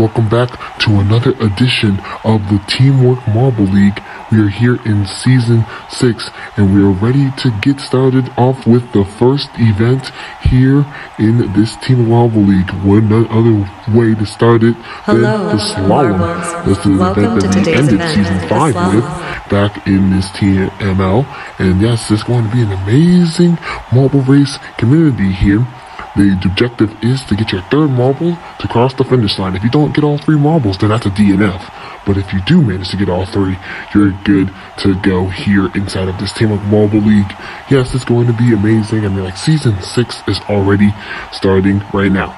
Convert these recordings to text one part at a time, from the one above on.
Welcome back to another edition of the Teamwork Marble League. We are here in Season 6 and we are ready to get started off with the first event here in this Teamwork Marble League. What other way to start it than the Slalom. That's the event that we ended Season 5 with back in this TML. And yes, it's going to be an amazing marble race community here. The objective is to get your third marble to cross the finish line. If you don't get all three marbles, then that's a DNF. But if you do manage to get all three, you're good to go here inside of this Teamwork Marble League. Yes, it's going to be amazing. I mean, like, Season 6 is already starting right now.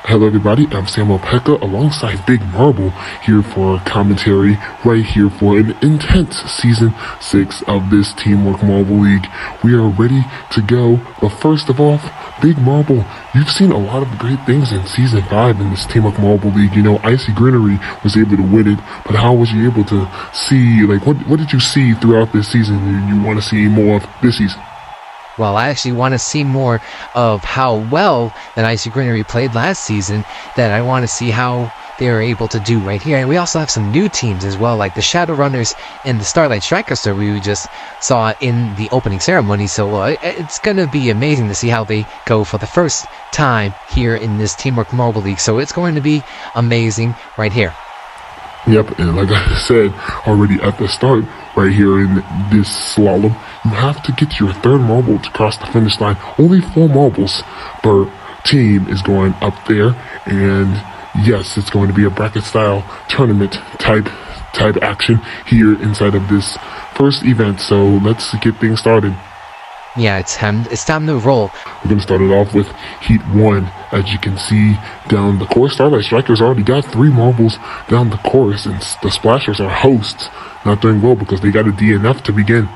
Hello everybody, I'm Samuel Pekka alongside Big Marble here for commentary right here for an intense Season 6 of this Teamwork Marble League. We are ready to go, but first of all, Big Marble, you've seen a lot of great things in Season 5 in this Teamwork Marble League. You know, Icy Greenery was able to win it, but how was you able to see, like, what did you see throughout this season and you want to see more of this season? Well, I actually want to see more of how well that Icy Greenery played last season, that I want to see how they are able to do right here. And we also have some new teams as well, like the Shadow Runners and the Starlight Strikers that we just saw in the opening ceremony. So it's going to be amazing to see how they go for the first time here in this Teamwork Marble League. So it's going to be amazing right here. Yep, and like I said already at the start, right here in this slalom, you have to get your third marble to cross the finish line. Only 4 marbles per team is going up there, and yes, it's going to be a bracket style tournament type action here inside of this first event. So let's get things started. Yeah, it's time to roll. We're going to start it off with Heat 1. As you can see down the course, Starlight Strikers already got 3 marbles down the course, and the Splashers are hosts, not doing well because they got a DNF to begin.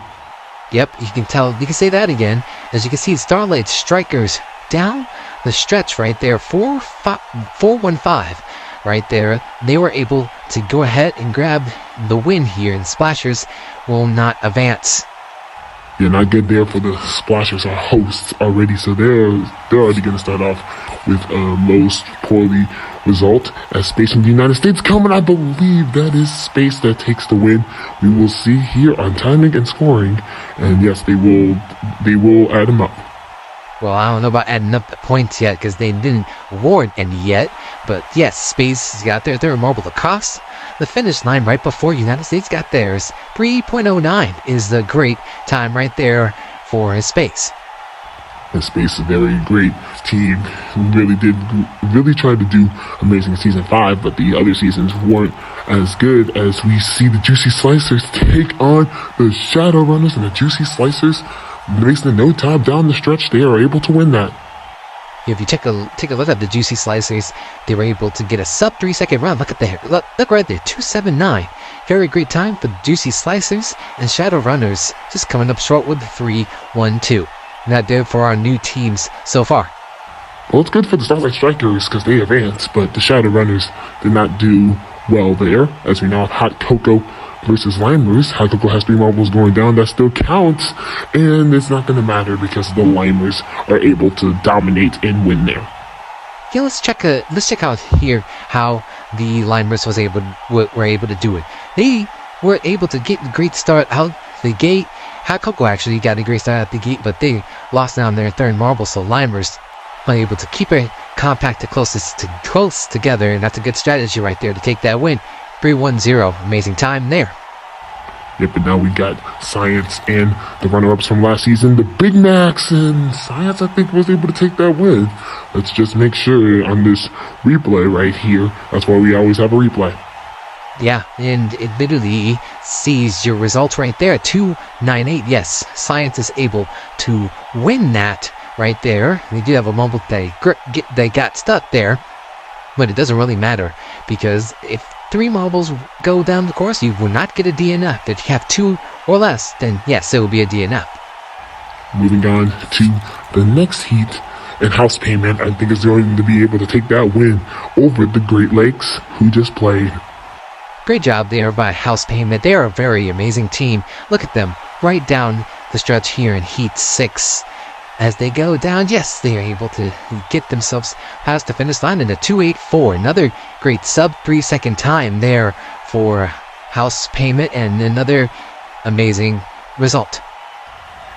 Yep, you can say that again. As you can see, Starlight Strikers down the stretch right there, 4-1-5 right there. They were able to go ahead and grab the win here, and Splashers will not advance. Yeah, not good there for the Splashers are hosts already, so they're already going to start off with a most poorly result as Space from the United States coming. I believe that is Space that takes the win. We will see here on timing and scoring, and yes, they will add them up. Well, I don't know about adding up the points yet because they didn't award any yet, but yes, Space got their third marble across the finish line right before United States got theirs. 3.09 is the great time right there for Space. And Space is a very great team. Really tried to do amazing in Season 5, but the other seasons weren't as good. As we see the Juicy Slicers take on the Shadow Runners, and the Juicy Slicers, wasting no time down the stretch, they are able to win that. If you take a look at the Juicy Slicers, they were able to get a sub 3-second run. Look at there. Look right there. 2.79. Very great time for the Juicy Slicers, and Shadow Runners just coming up short with the 3-1-2. Not there for our new teams so far. Well, it's good for the Starlight Strikers because they advance, but the Shadow Runners did not do well there. As we know, Hot Cocoa versus Limers. Hot Cocoa has 3 marbles going down. That still counts, and it's not going to matter because the Limers are able to dominate and win there. Yeah, let's check out here how the Limers were able to do it. They were able to get a great start out the gate. Hot Cocoa actually got a great start out the gate, but they lost down their third marble, so Limers are able to keep it compact close together, and that's a good strategy right there to take that win. 3-1-0, amazing time there. Yep, and now we got Science and the runner-ups from last season, the Big Macs, and Science, I think, was able to take that win. Let's just make sure on this replay right here. That's why we always have a replay. Yeah, and it literally sees your results right there, 2-9-8. Yes, Science is able to win that right there. They do have a moment they got stuck there, but it doesn't really matter because if 3 marbles go down the course, you will not get a DNF. If you have 2 or less, then yes, it will be a DNF. Moving on to the next heat, and House Payment, I think, is going to be able to take that win over the Great Lakes, who just played. Great job there by House Payment. They are a very amazing team. Look at them right down the stretch here in Heat 6. as they go down. Yes, they are able to get themselves past the finish line in a 2:8.4. Another great sub 3-second time there for House Payment, and another amazing result.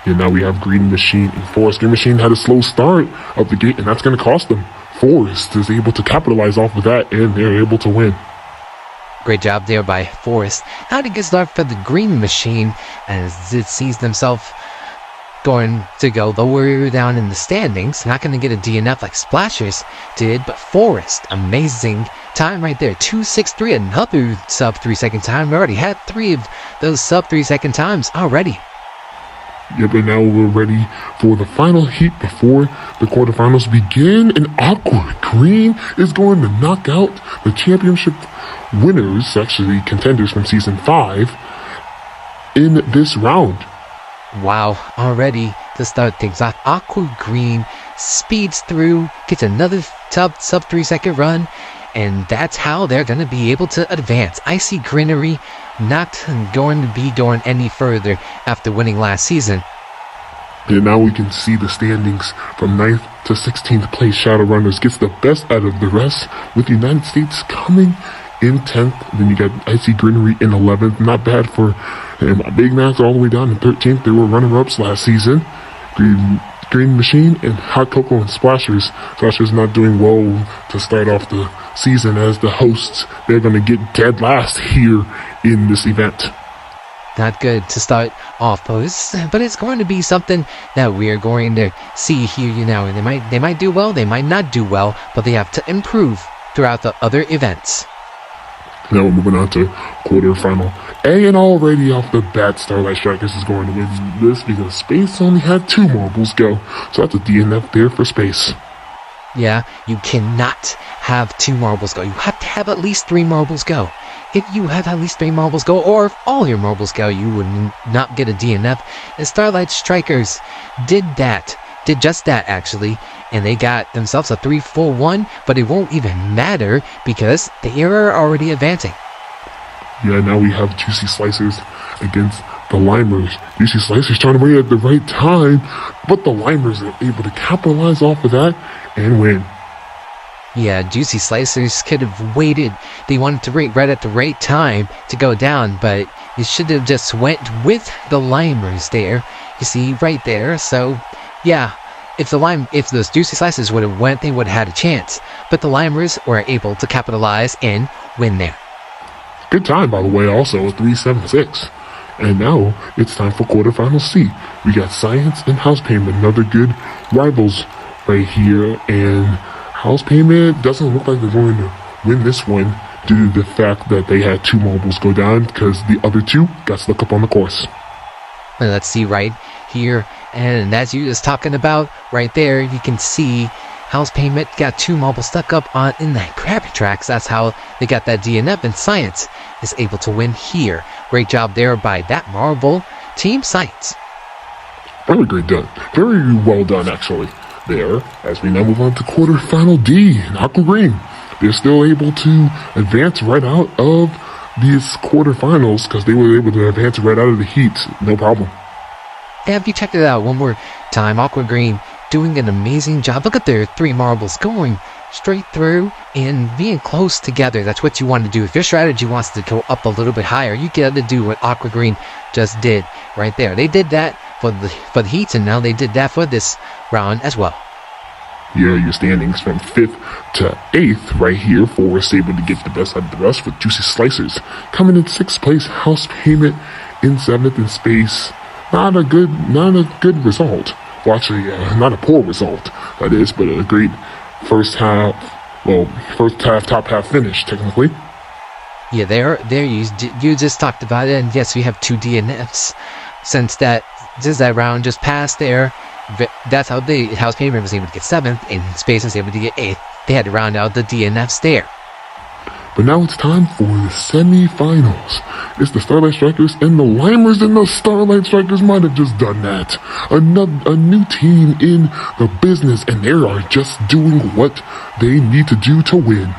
And now we have Green Machine and Forest. Green Machine had a slow start of the gate, and that's going to cost them. Forest is able to capitalize off of that, and they're able to win. Great job there by Forest. How to get started for the Green Machine, as it sees themselves going to go lower down in the standings. Not going to get a DNF like Splashers did, but Forest, amazing time right there. 2:6.3, another sub 3-second time. We already had 3 of those sub 3-second times already. Yep, and now we're ready for the final heat before the quarterfinals begin. And Aqua Green is going to knock out the championship winners, actually contenders from Season 5, in this round. Wow, already to start things off, Aqua Green speeds through, gets another sub 3-second run, and that's how they're going to be able to advance. Icy Greenery not going to be going any further after winning last season. And now we can see the standings from 9th to 16th place. Shadowrunners gets the best out of the rest, with the United States coming in 10th. Then you got Icy Greenery in 11th. Not bad for Big Macs all the way down in 13th. They were runner-ups last season. Green Machine and Hot Cocoa and Splashers. Splashers not doing well to start off the season as the hosts. They're going to get dead last here in this event. Not good to start off, but it's going to be something that we are going to see here. They might do well, they might not do well, but they have to improve throughout the other events. Now we're moving on to quarterfinal A, and already off the bat, Starlight Strikers is going to win this because Space only had 2 marbles go. So that's a DNF there for Space. Yeah, you cannot have 2 marbles go. You have to have at least 3 marbles go. If you have at least 3 marbles go, or if all your marbles go, you would not get a DNF. And Starlight Strikers did just that actually, and they got themselves a 3-4-1, but it won't even matter because they are already advancing. Yeah, now we have Juicy Slicers against the Limers. Juicy Slicers trying to win at the right time, but the Limers are able to capitalize off of that and win. Yeah, Juicy Slicers could have waited. They wanted to rate right at the right time to go down, but it should have just went with the Limers there. You see, right there. So, yeah, if those Juicy Slicers would have went, they would have had a chance. But the Limers were able to capitalize and win there. Good time, by the way, also, a 3-7-6. And now it's time for quarterfinal C. We got Science and House Payment, another good rivals right here, and House Payment doesn't look like they're going to win this one due to the fact that they had 2 marbles go down because the other 2 got stuck up on the course. And let's see right here, and as you was talking about right there, you can see House Payment got 2 marbles stuck up in that crabby tracks. That's how they got that DNF, and Science is able to win here. Great job there by that marble team, Science. Very great done. Very well done, actually. There, as we now move on to quarterfinal D, Aqua Green. They're still able to advance right out of these quarterfinals because they were able to advance right out of the heat, no problem. Yeah, if you check it out one more time, Aqua Green doing an amazing job. Look at their 3 marbles going straight through and being close together. That's what you want to do. If your strategy wants to go up a little bit higher, you got to do what Aqua Green just did right there. They did that for the heats, and now they did that for this round as well. Yeah, your standings from 5th to 8th right here. Forest able to get the best out of the rest with Juicy Slicers coming in 6th place. House Payment in 7th, in Space. Not a good result. Well, actually, not a poor result, that is, but a great first half, top half finish, technically. Yeah, there you just talked about it, and yes, we have 2 DNFs since that round just passed there. That's how House Payment was able to get 7th, and Space was able to get 8th. They had to round out the DNFs there. But now it's time for the semi-finals. It's the Starlight Strikers and the Limers, and the Starlight Strikers might have just done that. A new team in the business, and they are just doing what they need to do to win.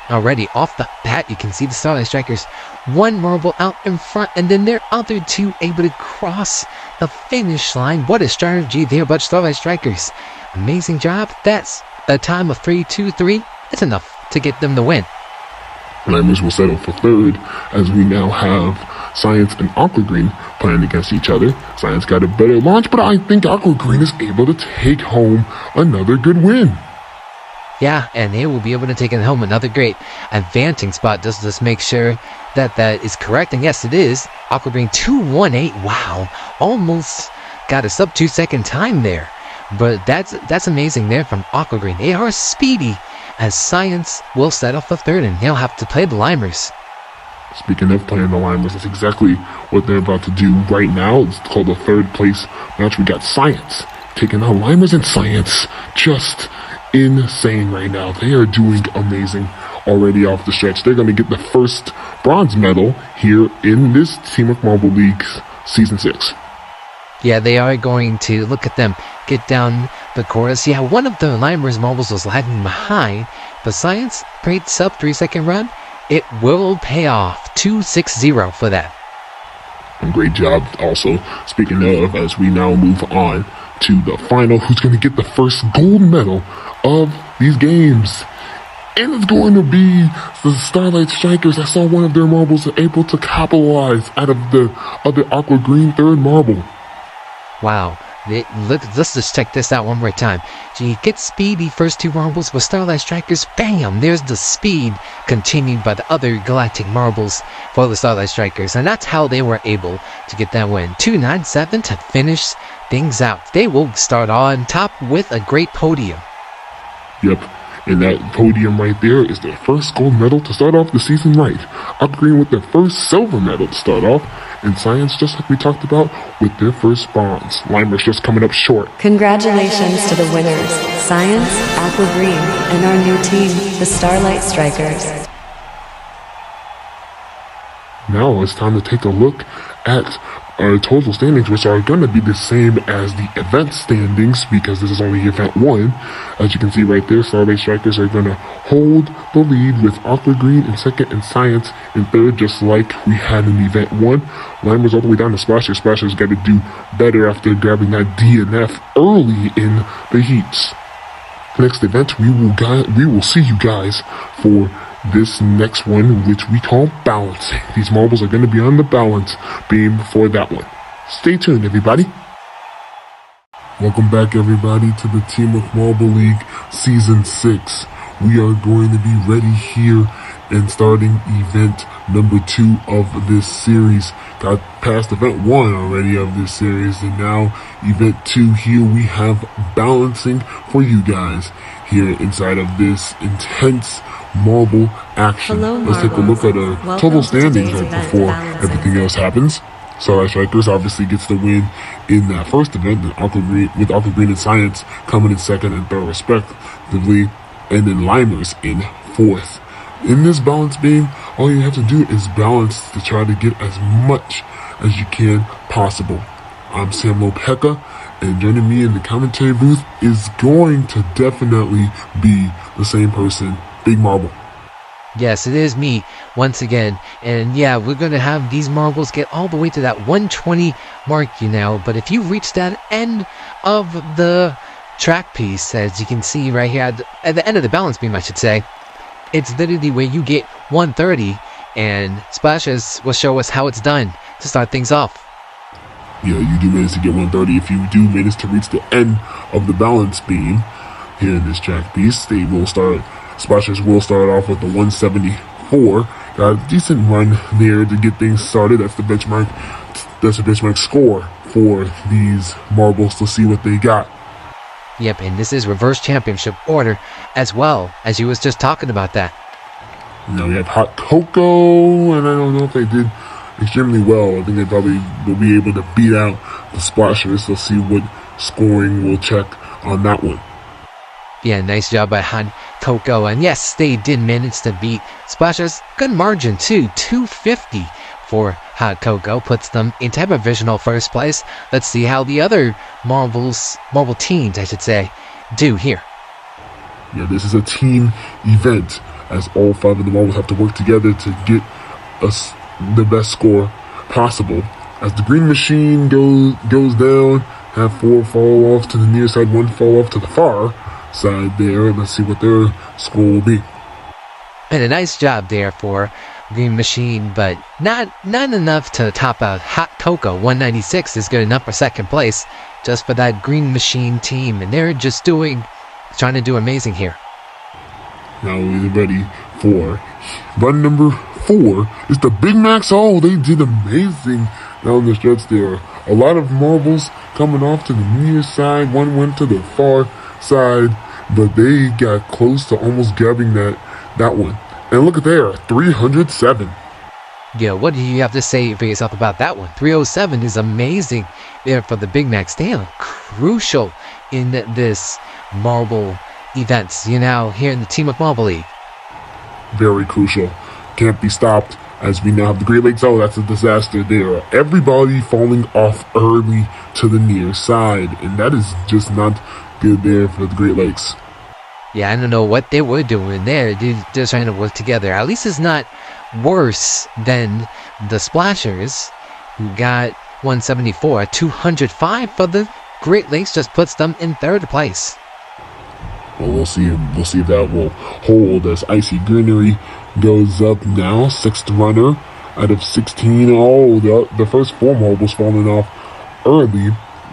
Already off the bat, you can see the Starlight Strikers, one marble out in front, and then their other two able to cross the finish line. What a strategy there, but Starlight Strikers, amazing job. That's a time of 3-2-3. That's enough to get them the win. Limers will settle for third, as we now have Science and Aqua Green playing against each other. Science got a better launch, but I think Aqua Green is able to take home another good win. Yeah, and they will be able to take it home another great advancing spot. Just make sure that is correct, and yes, it is. Aqua Green 2:18. Wow, almost got a sub 2 second time there, but that's amazing there from Aqua Green. They are speedy, as Science will settle for third, and he'll have to play the Limers. Speaking of playing the Limers, that's exactly what they're about to do right now. It's called the third place match. We got Science taking on Limers, and Science just insane right now. They are doing amazing already off the stretch. They're going to get the first bronze medal here in this Teamwork Marble League's Season 6. Yeah, they are going to look at them get down the course. Yeah, one of the Limers marbles was lagging behind, but Science, great sub 3 second run. It will pay off. 2-6-0 for that. And great job also. Speaking of, as we now move on to the final, who's going to get the first gold medal of these games? And it's going to be the Starlight Strikers. I saw one of their marbles able to capitalize out of the other Aqua Green third marble. Wow. Let's just check this out one more time. She gets speedy first two marbles with Starlight Strikers. Bam! There's the speed continued by the other Galactic marbles for the Starlight Strikers. And that's how they were able to get that win. 2-9-7 to finish things out. They will start on top with a great podium. Yep. And that podium right there is their first gold medal to start off the season right. Aqua Green with their first silver medal to start off. And Science, just like we talked about, with their first bronze. Limers just coming up short. Congratulations to the winners, Science, Aqua Green, and our new team, the Starlight Strikers. Now it's time to take a look at our total standings, which are going to be the same as the event standings, because this is only event 1. As you can see right there, Starlight Strikers are going to hold the lead with Aqua Green in second and Science in third, just like we had in event 1. Limers all the way down to Splasher. Splasher's got to do better after grabbing that DNF early in the heats. Next event, we will see you guys for this next one, which we call balancing. These marbles are going to be on the balance beam for that one. Stay tuned, everybody. Welcome back, everybody, to the Teamwork Marble League Season 6. We are going to be ready here and starting event number 2 of this series. Got past event 1 already of this series, and now event 2 here we have balancing for you guys here inside of this intense marble action. Hello, let's take a look at our total standings right before everything else happens. Starlight Strikers obviously gets the win in that first event, with Aqua Green and Science coming in second and third respectively, and then Limers in fourth. In this balance beam, all you have to do is balance to try to get as much as you can possible. I'm Sam Lopeka, and joining me in the commentary booth is going to definitely be the same person, Big Marble. Yes, it is me once again, and yeah, we're going to have these marbles get all the way to that 120 mark, but if you reach that end of the track piece, as you can see right here at the end of the balance beam, I should say, it's literally where you get 130, and Splashes will show us how it's done to start things off. Yeah, you do manage to get 130 if you do manage to reach the end of the balance beam here in this track piece. Splashers will start off with the 174. Got a decent run there to get things started. That's the benchmark. That's the benchmark score for these marbles to see what they got. Yep, and this is reverse championship order as well, as you was just talking about that. Now we have Hot Cocoa, and I don't know if they did extremely well. I think they probably will be able to beat out the Splashers. Let's see what scoring we'll check on that one. Yeah, nice job by Hot Cocoa, and yes, they did manage to beat Splashers. Good margin too, 250 for Hot Cocoa, puts them in provisional first place. Let's see how the other marble teams, I should say, do here. Yeah, this is a team event. as all 5 of them always have to work together to get us the best score possible. As the green machine goes down, have 4 fall off to the near side, 1 fall off to the far side there. Let's see what their score will be. And a nice job there for Green Machine, but not enough to top out Hot Cocoa. 196 is good enough for second place, just for that Green Machine team, and they're just trying to do amazing here. Now we're ready for run number 4. It's the Big Macs. Oh, they did amazing down the stretch there. A lot of marbles coming off to the near side. One went to the far side, but they got close to almost grabbing that one. And look at there, 307. Yeah, what do you have to say for yourself about that one? 307 is amazing there for the Big Macs. They are crucial in this marble events, here in the Teamwork Marble League. Very crucial. Can't be stopped, as we now have the Great Lakes. Oh, that's a disaster there. Everybody falling off early to the near side, and that is just not good there for the Great Lakes. Yeah, I don't know what they were doing there. They're trying to work together. At least it's not worse than the Splashers, who got 174. 205 for the Great Lakes just puts them in 3rd place. Well, we'll see if that will hold as Icy Greenery goes up now. 6th runner out of 16. Oh, the first 4 marbles falling off early,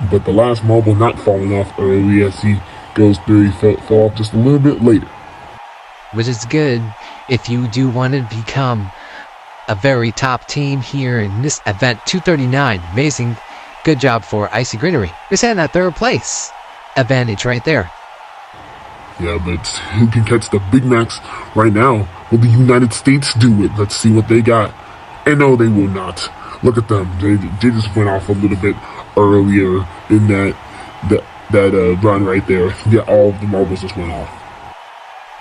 but the last marble not falling off early as he goes through. He fell off just a little bit later. Which is good if you do want to become a very top team here in this event. 239. Amazing. Good job for Icy Greenery. We're sitting at 3rd place. Advantage right there. Yeah, but who can catch the Big Macs right now? Will the United States do it? Let's see what they got. And no, they will not. Look at them. They just went off a little bit earlier in that run right there. Yeah, all of the marbles just went off.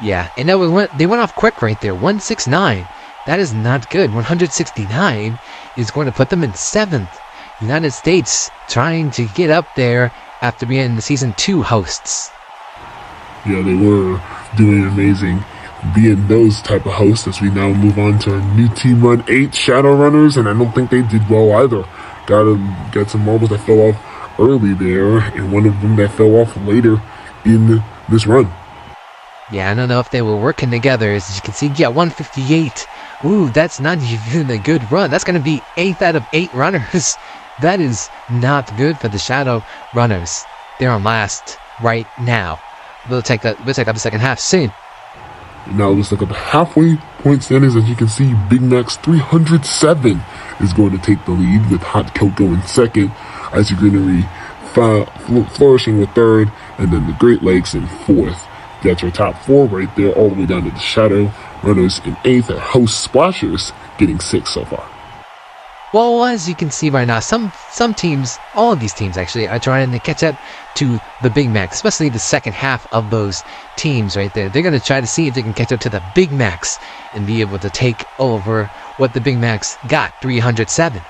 Yeah, and they went off quick right there. 169. That is not good. 169 is going to put them in 7th. United States trying to get up there after being the Season 2 hosts. Yeah, they were doing amazing being those type of hosts as we now move on to a new team run 8 Shadow Runners, and I don't think they did well either. Got some marbles that fell off early there, and one of them that fell off later in this run. Yeah, I don't know if they were working together. As you can see, yeah, 158. Ooh, that's not even a good run. That's going to be 8th out of 8 runners. That is not good for the Shadow Runners. They're on last right now. We'll take up the second half soon. Now let's look at the halfway point standings. As you can see, Big Mac's 307 is going to take the lead with Hot Cocoa in 2nd, Icy Greenery flourishing with 3rd, and then the Great Lakes in 4th. That's your top 4 right there, all the way down to the Shadow Runners in 8th, and Host Splashers getting 6th so far. Well, as you can see right now, some teams, all of these teams actually, are trying to catch up to the Big Macs, especially the second half of those teams right there. They're going to try to see if they can catch up to the Big Macs and be able to take over what the Big Macs got, 307.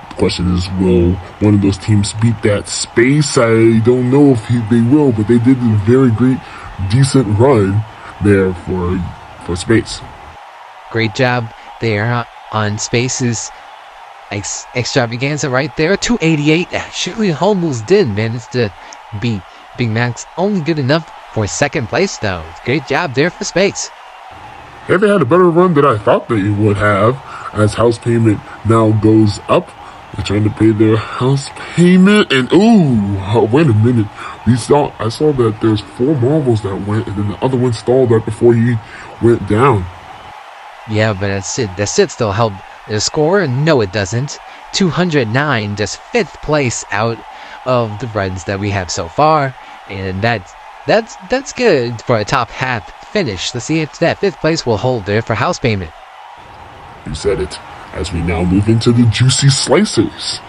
The question is, will one of those teams beat that space? I don't know if they will, but they did a very great, decent run there for space. Great job there on spaces. Extravaganza right there. 288 actually almost did manage to beat Big Mac's. Only good enough for 2nd place though. Great job there for space. And they had a better run than I thought they would have, as house payment now goes up. They're trying to pay their house payment, and wait a minute. I saw that there's 4 marbles that went, and then the other one stalled right before he went down. Yeah, but that's it still helped the score. No, it doesn't. 209, just 5th place out of the runs that we have so far, and that's good for a top half finish. Let's see if that 5th place will hold there for house payment. You said it. As we now move into the Juicy Slicers.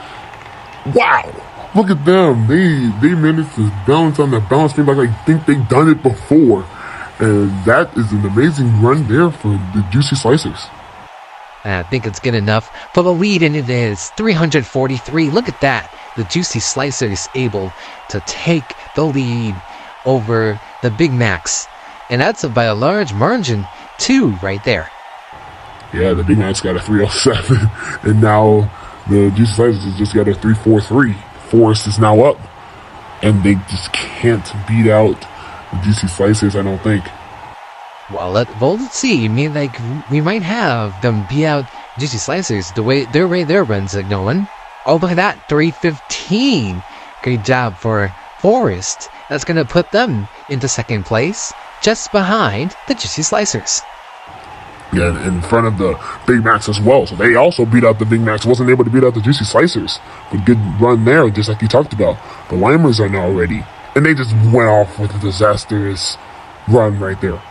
Wow! Look at them. They managed to balance on the balance beam like I think they've done it before. And that is an amazing run there for the Juicy Slicers. I think it's good enough for the lead, and it is 343. Look at that. The Juicy Slicers able to take the lead over the Big Macs. And that's by a large margin 2 right there. Yeah, the Big Macs got a 307, and now the Juicy Slicers has just got a 343. Forrest is now up, and they just can't beat out the Juicy Slicers, I don't think. Well, let's see. I mean, like, we might have them beat out Juicy Slicers the way their runs are going. Oh, look at that, 315. Great job for Forrest. That's going to put them into second place, just behind the Juicy Slicers. Yeah, in front of the Big Macs as well. So they also beat out the Big Macs. Wasn't able to beat out the Juicy Slicers. But good run there, just like you talked about. The Limers are now ready. And they just went off with a disastrous run right there.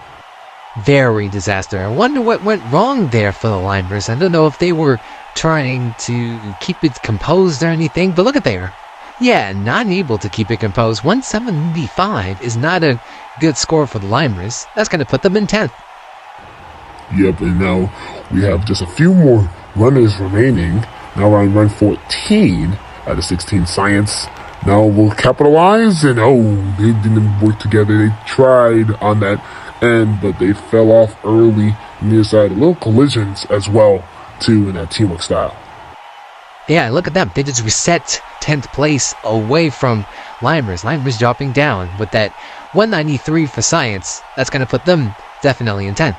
Very disaster. I wonder what went wrong there for the Limers. I don't know if they were trying to keep it composed or anything, but look at there. Yeah, not able to keep it composed. 175 is not a good score for the Limers. That's going to put them in 10th. Yep, and now we have just a few more runners remaining. Now we're on run 14 out of 16 Science. Now we'll capitalize, and they didn't work together. They tried on that end, but they fell off early near side. Little collisions as well, too, in that teamwork style. Yeah, look at them. They just reset 10th place away from Limers. Limers dropping down with that 193 for Science. That's going to put them definitely in 10th.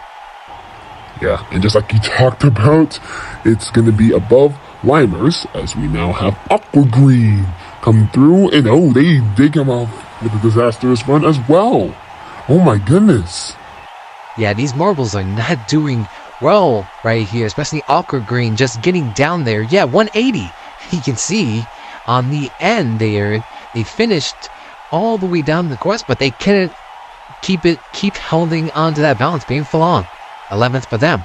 Yeah, and just like you talked about, it's going to be above Limers, as we now have Aqua Green come through, and they come off with a disastrous run as well. Oh my goodness. Yeah, these marbles are not doing well right here, especially Aqua Green just getting down there. Yeah, 180. You can see on the end there, they finished all the way down the course, but they couldn't keep holding on to that balance, being for long. 11th for them.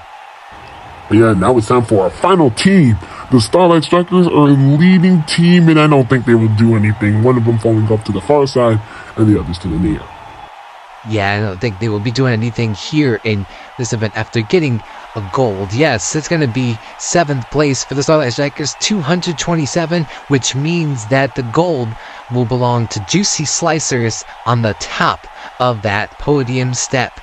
Yeah, now it's time for our final team. The Starlight Strikers are a leading team, and I don't think they will do anything. One of them falling off to the far side, and the others to the near. Yeah, I don't think they will be doing anything here in this event after getting a gold. Yes, it's going to be 7th place for the Starlight Strikers, 227, which means that the gold will belong to Juicy Slicers on the top of that podium step.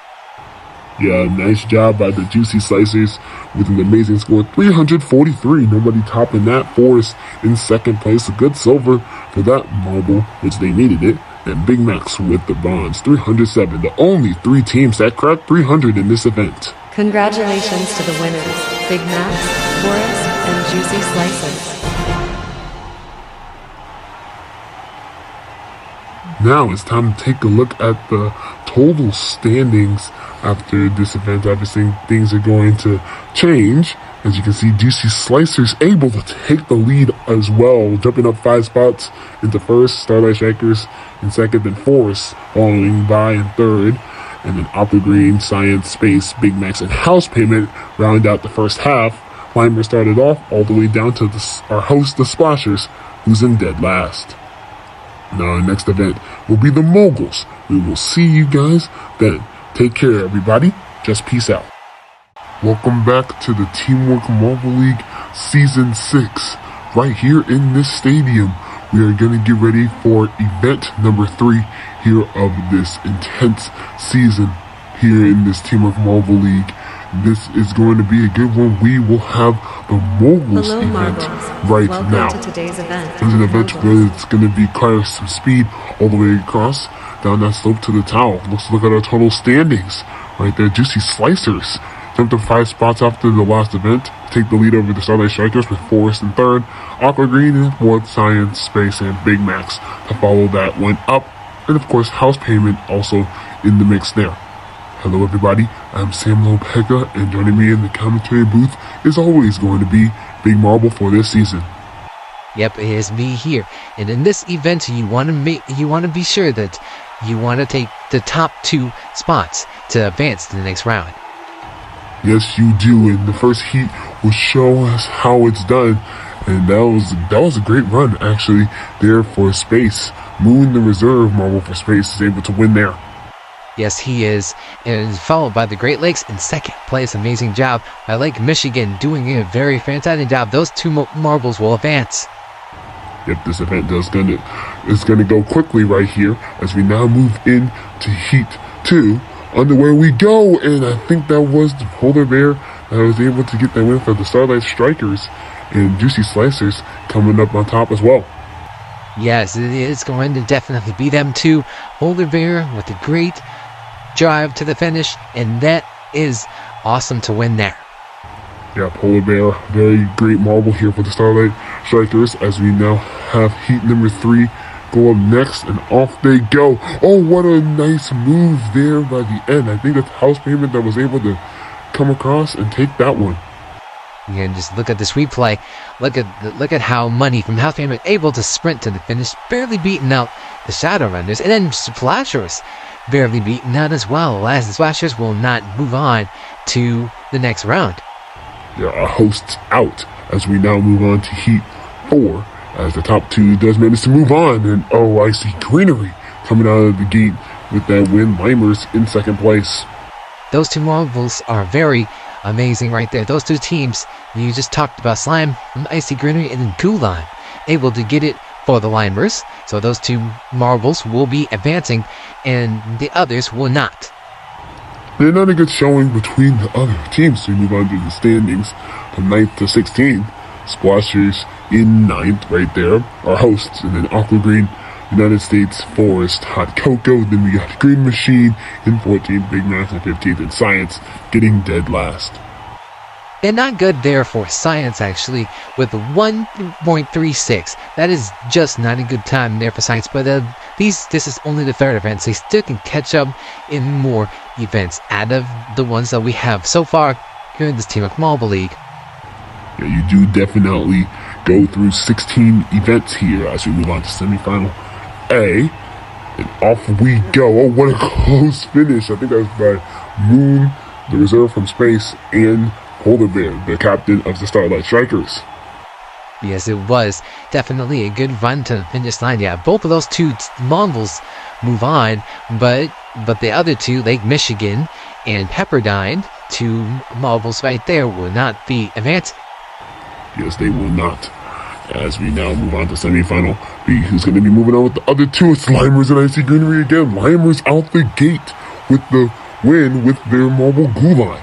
Yeah, nice job by the Juicy Slicers with an amazing score, 343. Nobody topping that. Forrest in second place. A good silver for that marble, which they needed it. And Big Macs with the bronze, 307. The only 3 teams that cracked 300 in this event. Congratulations to the winners, Big Macs, Forrest, and Juicy Slicers. Now it's time to take a look at the total standings after this event. Obviously, things are going to change. As you can see, Juicy Slicers able to take the lead as well, jumping up 5 spots into first. Starlight Strikers in second, then Forrest following by in third. And then Aqua Green, Science, Space, Big Macs, and House Payment round out the first half. Limer started off all the way down to our host, the Splashers, who's in dead last. Now our next event will be the Moguls. We will see you guys then. Take care, everybody. Just peace out. Welcome back to the Teamwork Marble League Season 6. Right here in this stadium, we are going to get ready for event number 3 here of this intense season here in this Teamwork Marble League. This is going to be a good one. We will have the Moguls Hello, event Marbles. right Welcome now. to today's event. There's an event where it's going to be quite some speed all the way across down that slope to the tower. Let's look at our total standings right there. Juicy Slicers jumped up 5 spots after the last event. Take the lead over the Starlight Strikers with Forrest in third. Aqua Green in fourth. Science, Space, and Big Macs to follow that went up. And of course, House Payment also in the mix there. Hello everybody, I'm Sam Lopega, and joining me in the commentary booth is always going to be Big Marble for this season. Yep, it is me here. And in this event, you want to be sure that you want to take the top 2 spots to advance to the next round. Yes, you do, and the first heat will show us how it's done. And that was a great run, actually, there for Space. Moon, the reserve marble for Space, is able to win there. Yes, he is. And followed by the Great Lakes in second place. Amazing job by Lake Michigan, doing a very fantastic job. Those 2 marbles will advance. Yep, this event is gonna go quickly right here as we now move into Heat 2 underway we go, and I think that was the Polar Bear that was able to get that win for the Starlight Strikers, and Juicy Slicers coming up on top as well. Yes, it is going to definitely be them too. Polar Bear with a great drive to the finish, and that is awesome to win there. Yeah, Polar Bear, very great marble here for the Starlight Strikers, as we now have heat number 3 go up next, and off they go. Oh, what a nice move there by the end. I think that's House Payment that was able to come across and take that one. Yeah, just look at this replay. Look at how Money from House Payment able to sprint to the finish, barely beating out the Shadow Runners, and then Splashers barely beaten out as well, as the Splashers will not move on to the next round. Yeah, our hosts out as we now move on to Heat 4, as the top 2 does manage to move on, and oh, I see Greenery coming out of the gate with that win. Limers in second place. Those two marbles are very amazing right there. Those two teams you just talked about, Slime from Icy Greenery and then Goolime, able to get it for the Limers. So those two marbles will be advancing and the others will not. They're not a good showing between the other teams, so we move on to the standings from 9th to 16th. Splashers in 9th right there, our hosts, and then Aqua Green, United States Forest, Hot Cocoa, then we got Green Machine in 14th, Big Math in 15th, and Science getting dead last. And not good there for Science, actually, with a 1.36. That is just not a good time there for Science, but this is only the third event, so they still can catch up in more events out of the ones that we have so far here in this Teamwork Marble League. Yeah, you do definitely go through 16 events here as we move on to semifinal A, and off we go. Oh, what a close finish. I think that was by Moon, the reserve from Space, and Polar Bear, the captain of the Starlight Strikers. Yes, it was definitely a good run to the finish line. Yeah, both of those two marbles move on, but the other two, Lake Michigan and Pepperdine, two marbles right there, will not be advancing. Yes, they will not. As we now move on to semifinal B, who's going to be moving on with the other two? It's Limers and Icy Greenery again. Limers out the gate with the win with their marble Goolime.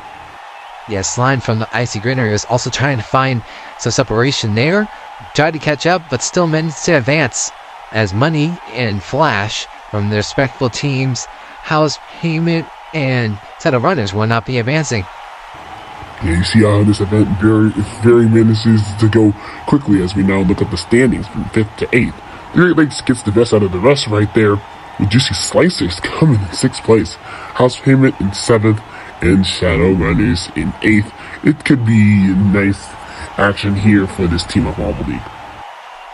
Yes, Slime from the Icy Greenery is also trying to find some separation there. Tried to catch up, but still managed to advance. As Money and Flash from their respectful teams, House Payment and Set of Runners will not be advancing. Yeah, you see how this event very manages to go quickly as we now look at the standings from 5th to 8th. The Great Lakes gets the best out of the rest right there, with Juicy Slicers coming in 6th place, House Payment in 7th, and Shadow Runners in 8th. It could be nice action here for this Team of Marble League.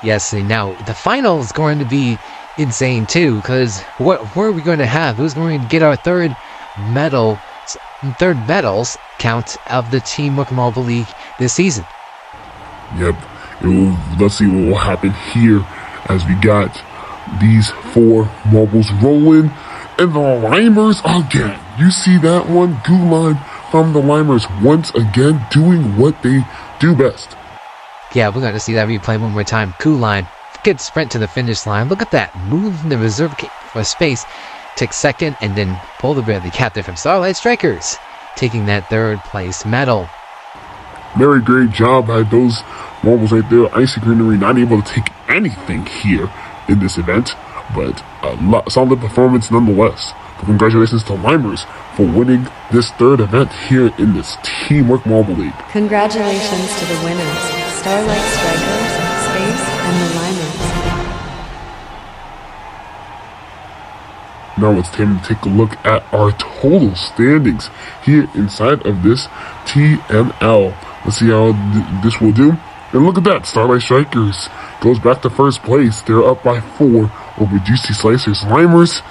Yes, and now the final is going to be insane too, because what are we going to have? Who's going to get our third medals count of the Teamwork Marble League this season? Yep. Let's see what will happen here as we got these 4 marbles rolling. And the Limers again. You see that one? Goolime from the Limers once again doing what they do best. Yeah, we're going to see that replay one more time. Goolime, good sprint to the finish line. Look at that. Move in the reserve for space. Takes second, and then Polar Bear, the captain from Starlight Strikers, taking that 3rd place medal. Very great job by those marbles right there. Icy Greenery not able to take anything here in this event, but a solid performance nonetheless. But congratulations to Limers for winning this 3rd event here in this Teamwork Marble League. Congratulations to the winners, Starlight Strikers, Space, and the Limers. Now it's time to take a look at our total standings here inside of this TML. Let's see how this will do. And look at that, Starlight Strikers goes back to 1st place. They're up by 4 over Juicy Slicers. Limers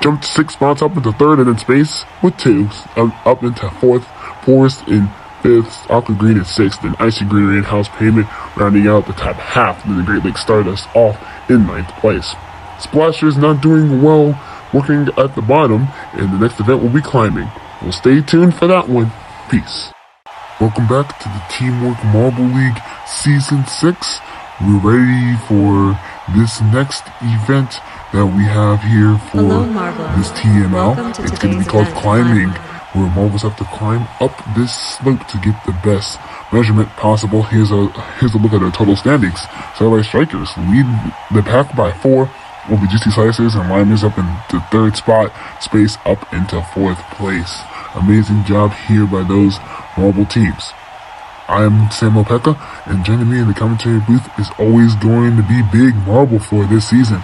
jumped 6 spots up into 3rd, and then Space with 2 up into 4th. Forest in 5th, Aqua Green at 6th, and Icy Greenery and House Payment rounding out the top half. And then the Great Lakes Stardust off in 9th place. Splashers not doing well, working at the bottom, and the next event will be climbing. We'll stay tuned for that one. Peace. Welcome back to the Teamwork Marble League Season 6. We're ready for this next event that we have here for Hello, Marvel. this TML. Welcome to It's going to be today's called event, climbing, Climb. where marbles have to climb up this slope to get the best measurement possible. Here's a look at our total standings. Starlight Strikers lead the pack by 4. Will be Juicy Slicers and Limers up into 3rd spot. Space up into 4th place. Amazing job here by those marble teams. I'm Samuel Pekka, and joining me in the commentary booth is always going to be Big Marble for this season.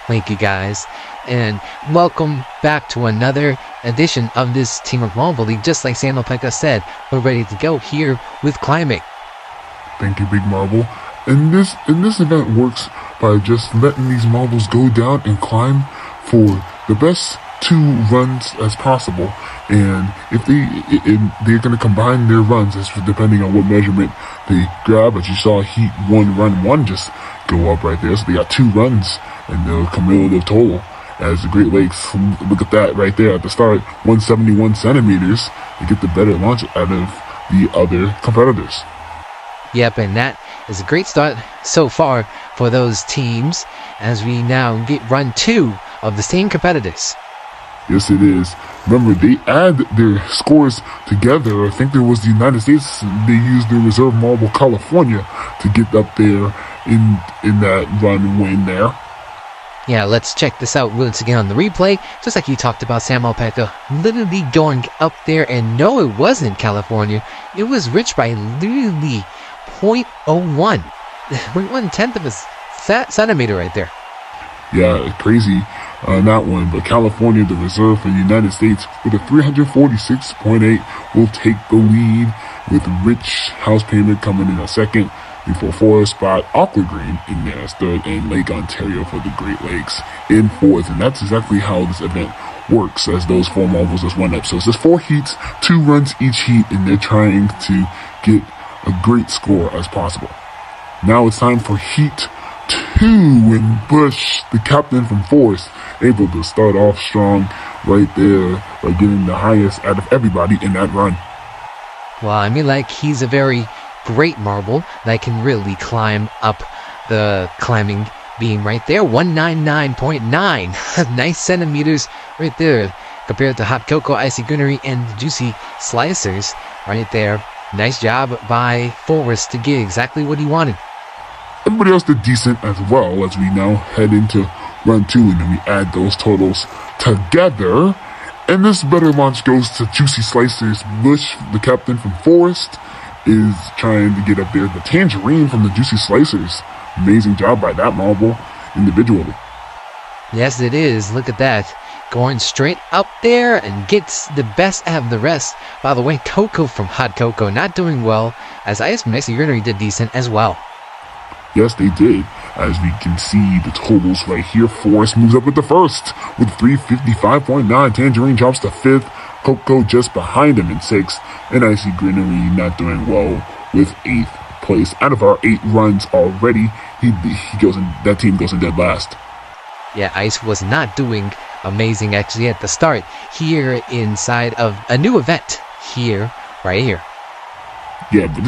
Thank you guys, and welcome back to another edition of this Teamwork Marble League. Just like Samuel Pekka said, we're ready to go here with climbing. Thank you, Big Marble. And this event works by just letting these marbles go down and climb for the best 2 runs as possible. And if they're going to combine their runs, as depending on what measurement they grab. But you saw Heat 1 run 1 just go up right there, so they got 2 runs and the cumulative total. As the Great Lakes, look at that right there at the start, 171 centimeters. They get the better launch out of the other competitors. Yep, and that is a great start so far for those teams as we now get run 2 of the same competitors. Yes, it is. Remember, they add their scores together. I think there was the United States. They used their reserve marble California to get up there in that run win there. Yeah, let's check this out once again on the replay. Just like you talked about, Samuel Pekka literally going up there, and no, it wasn't California. It was Rich by literally 0.01. 1/10 of a centimeter right there. Yeah, crazy on that one. But California, the reserve for the United States, with a 346.8, will take the lead, with Rich House Payment coming in a second, before 4th spot, Aqua Green in there as 3rd, and Lake Ontario for the Great Lakes in 4th. And that's exactly how this event works, as those 4 marbles just went up. So it's just 4 heats, 2 runs each heat, and they're trying to get a great score as possible. Now it's time for Heat 2, and Bush, the captain from Forest, able to start off strong right there by getting the highest out of everybody in that run. Well, I mean, like, he's a very great marble that can really climb up the climbing beam right there. 199.9. Nice centimeters right there compared to Hot Cocoa, Icy Greenery, and Juicy Slicers right there. Nice job by Forrest to get exactly what he wanted. Everybody else did decent as well, as we now head into run 2, and then we add those totals together. And this better launch goes to Juicy Slicers. Bush, the captain from Forest, is trying to get up there. The Tangerine from the Juicy Slicers. Amazing job by that marble individually. Yes, it is. Look at that. Going straight up there and gets the best out of the rest. By the way, Coco from Hot Cocoa not doing well, as Ice from Icy Greenery did decent as well. Yes, they did. As we can see the totals right here, Forest moves up with the first with 355.9. Tangerine drops to 5th. Coco just behind him in 6th. And Icy Greenery not doing well with 8th place. Out of our 8 runs already, he goes in. That team goes in dead last. Yeah, Ice was not doing amazing actually at the start here inside of a new event here, right here. Yeah, but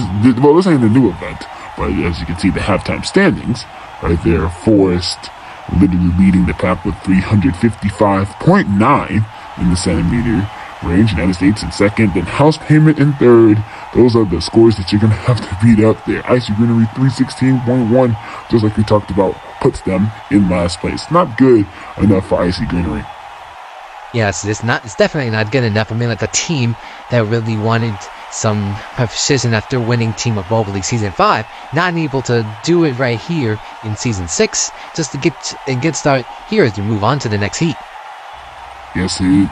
this ain't a new event. But as you can see, the halftime standings right there, Forest literally leading the pack with 355.9 in the centimeter range. United States in 2nd, then House Payment in 3rd. Those are the scores that you're going to have to beat up there. Icy Greenery 316.1, just like we talked about, puts them in last place. Not good enough for Icy Greenery. Yes, it's definitely not good enough. I mean, like a team that really wanted some precision after winning Team of Marble League Season 5, not able to do it right here in Season 6, just to get a good start here as we move on to the next heat. Yes, we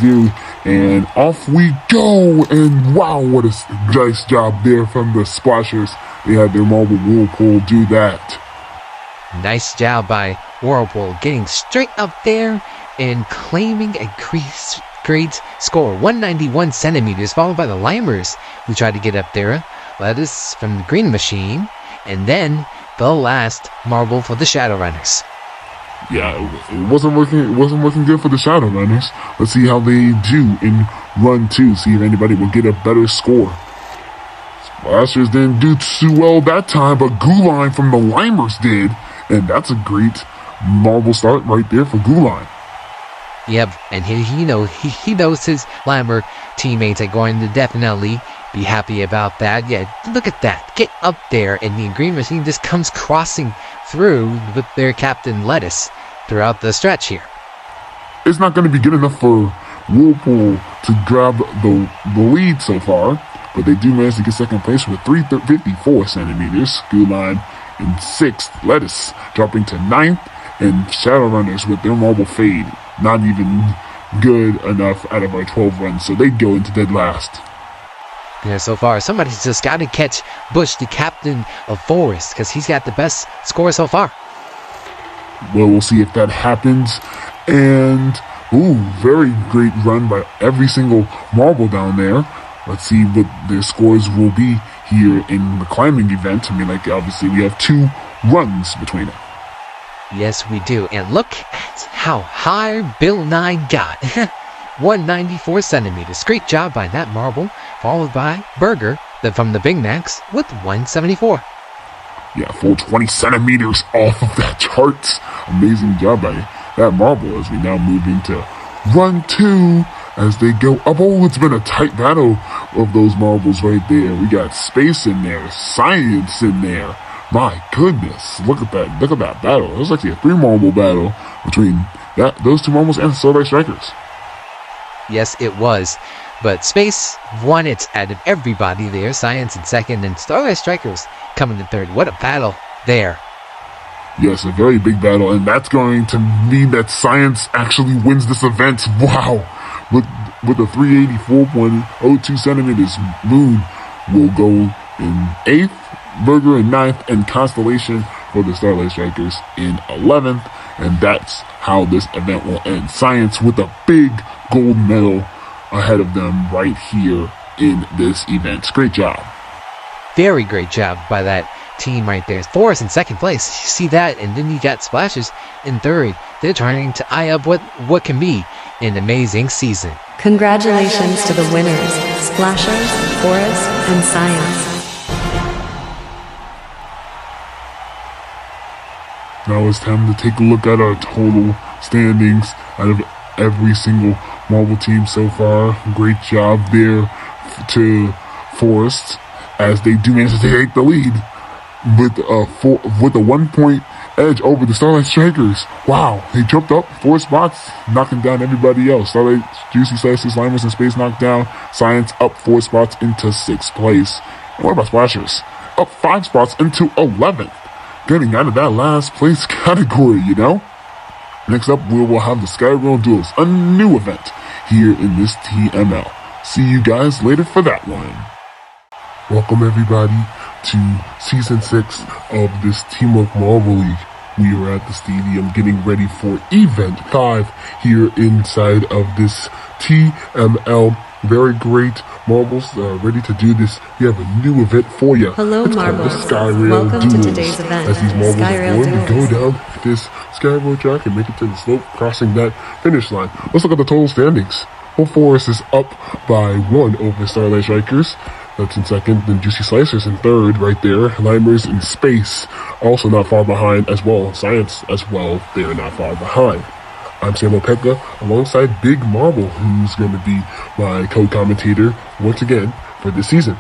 do. And off we go. And wow, what a nice job there from the Splashers. They had their marble Whirlpool do that. Nice job by Whirlpool getting straight up there and claiming a great score, 191 centimeters, followed by the Limers, who tried to get up there. Lettuce from the Green Machine, and then the last marble for the Shadowrunners. Yeah, it wasn't working good for the Shadowrunners. Let's see how they do in run 2. See if anybody will get a better score. Splashers didn't do too well that time, but Goolime from the Limers did. And that's a great marble start right there for Goolime. Yep, and he knows his Limer teammates are going to definitely be happy about that. Yeah, look at that. Get up there, and the green machine just comes crossing through with their captain Lettuce throughout the stretch here. It's not going to be good enough for Whirlpool to grab the lead so far, but they do manage to get second place with 354 centimeters. Goolime in 6th, Lettuce dropping to 9th, and Shadowrunners with their marble fade. Not even good enough out of our 12 runs, so they go into dead last. Yeah, so far, somebody's just got to catch Bush, the captain of Forest, because he's got the best score so far. Well, we'll see if that happens. And, very great run by every single marble down there. Let's see what their scores will be here in the climbing event. I mean, obviously we have 2 runs between them. Yes, we do. And look at how high Bill Nye got. 194 centimeters. Great job by that marble, followed by Burger from the Big Macs with 174. Yeah, full 20 centimeters off of that chart. Amazing job by that marble as we now move into run 2 as they go up. Oh, it's been a tight battle of those marbles right there. We got Space in there, Science in there. My goodness, look at that battle. It was actually a 3 marble battle between those 2 marbles and the Starlight Strikers. Yes, it was. But Space won it out of everybody there. Science in 2nd and Starlight Strikers coming in 3rd. What a battle there. Yes, a very big battle, and that's going to mean that Science actually wins this event. Wow. With a 384.02 centimeters, Moon will go in 8th. Burger in 9th, and Constellation for the Starlight Strikers in 11th, and that's how this event will end. Science with a big gold medal ahead of them right here in this event. Great job. Very great job by that team right there. Forest in 2nd place. You see that, and then you got Splashers in 3rd. They're trying to eye up what can be an amazing season. Congratulations to the winners, Splashers, Forest, and Science. Now it's time to take a look at our total standings out of every single marble team so far. Great job there to Forest as they do manage to take the lead with a 1-point edge over the Starlight Strikers. Wow, they jumped up 4 spots, knocking down everybody else. Starlight, Juicy Slices, Limers, and Space knocked down. Science up 4 spots into 6th place. And what about Splashers? Up 5 spots into 11th. Getting out of that last place category, you know? Next up, we will have the Skyrail Duels, a new event here in this TML. See you guys later for that one. Welcome everybody to Season 6 of this Teamwork Marble League. We are at the stadium getting ready for Event 5 here inside of this TML. Very great marbles ready to do this. We have a new event for you. Hello, it's marbles. called the Skyrail Welcome Duels. to today's event. As these marbles Skyrail are going to Duels. go down this Skyrail track and make it to the slope, crossing that finish line. Let's look at the total standings. Well, Forest is up by 1 over Starlight Strikers. That's in 2nd. Then Juicy Slicers in 3rd right there. Limers in Space also not far behind as well. Science as well. They are not far behind. I'm Sam Opeka alongside Big Marble, who's going to be my co-commentator once again for this season.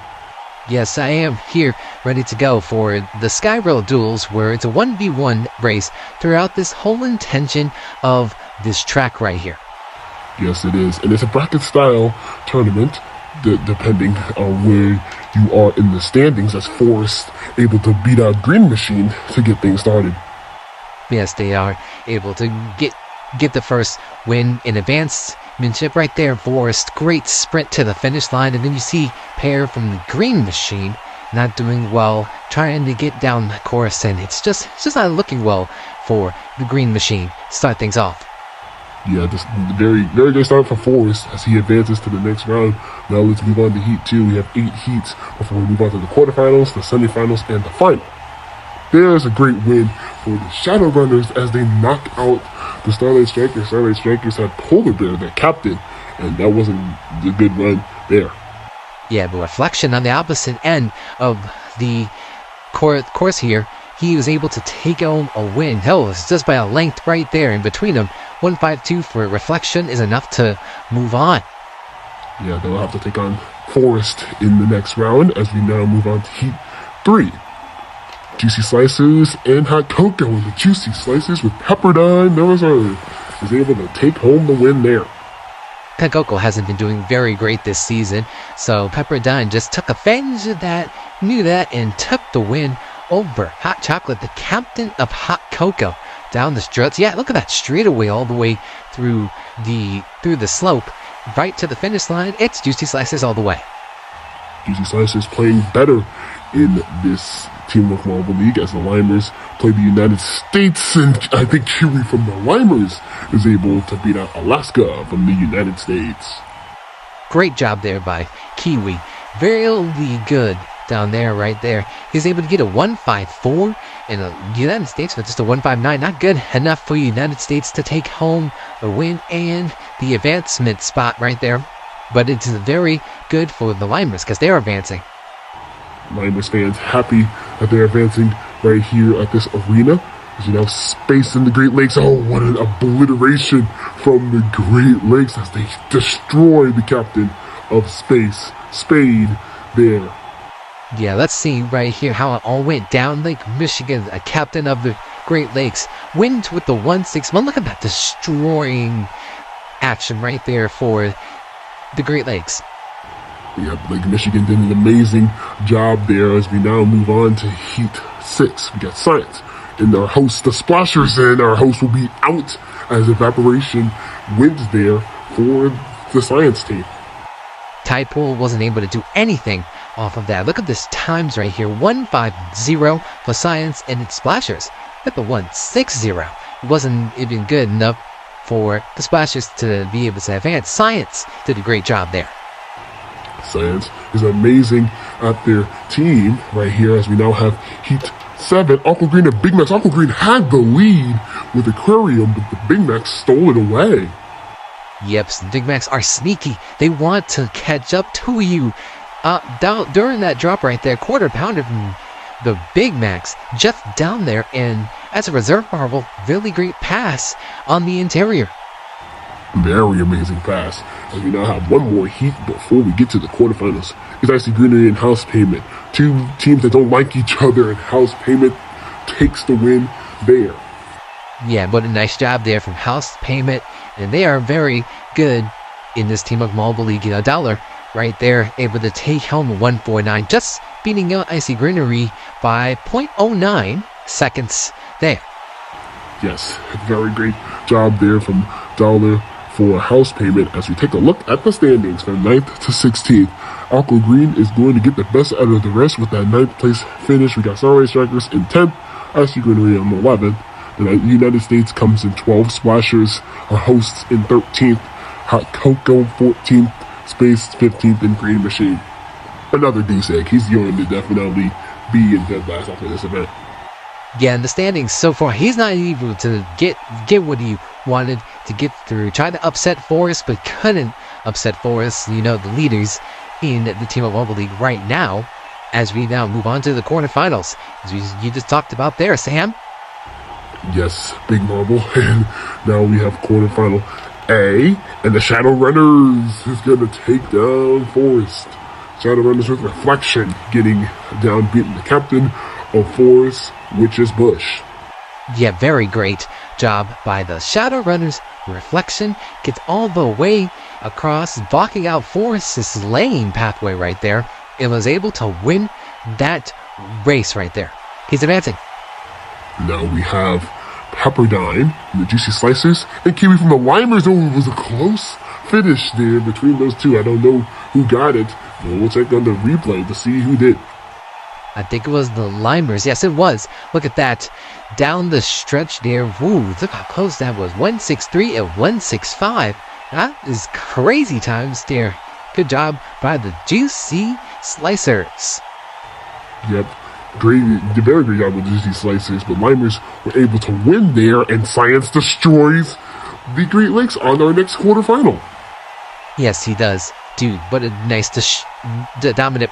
Yes, I am here ready to go for the Skyrail Duels, where it's a 1v1 race throughout this whole intention of this track right here. Yes, it is. And it's a bracket-style tournament, depending on where you are in the standings, as Forest able to beat out Green Machine to get things started. Yes, they are able to get the first win in advancedmanship right there. Forest, great sprint to the finish line, and then you see Pear from the Green Machine not doing well, trying to get down the course, and it's just not looking well for the Green Machine. Start things off. Yeah, just very, very good start for Forest as he advances to the next round. Now let's move on to Heat 2. We have 8 heats before we move on to the quarterfinals, the semifinals, and the final. There's a great win for the Shadowrunners as they knock out the Starlight Strikers. Starlight Strikers had Polar Bear, their captain, and that wasn't a good run there. Yeah, but Reflection on the opposite end of the course here, he was able to take home a win. Hell, it's just by a length right there in between them. 152 for Reflection is enough to move on. Yeah, they'll have to take on Forest in the next round as we now move on to Heat 3. Juicy Slicers and Hot Cocoa, and the Juicy Slicers with Pepperdine is able to take home the win there. Coco hasn't been doing very great this season, so Pepperdine just took advantage of that, knew that, and took the win over Hot Chocolate, the captain of Hot Cocoa, down the struts. Yeah, look at that straightaway all the way through the slope, right to the finish line. It's Juicy Slicers all the way. Juicy Slicers playing better in this Teamwork Marble League as the Limers play the United States, and I think Kiwi from the Limers is able to beat out Alaska from the United States. Great job there by Kiwi. Very good down there, right there. He's able to get a 154 and the United States with just a 159. Not good enough for United States to take home the win and the advancement spot right there. But it's very good for the Limers because they're advancing. Limers fans happy that they're advancing right here at this arena. As you know, Space in the Great Lakes. Oh, what an obliteration from the Great Lakes as they destroy the captain of Space, Spade, there. Yeah, let's see right here how it all went down. Lake Michigan, a captain of the Great Lakes, wins with the 161. Look at that destroying action right there for the Great Lakes. Yeah, Lake Michigan did an amazing job there as we now move on to Heat 6. We got Science and our host, the Splashers, and our host will be out as Evaporation wins there for the Science team. Tidepool wasn't able to do anything off of that. Look at this times right here. 150 for Science and its Splashers. Look at the 160. It wasn't even good enough for the Splashers to be able to advance. Science did a great job there. Science is amazing at their team right here as we now have Heat 7. Aqua Green and Big Max. Aqua Green had the lead with Aquarium, but the Big Max stole it away. Yep, the Big Macs are sneaky. They want to catch up to you. During that drop right there, quarter pounder from the Big Macs just down there, and as a reserve marble, really great pass on the interior. Very amazing pass. And we now have one more heat before we get to the quarterfinals. It's Icy Greenery and House Payment. Two teams that don't like each other, and House Payment takes the win there. Yeah, but a nice job there from House Payment, and they are very good in this Team of Marble League. $1 right there, able to take home a 149, just beating out Icy Greenery by 0.09 seconds there. Yes, very great job there from Dollar for House Payment as we take a look at the standings from 9th to 16th. Aqua Green is going to get the best out of the rest with that 9th place finish. We got Starlight Strikers in 10th, Icy Greenery on 11th. The United States comes in 12th, Splashers are hosts in 13th, Hot Cocoa 14th, Space 15th, and Green Machine. Another deuce egg. He's going to definitely be in dead last after this event. Yeah, in the standings so far, he's not able to get what he wanted to get through. Tried to upset Forest, but couldn't upset Forest, the leaders in the Team of Marble League right now, as we now move on to the quarterfinals. As you just talked about there, Sam. Yes, Big Marble, and now we have quarterfinal A, and the Shadow Runners is going to take down Forest. Shadow Runners with Reflection getting down, beating the captain of Forest, which is Bush. Yeah, very great job by the Shadow Runners. Reflection gets all the way across, blocking out Forest's lane pathway right there. It was able to win that race right there. He's advancing. Now we have Pepperdine and the Juicy Slicers and Kiwi from the Limers. Oh, it was a close finish there between those two. I don't know who got it, but we'll check on the replay to see who did. I think it was the Limers. Yes, it was. Look at that. Down the stretch there. Woo, look how close that was. 163 and 165. That is crazy times there. Good job by the Juicy Slicers. Yep. Very great job with the Juicy Slicers, but Limers were able to win there, and Science destroys the Great Lakes on our next quarterfinal. Yes, he does. dude, what a nice dominant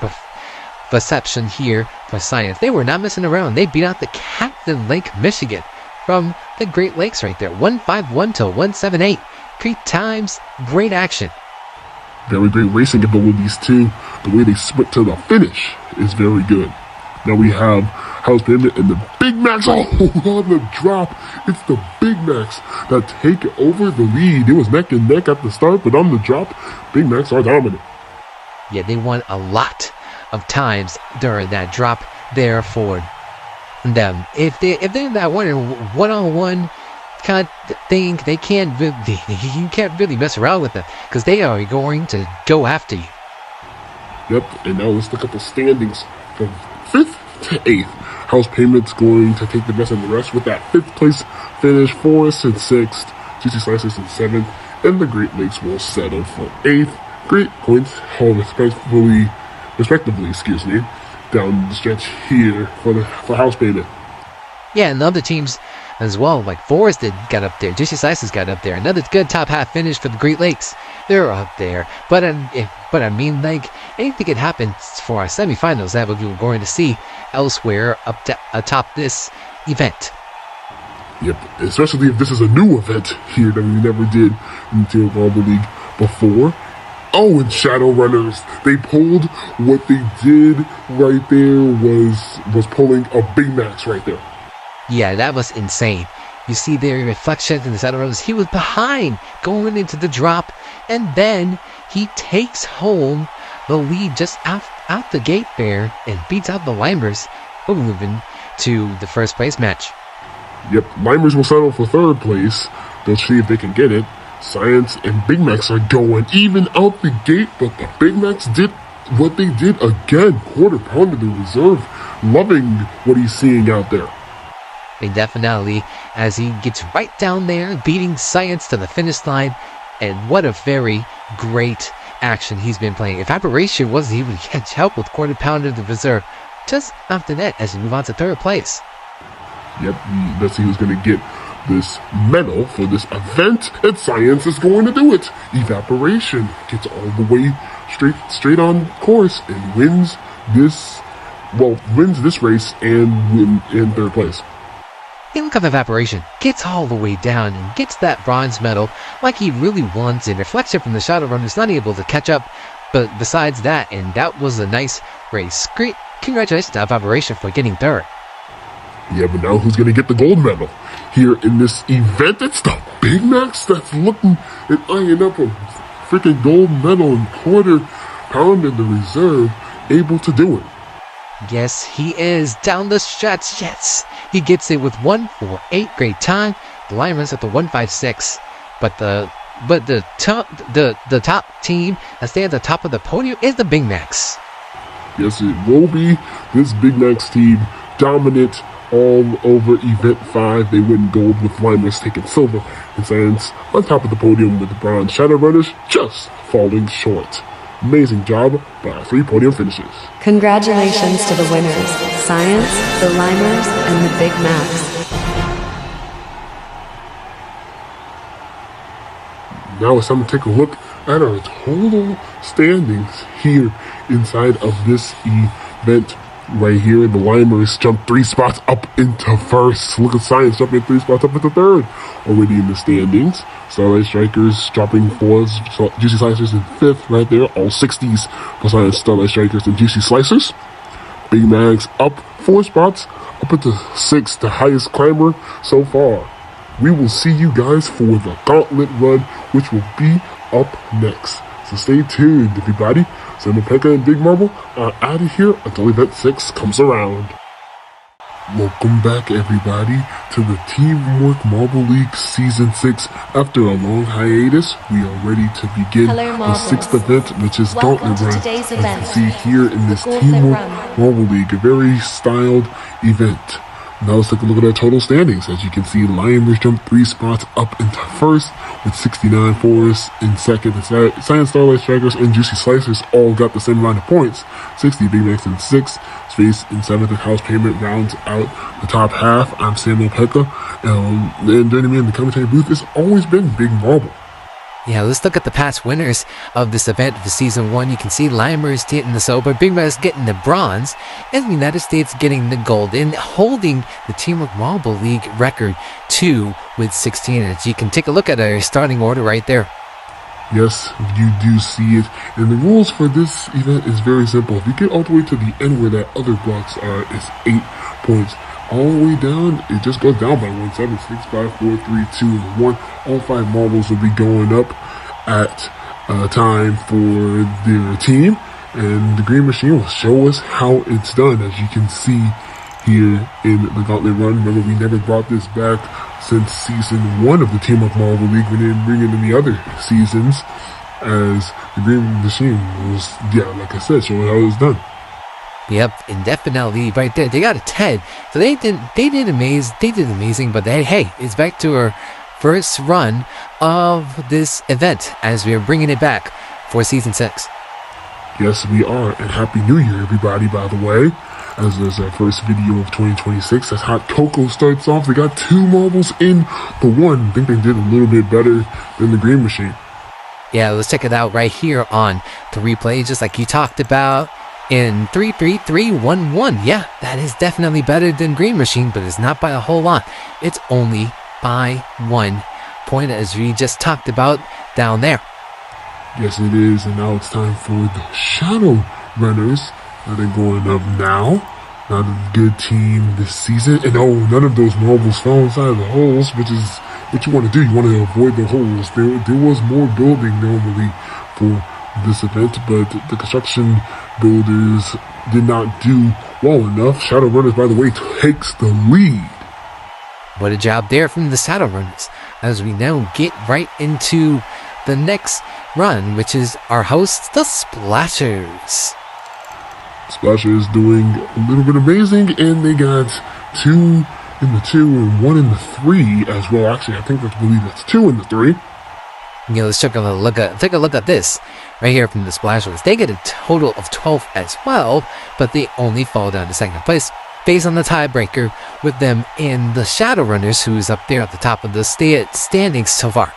reception here for Science. They were not messing around. They beat out the Captain Lake, Michigan from the Great Lakes right there. 151 to 178. Great times, great action. Very great racing abilities too. The way they sprint to the finish is very good. Now we have House Payment and the Big Macs. Oh, on the drop. It's the Big Macs that take over the lead. It was neck and neck at the start, but on the drop, Big Macs are dominant. Yeah, they won a lot of times during that drop there for them. If they're that one-on-one kind of thing, you can't really mess around with them because they are going to go after you. Yep, and now let's look at the standings from 5th to 8th. House Payment's going to take the best of the rest with that 5th place finish. Forest in 6th, Juicy Slices in 7th, and the Great Lakes will settle for 8th. Great points, respectively, down the stretch here for House Payment. Yeah, and the other teams as well, like Forest got up there, Juicy Slices got up there, another good top half finish for the Great Lakes. They're up there, but I mean, like, anything could happen for our semifinals that we were going to see elsewhere atop this event. Yep, especially if this is a new event here that we never did in the Team Marble League before. Oh, and Shadow Runners, they pulled what they did right there was pulling a Big Max right there. Yeah, that was insane. You see their reflection in the Shadow Runners. He was behind going into the drop, and then he takes home the lead just out the gate there and beats out the Limers, moving to the first place match. Yep, Limers will settle for 3rd place. They'll see if they can get it. Science and Big Macs are going even out the gate, but the Big Macs did what they did again. Quarter pounder the reserve. Loving what he's seeing out there. And definitely, as he gets right down there, beating Science to the finish line. And what a very great action he's been playing. Evaporation wasn't able to catch help with quarter pounder the reserve just after that as we move on to 3rd place. Yep, let's see who's going to get this medal for this event, and Science is going to do it. Evaporation gets all the way straight on course and wins this race and win in 3rd place. Hey, look at Evaporation. Gets all the way down and gets that bronze medal like he really wants it. Reflection from the Shadowrunners not able to catch up, but besides that, and that was a nice race. Great, congratulations to Evaporation for getting 3rd. Yeah, but now who's going to get the gold medal here in this event? It's the Big Macs that's looking and eyeing up a freaking gold medal and quarter pounder the reserve, able to do it. Yes, he is down the stretch. Yes, he gets it with 1:48. Great time. The Limers at the 1:56, but the top team that stands at the top of the podium is the Big Macs. Yes, it will be this Big Macs team dominant all over event 5. They win gold with Limers taking silver, and Science on top of the podium with the bronze. Shadowrunners just falling short. Amazing job by our 3 podium finishes. Congratulations to the winners, Science, the Limers, and the Big Macs. Now it's time to take a look at our total standings here inside of this event. Right here, the Limers jump 3 spots up into 1st. Look at Science jumping 3 spots up into 3rd. Already in the standings. Starlight Strikers dropping 4s. Juicy Slicers in 5th right there. All 60s for Science, Starlight Strikers, and Juicy Slicers. Big Mags up 4 spots up into 6th, the highest climber so far. We will see you guys for the Gauntlet Run, which will be up next. So stay tuned, everybody. Simon Pekka and Big Marble are out of here until event 6 comes around. Welcome back, everybody, to the Teamwork Marble League Season 6. After a long hiatus, we are ready to begin the 6th event, which is Gauntlet Run. Today's As event, you see here in this Gauntlet Teamwork Run. Marble League, a very styled event. Now let's take a look at our total standings. As you can see, Limers jumped 3 spots up into 1st with 69. Forest in 2nd. Science, Starlight Strikers, and Juicy Slicers all got the same amount of points. 60. Big Macs in 6th. Space in 7th. And House Payment rounds out the top half. I'm Samuel Pekka. And joining me in the commentary booth has always been Big Marble. Yeah, let's look at the past winners of this event for Season 1. You can see Limer's getting the silver, Big Red's getting the bronze, and the United States getting the gold, and holding the Teamwork Marble League record 2 with 16. And you can take a look at our starting order right there. Yes, you do see it. And the rules for this event is very simple. If you get all the way to the end where that other blocks are, it's 8 points. All the way down, it just goes down by 1, 7, 6, 5, 4, 3, 2, and 1. All 5 marbles will be going up at a time for their team. And the green machine will show us how it's done, as you can see here in the Gauntlet Run. Remember, we never brought this back since Season 1 of the Teamwork Marble League. We didn't bring it in the other seasons, as the green machine was, like I said, showing how it's done. Yep, and definitely right there. They got a 10. So they did amazing, but hey, it's back to our first run of this event as we are bringing it back for Season 6. Yes, we are, and Happy New Year, everybody, by the way, as there's our first video of 2026. As Hot Cocoa starts off, they got 2 marbles in the 1. I think they did a little bit better than the green machine. Yeah, let's check it out right here on the replay, just like you talked about. In 3-3-3-1-1. Yeah, that is definitely better than Green Machine, but it's not by a whole lot. It's only by 1 point, as we just talked about down there. Yes, it is, and now it's time for the Shadow Runners that are going up now. Not a good team this season, and none of those marbles fell inside of the holes, which is what you want to do. You want to avoid the holes. There was more building normally for this event, but the construction builders did not do well enough. Shadow Runners, by the way, takes the lead. What a job there from the Shadow Runners, as we now get right into the next run, which is our hosts, the Splashers. Splashers doing a little bit amazing, and they got 2 in the 2 and 1 in the 3 as well. Actually, I believe that's 2 in the 3. Yeah, let's take a look at this right here from the Splashers. They get a total of 12 as well, but they only fall down to second place based on the tiebreaker with them in the Shadow Runners, who's up there at the top of the standings so far.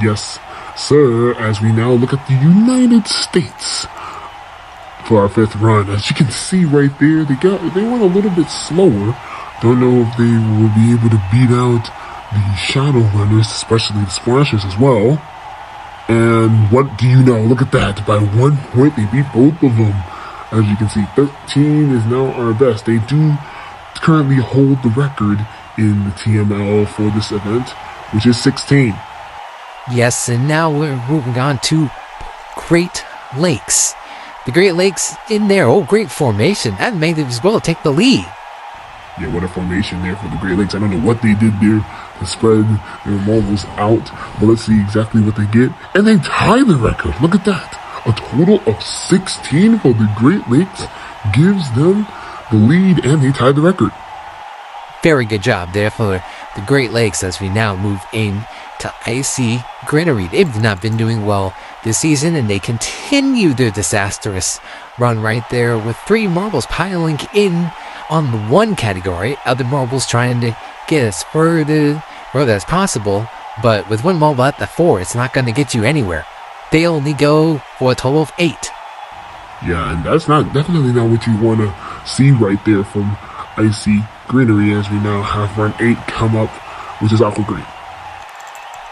Yes, sir, as we now look at the United States for our 5th run. As you can see right there, they went a little bit slower. Don't know if they will be able to beat out the Shadow Runners, especially the Splashers as well. And what do you know? Look at that. By 1 point, they beat both of them. As you can see, 13 is now our best. They do currently hold the record in the TML for this event, which is 16. Yes, and now we're moving on to Great Lakes. The Great Lakes in there. Oh, great formation. That made them as well take the lead. Yeah, what a formation there for the Great Lakes. I don't know what they did there to spread their marbles out, but let's see exactly what they get. And they tie the record. Look at that. A total of 16 for the Great Lakes gives them the lead, and they tie the record. Very good job there for the Great Lakes as we now move in to Icy Greenery. They've not been doing well this season, and they continue their disastrous run right there with 3 marbles piling in on the 1 category. Other marbles trying to get as further as possible, but with 1 marble at the 4, it's not going to get you anywhere. They only go for a total of 8. Yeah, and that's definitely not what you want to see right there from Icy Greenery, as we now have run 8 come up, which is Aqua Green.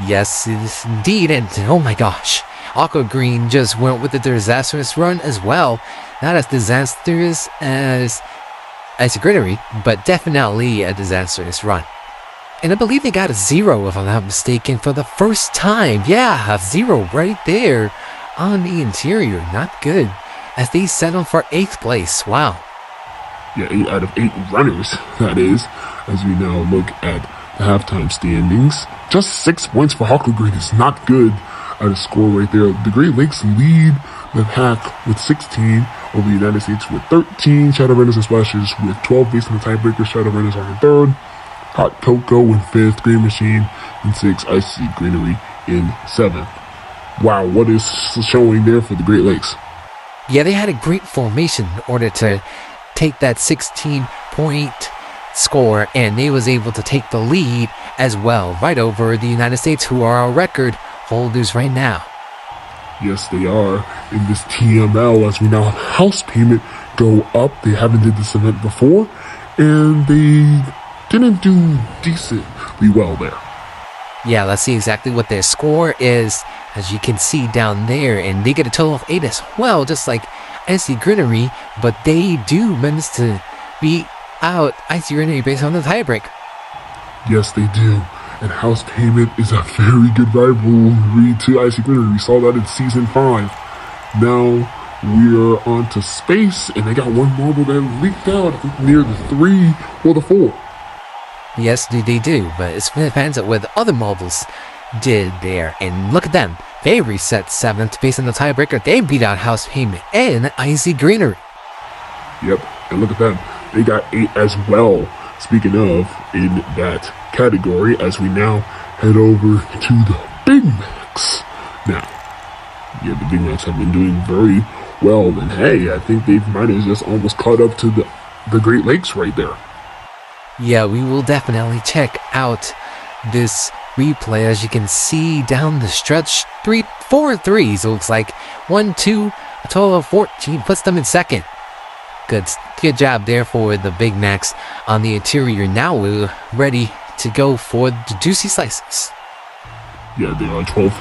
Yes, it is indeed, and oh my gosh, Aqua Green just went with the disastrous run as well. Not as disastrous as Icy Greenery, but definitely a disastrous run. And I believe they got a 0, if I'm not mistaken, for the first time. Yeah, a 0 right there on the interior. Not good, as they settled for 8th place. Wow. Yeah, 8 out of 8 runners, that is, as we now look at the halftime standings. Just 6 points for Aqua Green is not good at a score right there. The Great Lakes lead the pack with 16 over the United States with 13. Shadow Runners and Splashers with 12 based on the tiebreaker. Shadow Runners are in 3rd. Hot Cocoa in 5th. Green Machine in 6th. Icy Greenery in 7th. Wow, what is showing there for the Great Lakes? Yeah, they had a great formation in order to take that 16-point score, and they was able to take the lead as well, right over the United States, who are our record holders right now. Yes, they are in this TML as we now have house payment go up. They haven't did this event before, and they didn't do decently well there. Yeah, let's see exactly what their score is, as you can see down there, and they get a total of 8 as well, just like Icy Greenery, but they do manage to beat out Icy Greenery based on the tiebreak. Yes, they do. And house payment is a very good rivalry to Icy Greenery. We saw that in season 5. Now we're on to space, and they got one marble that leaked out, I think, near the 3 or the 4. Yes, they do, but it depends on what the other marbles did there. And look at them. They reset 7th based on the tiebreaker. They beat out House Payment and Icy Greenery. Yep, and look at them. They got 8 as well. Speaking of, in that category, as we now head over to the Big Macs. Now, yeah, the Big Macs have been doing very well, and hey, I think they might have just almost caught up to the Great Lakes right there. Yeah, we will definitely check out this replay. As you can see down the stretch, 4 threes, it looks like. 1, 2, a total of 14, puts them in second. Good job there for the Big Macs on the interior. Now we're ready to go for the Juicy Slices. Yeah, they are 12th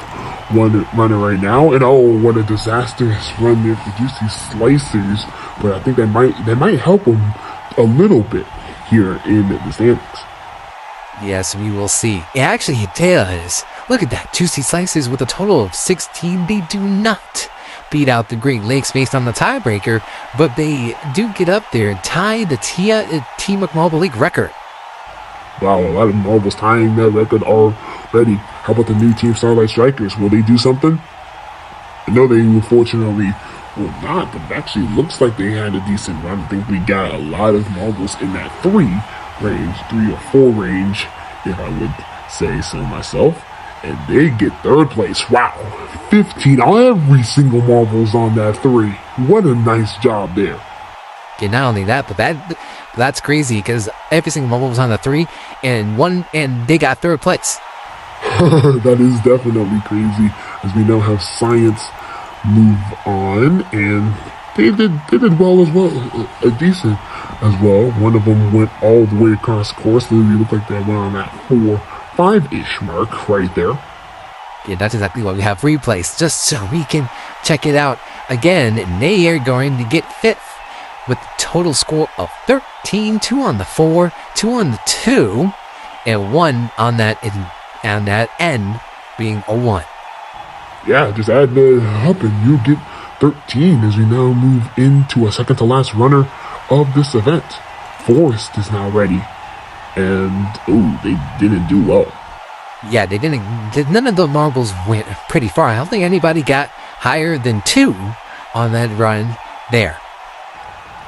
runner right now, and oh, what a disastrous run there for Juicy Slicers. But I think that might help them a little bit here in the standings. Yes, we will see. Actually, it does. Look at that. Juicy Slices with a total of 16. They do not beat out the Great Lakes based on the tiebreaker, but they do get up there and tie the Team Marble League record. Wow, a lot of marbles tying that record already. How about the new Team Starlight Strikers? Will they do something? I know they unfortunately will not, but it actually looks like they had a decent run. I think we got a lot of marbles in that 3 or 4 range, if I would say so myself. And they get 3rd place. Wow, 15 on every single marbles on that 3. What a nice job there. Yeah, not only that, but that's crazy because every single marble was on the 3 and they got 3rd place. That is definitely crazy, as we now have Science move on, and they did well as well, decent as well. One of them went all the way across course. Literally looked like they went on that 4-5-ish mark right there. Yeah, that's exactly what we have replays, just so we can check it out again. And they are going to get 5th with a total score of 13, 2 on the 4, 2 on the 2, and 1 on that N being a 1. Yeah, just add that up and you get 13 as we now move into a second to last runner of this event. Forest is now ready, and they didn't do well. Yeah, they didn't. None of the marbles went pretty far. I don't think anybody got higher than 2 on that run there.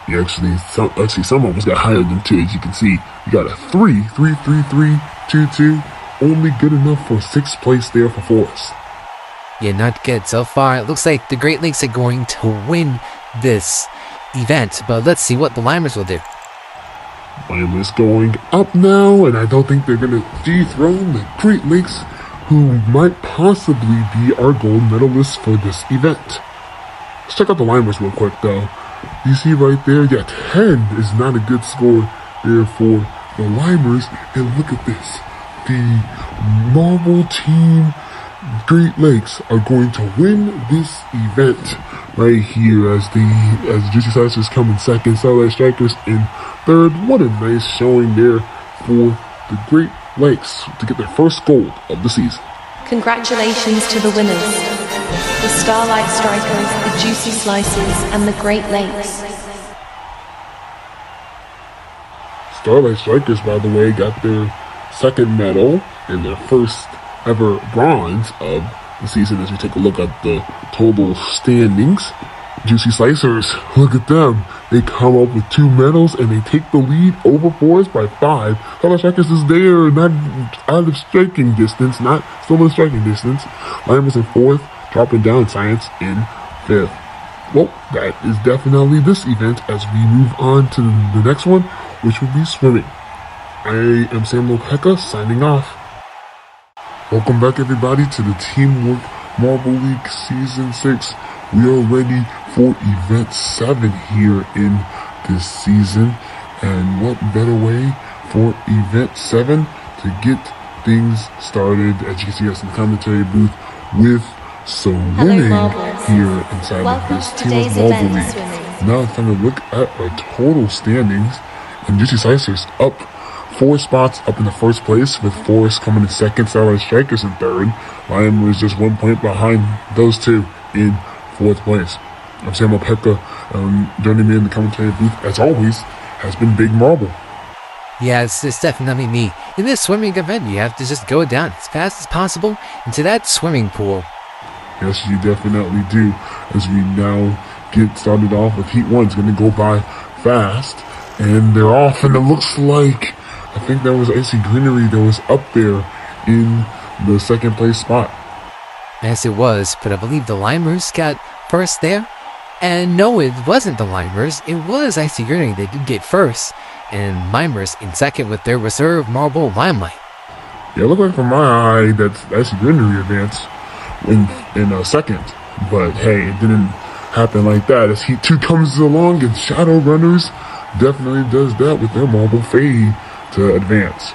Yeah, actually, some almost got higher than 2. As you can see, you got a 3, 3, 3, 3, 2, 2. Only good enough for 6th place there for Forest. Yeah, not good so far. It looks like the Great Lakes are going to win this event, but let's see what the Limers will do. Limers going up now, and I don't think they're going to dethrone the Great Lakes, who might possibly be our gold medalists for this event. Let's check out the Limers real quick, though. You see right there, yeah, 10 is not a good score there for the Limers, and look at this. The Marble Team Great Lakes are going to win this event right here as the Juicy Slicers come in second, Starlight Strikers in 3rd. What a nice showing there for the Great Lakes to get their first gold of the season. Congratulations to the winners, the Starlight Strikers, the Juicy Slices, and the Great Lakes. Starlight Strikers, by the way, got their 2nd medal and their first ever bronze of the season. As we take a look at the total standings, Juicy Slicers, look at them. They come up with 2 medals and they take the lead over Forest by 5. Starlight Strikers is there, not out of striking distance, not still in striking distance. Limers in 4th, dropping down. Science in 5th. Well, that is definitely this event as we move on to the next one, which will be swimming. I am Samuel Pekka, signing off. Welcome back, everybody, to the Teamwork Marble League Season 6. We are ready for Event 7 here in this season. And what better way for Event 7 to get things started, as you can see us in the commentary booth, with some winning here inside of this Teamwork Marble League. Now it's time to look at our total standings. And Juicy Slicers up 4 spots up in the first place, with Forrest coming in second, Starlight Strikers in third. Lion was just 1 point behind those two in fourth place. I'm Samuel Pekka. Joining me in the commentary booth, as always, has been Big Marble. Yeah, it's definitely me. In this swimming event, you have to just go down as fast as possible into that swimming pool. Yes, you definitely do. As we now get started off with Heat 1, it's going to go by fast. And they're off, and it looks like, I think that was Icy Greenery that was up there in the second place spot. Yes, it was, but I believe the Limers got first there. And no, it wasn't the Limers. It was Icy Greenery that did get first, and Limers in second with their reserve marble Limelight. Yeah, it looked like from my eye that Icy Greenery advanced in second. But hey, it didn't happen like that, as Heat 2 comes along, and Shadow Runners definitely does that with their marble Fade to advance.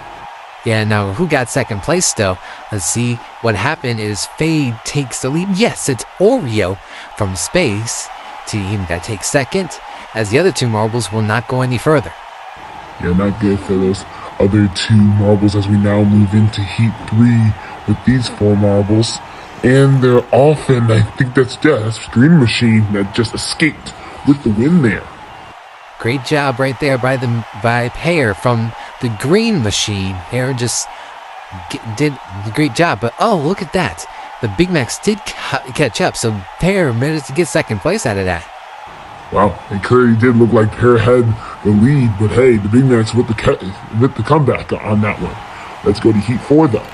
Yeah, now who got second place though? Let's see. What happened is Fade takes the lead. Yes, it's Oreo from Space team that takes second, as the other two marbles will not go any further. Yeah, not good for those other two marbles as we now move into Heat 3 with these 4 marbles. And they're off, and I think that's Green Machine that just escaped with the win there. Great job right there by Pear from the Green Machine. Pear just did a great job, but oh, look at that. The Big Macs did catch up, so Pear managed to get second place out of that. Wow, it clearly did look like Pear had the lead, but hey, the Big Macs with the comeback on that one. Let's go to Heat 4 though.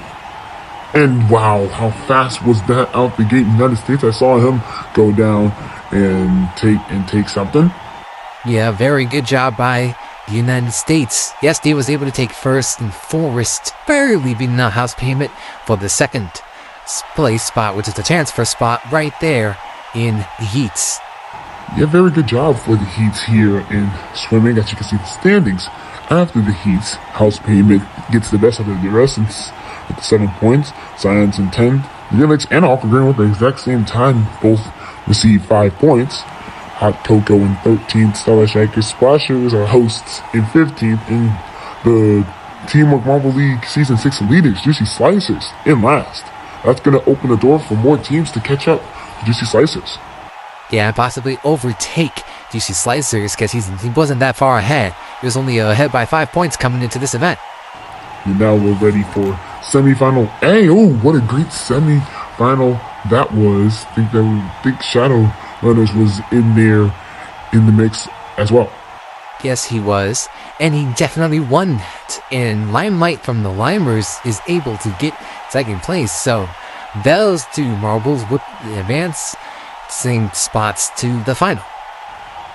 And wow, how fast was that out the gate? United States, I saw him go down and take something. Yeah, very good job by the United States. Yes, he was able to take first, and Forrest barely beating out house payment for the second place spot, which is the transfer spot right there in the heats. Yeah, very good job for the heats here in swimming. As you can see the standings after the heats, house payment gets the best out of the rest with 7 points. Science and 10. Unix and Aqua Green with the exact same time both receive 5 points. Hot Cocoa in 13th, Starlight Strikers, Splashers are hosts in 15th, and the Teamwork Marble League Season 6 leaders, Juicy Slicers, in last. That's going to open the door for more teams to catch up to Juicy Slicers. Yeah, and possibly overtake Juicy Slicers, because he wasn't that far ahead. He was only ahead by 5 points coming into this event. And now we're ready for semifinal A. Oh, what a great semifinal that was. I think Shadow Runners was in there in the mix as well. Yes, he was, and he definitely won that. And Limelight from the Limers is able to get second place, so those two marbles would advance spots to the final.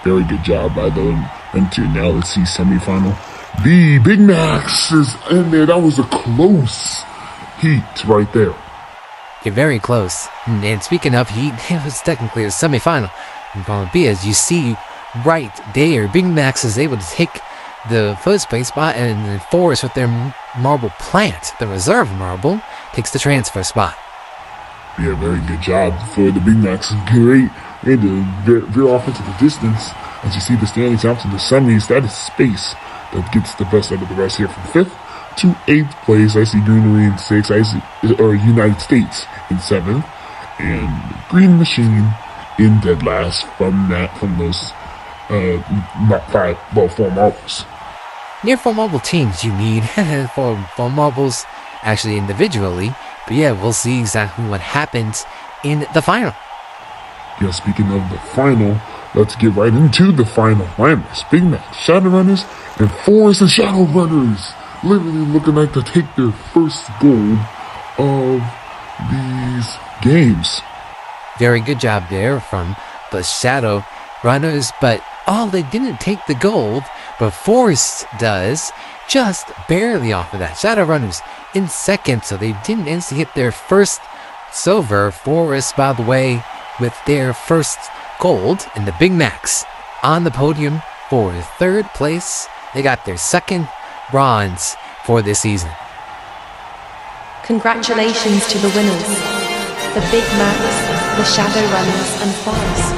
Very good job by them. And now let's see semifinal. The Big Macs is in there. That was a close heat right there. You're very close. And speaking of heat, it was technically a semifinal. And B, as you see right there, Big Macs is able to take the first place spot, and Forrest with their marble plant, the reserve marble, takes the transfer spot. Yeah, very good job for the Big Macs. Great way to veer off into the distance. As you see the standings out to the semis, that is Space that gets the best out of the rest here from 5th to 8th place. Icy Greenery in 6th, United States in 7th, and Green Machine in dead last from those 4 marbles. Near 4 marble teams you need, 4 marbles actually individually, but yeah, we'll see exactly what happens in the final. Yeah, speaking of the final, let's get right into the final. Limers, Big Mac, Shadow Runners, and Forrest and Shadow Runners literally looking like to take their first gold of these games. Very good job there from the Shadow Runners, but they didn't take the gold, but Forrest does, just barely off of that. Shadowrunners in second, so they didn't instantly hit their first silver. Forest, by the way, with their first gold, and the Big Macs on the podium for third place. They got their second bronze for this season. Congratulations to the winners, the Big Macs, the Shadowrunners, and Forest.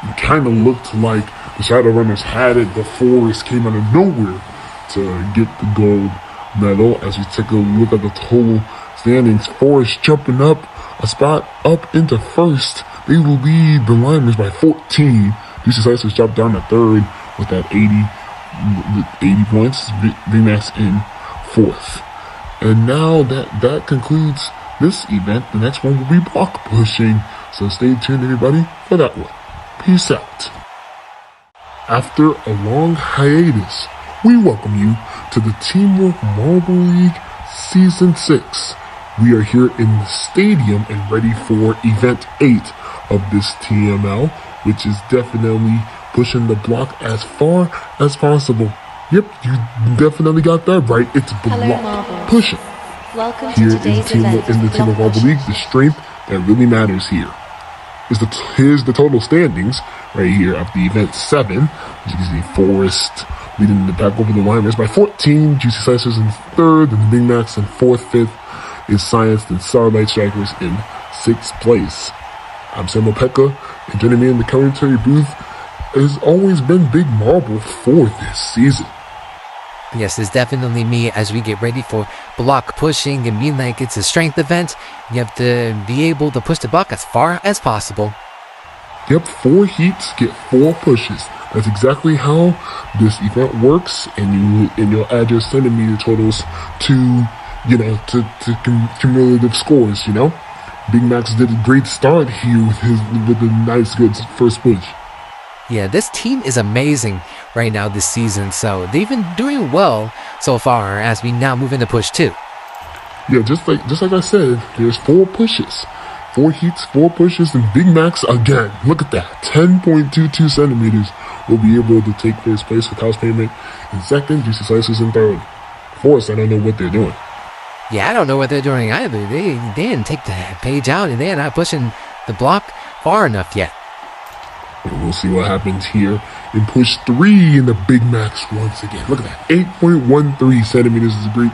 It kind of looked like the Shadowrunners had it, but Forest came out of nowhere to get the gold medal. As we take a look at the total standings, Forest jumping up a spot up into first. They will lead the Limers by 14. DC Slicers dropped down to third with that 80 points. VMAX in fourth. And now that concludes this event. The next one will be block pushing. So stay tuned, everybody, for that one. Peace out. After a long hiatus, we welcome you to the Teamwork Marble League Season 6. We are here in the stadium and ready for Event 8 of this TML, which is definitely pushing the block as far as possible. Yep, you definitely got that right. It's block pushing. Welcome Here to today's event. in the Teamwork Marble League, the strength that really matters here. Here's the total standings right here after Event 7. As you can see, Forest leading the pack over the Limers by 14. Juicy Slicers in third, and the Big Macs in fourth. Fifth is Science and Starlight Strikers in sixth place. I'm Samuel Pekka, and joining me in the commentary booth has always been Big Marble for this season. Yes, it's definitely me as we get ready for block pushing and mean like it's a strength event. You have to be able to push the block as far as possible. Yep, 4 heats get 4 pushes. That's exactly how this event works, and you'll add your centimeter totals to cumulative scores. Big Max did a great start here with a nice good first push. Yeah, this team is amazing right now this season, so they've been doing well so far as we now move into push 2. Yeah, just like I said, there's 4 pushes. 4 heats, 4 pushes, and Big Max again. Look at that. 10.22 centimeters will be able to take first place with house payment in second, Juicy Slicers in third. Forest, I don't know what they're doing. Yeah, I don't know what they're doing either. They didn't take the page out, and they're not pushing the block far enough yet. And we'll see what happens here in push 3 in the Big Max once again. Look at that. 8.13 centimeters is great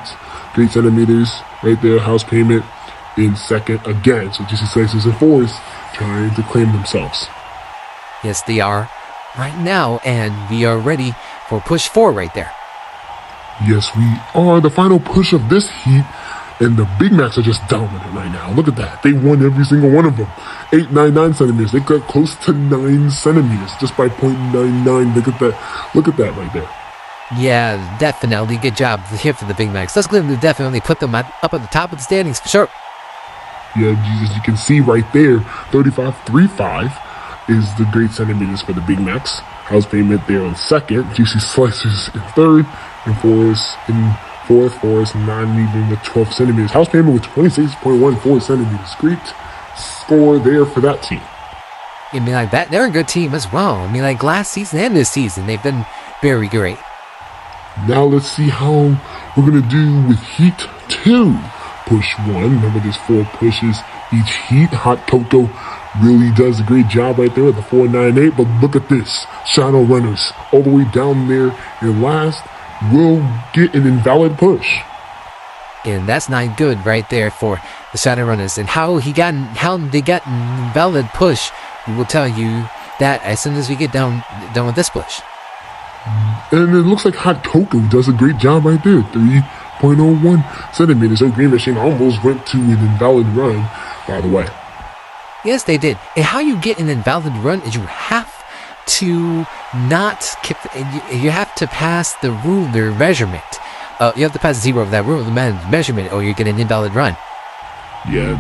centimeters right there. House payment in second again. So Juicy Slicers and Forest trying to claim themselves. Yes, they are right now, and we are ready for push 4 right there. Yes, we are. The final push of this heat, and the Big Macs are just dominant right now. Look at that. They won every single one of them. 8.99 centimeters. They got close to 9 centimeters just by 0.99. Look at that right there. Yeah, definitely. Good job here for the Big Macs. Let's definitely put them up at the top of the standings for sure. Yeah, Jesus, you can see right there, 35.35 is the great centimeters for the Big Macs. House payment there in second. Juicy Slicers in third. And Forest in fourth. Forest not even with 12 centimeters. House payment with 26.14 centimeters. Great score there for that team. I mean, like that, they're a good team as well. I mean, like last season and this season, they've been very great. Now let's see how we're going to do with Heat 2. Push 1. Remember, there's 4 pushes each heat. Hot Cocoa really does a great job right there at the 4.98. But look at this. Shadowrunners all the way down there in last will get an invalid push. And that's not good right there for the Shadowrunners. And how they got an invalid push, we will tell you that as soon as we get done with this push. And it looks like Hot Cocoa does a great job right there. 3.01 centimeters. So Green Machine almost went to an invalid run, by the way. Yes, they did. And how you get an invalid run is you have to you have to pass the ruler measurement. You have to pass 0 of that ruler measurement, or you get an invalid run. Yeah,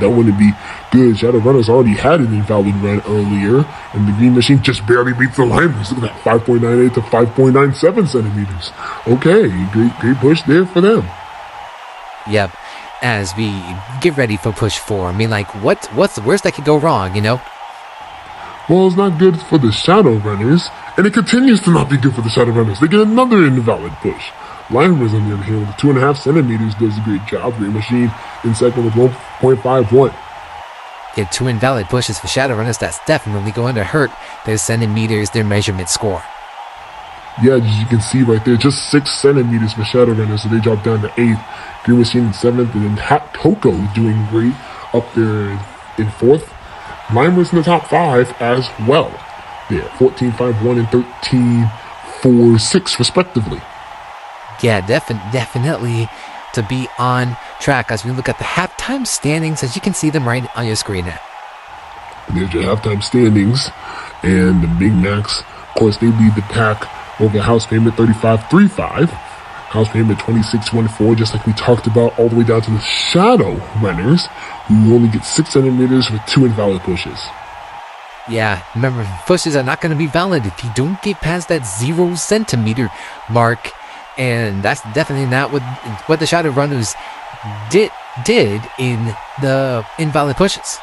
that wouldn't be good. Shadowrunners already had an invalid run earlier, and the Green Machine just barely beats the Limers. Look at that, 5.98 to 5.97 centimeters. Okay, great push there for them. Yep. As we get ready for push 4, I mean, like, what's the worst that could go wrong, Well, it's not good for the Shadowrunners, And it continues to not be good for the Shadowrunners. They get another invalid push. Lineman's on the other hand with 2.5 centimeters does a great job. Great Machine in second with 1.51. Get 2 invalid pushes for Shadowrunners. That's definitely going to hurt their centimeters, their measurement score. Yeah, as you can see right there, just 6 centimeters for Shadowrunners, so they drop down to 8th. Green Machine in 7th, and then Hot Cocoa doing great up there in 4th. Lineman's in the top 5 as well. There, 14.51 and 13.46 respectively. Yeah, definitely to be on track as we look at the halftime standings, as you can see them right on your screen now. There's your halftime standings, and the Big Macs, of course, they lead the pack over House Payment 35.35. House Payment 26.14, just like we talked about, all the way down to the Shadow Runners, who only get 6 centimeters with 2 invalid pushes. Yeah, remember, pushes are not going to be valid if you don't get past that 0 centimeter mark. And that's definitely not what the Shadowrunners did in the invalid pushes.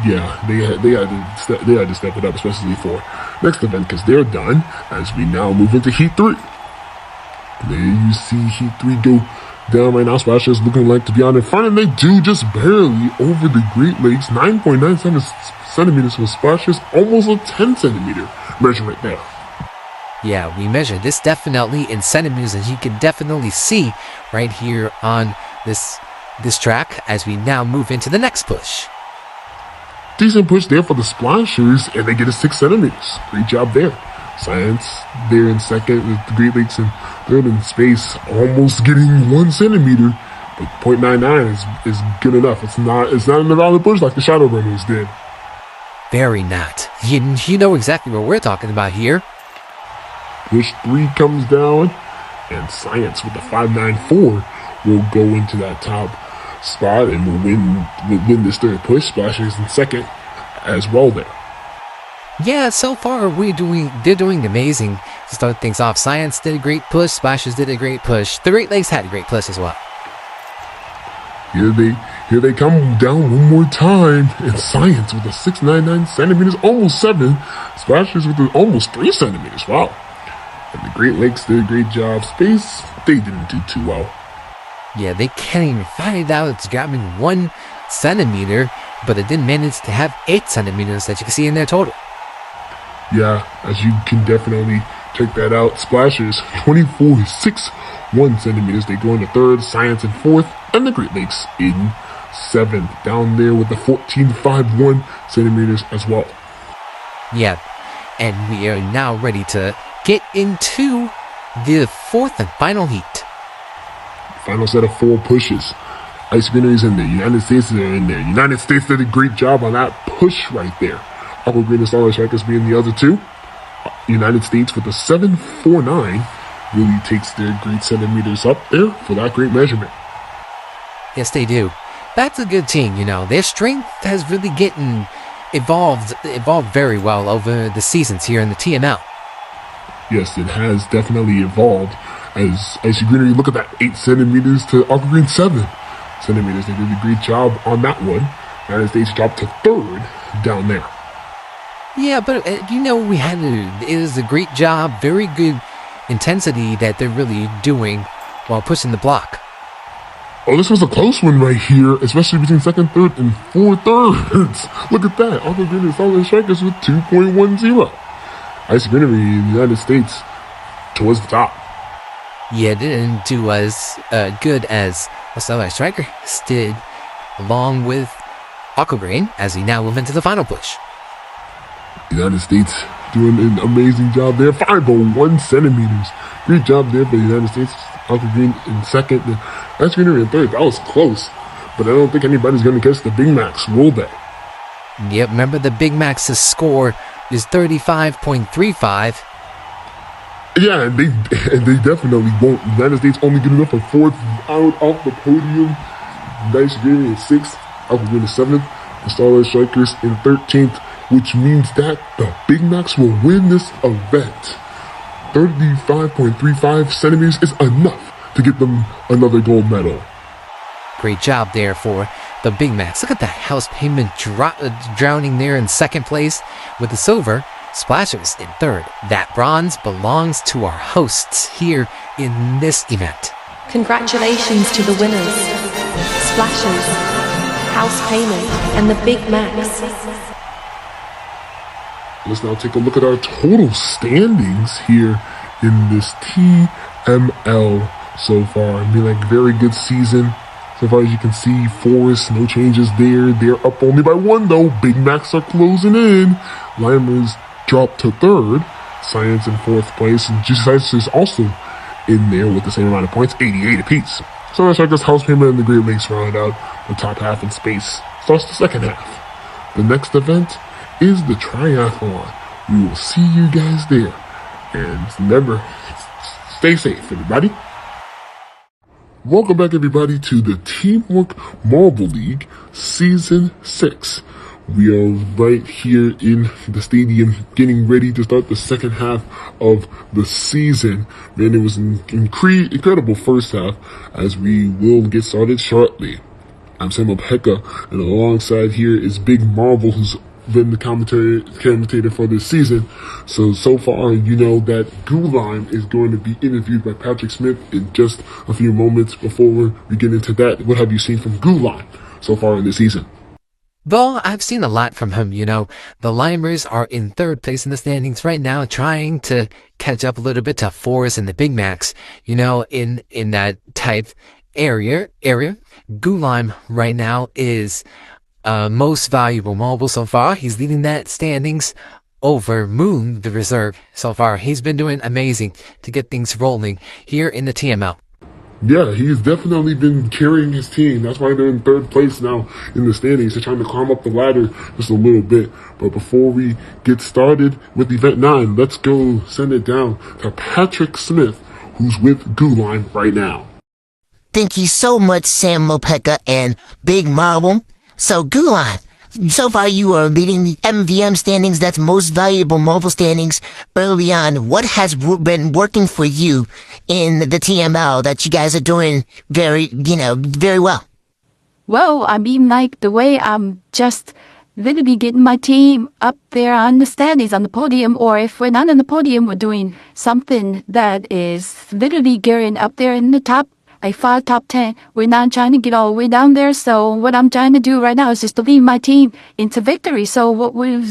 Yeah, they had to step it up, especially for next event, because they're done. As we now move into Heat 3. There you see Heat 3 go down right now. Splashers looking like to be on in front, and they do just barely over the Great Lakes. 9.97 centimeters for Splashers, almost a 10 centimeter measurement there. Yeah, we measured this definitely in centimeters, as you can definitely see right here on this track as we now move into the next push. Decent push there for the Splashers, and they get a 6 centimeters. Great job there. Science there in second with the Great Lakes, and third in Space, almost getting 1 centimeter, but 0.99 is good enough. It's not an invalid push like the Shadowrunners did. Very not. You know exactly what we're talking about here. Push 3 comes down, and Science with the 5.94 will go into that top spot and will win this third push. Splashers in second as well there. Yeah, so far they're doing amazing to start things off. Science did a great push, Splashers did a great push. The Great Lakes had a great push as well. Here they come down one more time, and Science with a 6.99 centimeters, almost 7. Splashers with almost 3 centimeters. Wow. And the Great Lakes did a great job. Space, they didn't do too well. Yeah, they can't even find out it's grabbing 1 centimeter, but it did manage to have 8 centimeters that you can see in their total. Yeah, as you can definitely check that out. Splashers, 24.61 centimeters. They go into third, Science in fourth, and the Great Lakes in 7th. Down there with the 14.51 centimeters as well. Yeah, and we are now ready to get into the 4th and final heat. Final set of 4 pushes. Ice Greenery's in there. United States are in there. United States did a great job on that push right there. Aqua Green and Starlight Strikers being the other 2. United States with a 7.49 really takes their great centimeters up there for that great measurement. Yes, they do. That's a good team, you know. Their strength has really evolved very well over the seasons here in the TML. Yes, it has definitely evolved. As you Greenery, look at that 8 centimeters to Aqua Green 7 centimeters. They did a great job on that one. United States dropped to 3rd down there. Yeah, but it was a great job, very good intensity that they're really doing while pushing the block. Oh, this was a close one right here, especially between 2nd, 3rd, and 4th thirds. Look at that. Aqua Green and Starlight Strikers with 2.10. Ice Greenery in the United States towards the top. Yeah, it didn't do as good as Starlight Strikers did, along with Aqua Green, as we now move into the final push. United States doing an amazing job there. 5.01 centimeters. Great job there for the United States. Aqua Green in 2nd, and Ice Greenery in 3rd. That was close, but I don't think anybody's going to catch the Big Macs, will they? Yep, remember the Big Mac's score is 35.35. Yeah, and they definitely won't. The United States only good enough for 4th out off the podium. Ice Greenery in 6th. Aqua Green in 7th. The Starlight Strikers in 13th, which means that the Big Macs will win this event. 35.35 centimeters is enough to get them another gold medal. Great job there for the Big Macs. Look at that House Payment drowning there in 2nd place with the silver. Splashers in third. That bronze belongs to our hosts here in this event. Congratulations to the winners, Splashers, House Payment, and the Big Macs. Let's now take a look at our total standings here in this TML so far. I mean, like, very good season. So far as you can see, Forest, no changes there. They're up only by 1 though. Big Macs are closing in. Limers dropped to third. Science in fourth place. And Science is also in there with the same amount of points, 88 apiece. So that's like this House Payment and the Great Lakes round out the top half in space. Starts the second half. The next event is the Triathlon. We will see you guys there. And remember, stay safe, everybody. Welcome back, everybody, to the Teamwork Marble League Season 6. We are right here in the stadium getting ready to start the second half of the season. Man, it was an incredible first half, as we will get started shortly. I'm Samuel Pekka, and alongside here is Big Marvel, who's been the commentator for this season. So far, you know that Goolime is going to be interviewed by Patrick Smith in just a few moments. Before we get into that, what have you seen from Goolime so far in this season? Well, I've seen a lot from him, you know. The Limers are in third place in the standings right now, trying to catch up a little bit to Forest and the Big Macs, you know, in that tight area. Goolime right now is most valuable mobile so far. He's leading that standings over Moon, the reserve, so far. He's been doing amazing to get things rolling here in the TML. Yeah, he's definitely been carrying his team. That's why they're in third place now in the standings. They're trying to climb up the ladder just a little bit. But before we get started with Event 9, let's go send it down to Patrick Smith, who's with Goolime right now. Thank you so much, Sam Mopeka and Big Marble. So, Goolime, so far you are leading the MVM standings, that's most valuable mobile standings early on. What has been working for you in the TML that you guys are doing very well? Well, I mean, like, the way I'm just literally getting my team up there on the standings, on the podium, or if we're not on the podium, we're doing something that is literally getting up there in the top, like 5, top 10. We're not trying to get all the way down there. So what I'm trying to do right now is just to lead my team into victory. So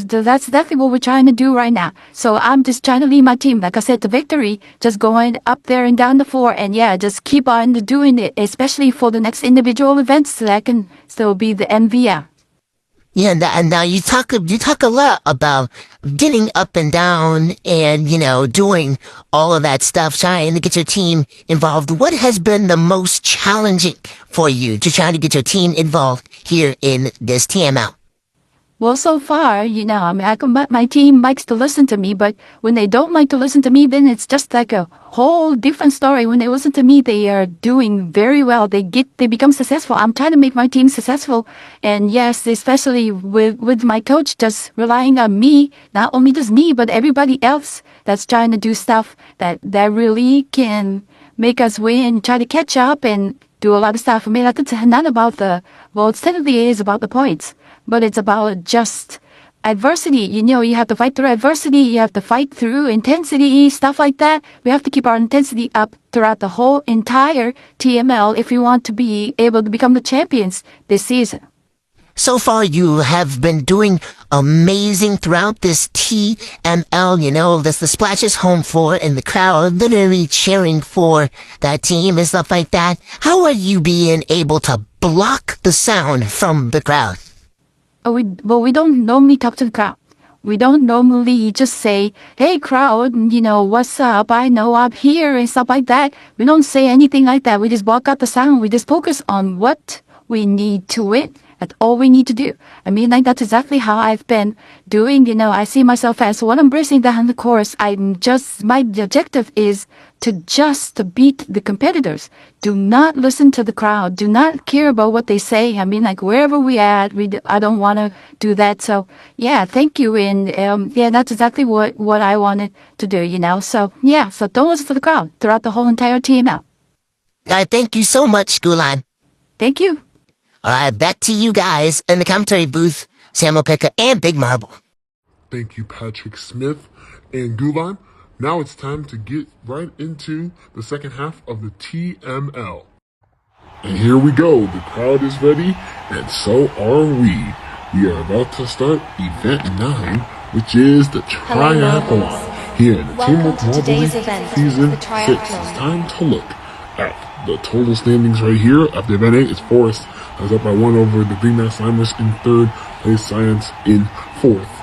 that's definitely what we're trying to do right now. So I'm just trying to lead my team, like I said, to victory, just going up there and down the floor. And yeah, just keep on doing it, especially for the next individual events, so that can still be the MVM. Yeah, and now you talk a lot about getting up and down and, doing all of that stuff, trying to get your team involved. What has been the most challenging for you to try to get your team involved here in this TML? Well, so far, I mean, my team likes to listen to me, but when they don't like to listen to me, then it's just like a whole different story. When they listen to me, they are doing very well. They become successful. I'm trying to make my team successful. And yes, especially with my coach just relying on me, not only just me, but everybody else that's trying to do stuff that really can make us win, try to catch up and do a lot of stuff. I mean, it's not about it technically is about the points, but it's about just adversity. You have to fight through adversity. You have to fight through intensity, stuff like that. We have to keep our intensity up throughout the whole entire TML if we want to be able to become the champions this season. So far, you have been doing amazing throughout this TML. That's the Splashes home floor and the crowd literally cheering for that team and stuff like that. How are you being able to block the sound from the crowd? We don't normally talk to the crowd. We don't normally just say, hey, crowd, what's up? I know I'm here and stuff like that. We don't say anything like that. We just block out the sound. We just focus on what we need to win. That's all we need to do. I mean, like, that's exactly how I've been doing. I see myself as when I'm racing down the course, my objective is to beat the competitors. Do not listen to the crowd. Do not care about what they say. I mean, like, wherever we at, I don't want to do that. So, yeah, thank you. And, that's exactly what I wanted to do, So, yeah, so don't listen to the crowd throughout the whole entire TML. Thank you so much, Goolime. Thank you. All right, back to you guys in the commentary booth, Samuel Pekka and Big Marble. Thank you, Patrick Smith and Goolime. Now it's time to get right into the second half of the TML. And here we go. The crowd is ready, and so are we. We are about to start Event 9, which is the Triathlon. Here in the Welcome Teamwork to Marble today's League event, Season the 6. Triathlon. It's time to look at the total standings right here. After Event 8, it's Forest that's up by 1 over the Green Mass Limers in 3rd place, Science in 4th.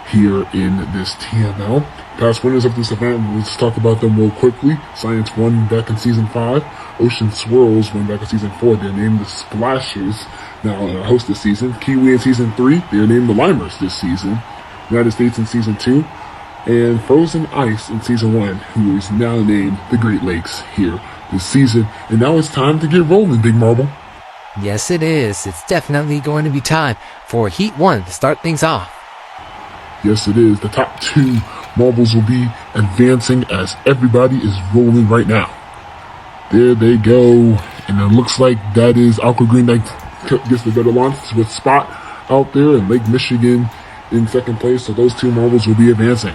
Here in this TML. Past winners of this event, let's talk about them real quickly. Science won back in Season 5. Ocean Swirls won back in Season 4. They're named the Splashers now host this season. Kiwi in Season 3. They're named the Limers this season. United States in Season 2. And Frozen Ice in Season 1, who is now named the Great Lakes here this season. And now it's time to get rolling, Big Marble. Yes, it is. It's definitely going to be time for Heat 1 to start things off. Yes, it is. The top 2 marbles will be advancing as everybody is rolling right now. There they go. And it looks like that is Aqua Green that gets the better launch with Spot out there and Lake Michigan in 2nd place. So those 2 marbles will be advancing.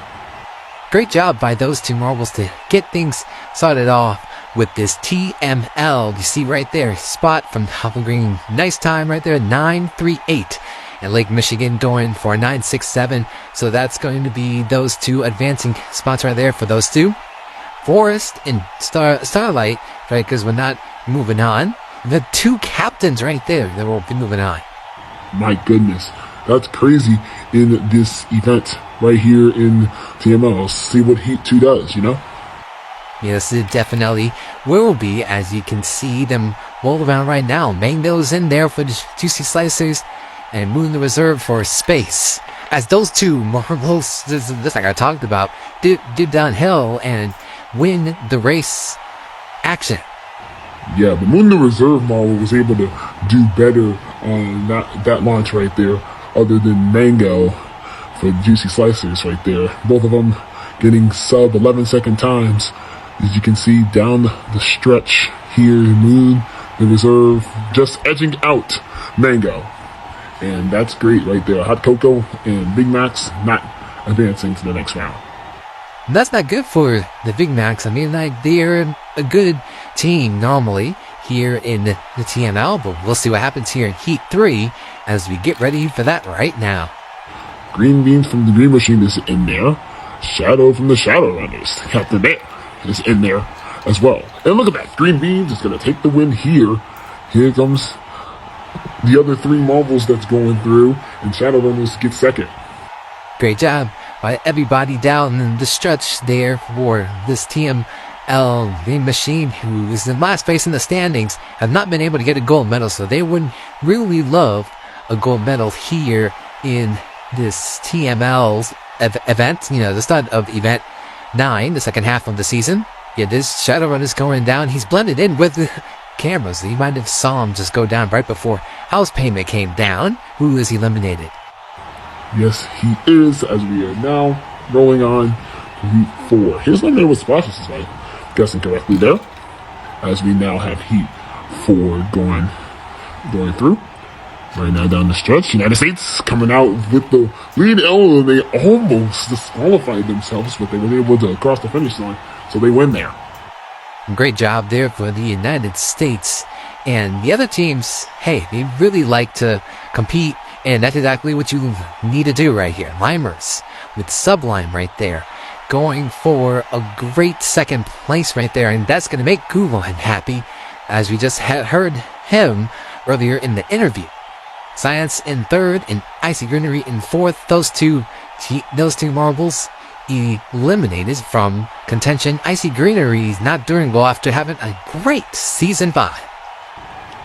Great job by those 2 marbles to get things started off with this TML. You see right there, Spot from Aqua Green. Nice time right there, 9.38. And Lake Michigan going for 9.67. So that's going to be those 2 advancing spots right there for those 2. Forest and Starlight, right, because we're not moving on. The 2 captains right there that will be moving on. My goodness, that's crazy in this event right here in TML. Let's see what Heat 2 does, you know? Yes, it definitely will be, as you can see them roll around right now. Mango's in there for the Juicy Slicers. And Moon the Reserve for space. As those 2 marbles, this like I talked about, dip downhill and win the race action. Yeah, but Moon the Reserve marble was able to do better on that launch right there, other than Mango for Juicy Slicers right there. Both of them getting sub 11-second times. As you can see down the stretch here, Moon the Reserve just edging out Mango. And that's great right there. Hot Cocoa and Big Macs not advancing to the next round. That's not good for the Big Macs. I mean, like, they're a good team normally here in the TML, but we'll see what happens here in Heat 3 as we get ready for that right now. Green Beans from the Green Machine is in there. Shadow from the Shadow Runners, Captain Bear, is in there as well. And look at that. Green Beans is going to take the win here. Here comes the other 3 marbles that's going through, and Shadowrunners get 2nd. Great job by everybody down in the stretch there for this TML Green Machine, who is in last place in the standings, have not been able to get a gold medal, so they would really love a gold medal here in this TML event, you know, the start of Event 9, the second half of the season. Yeah, this Shadowrunner's going down. He's blended in with the cameras. You might have saw him just go down right before House Payment came down, who is eliminated. Yes, he is, as we are now rolling on to Heat 4. Here's eliminated with splashes, if I'm guessing correctly there. As we now have Heat 4 going through. Right now down the stretch, United States coming out with the lead. Oh, they almost disqualified themselves, but they were able to cross the finish line, so they win there. Great job there for the United States. And the other teams, hey, they really like to compete, and that's exactly what you need to do right here. Limers with Sublime right there, going for a great 2nd place right there, and that's going to make Goolime happy, as we just heard him earlier in the interview. Science in 3rd and Icy Greenery in 4th. Those two marbles eliminated from contention. Icy Greenery is not doing well after having a great Season 5.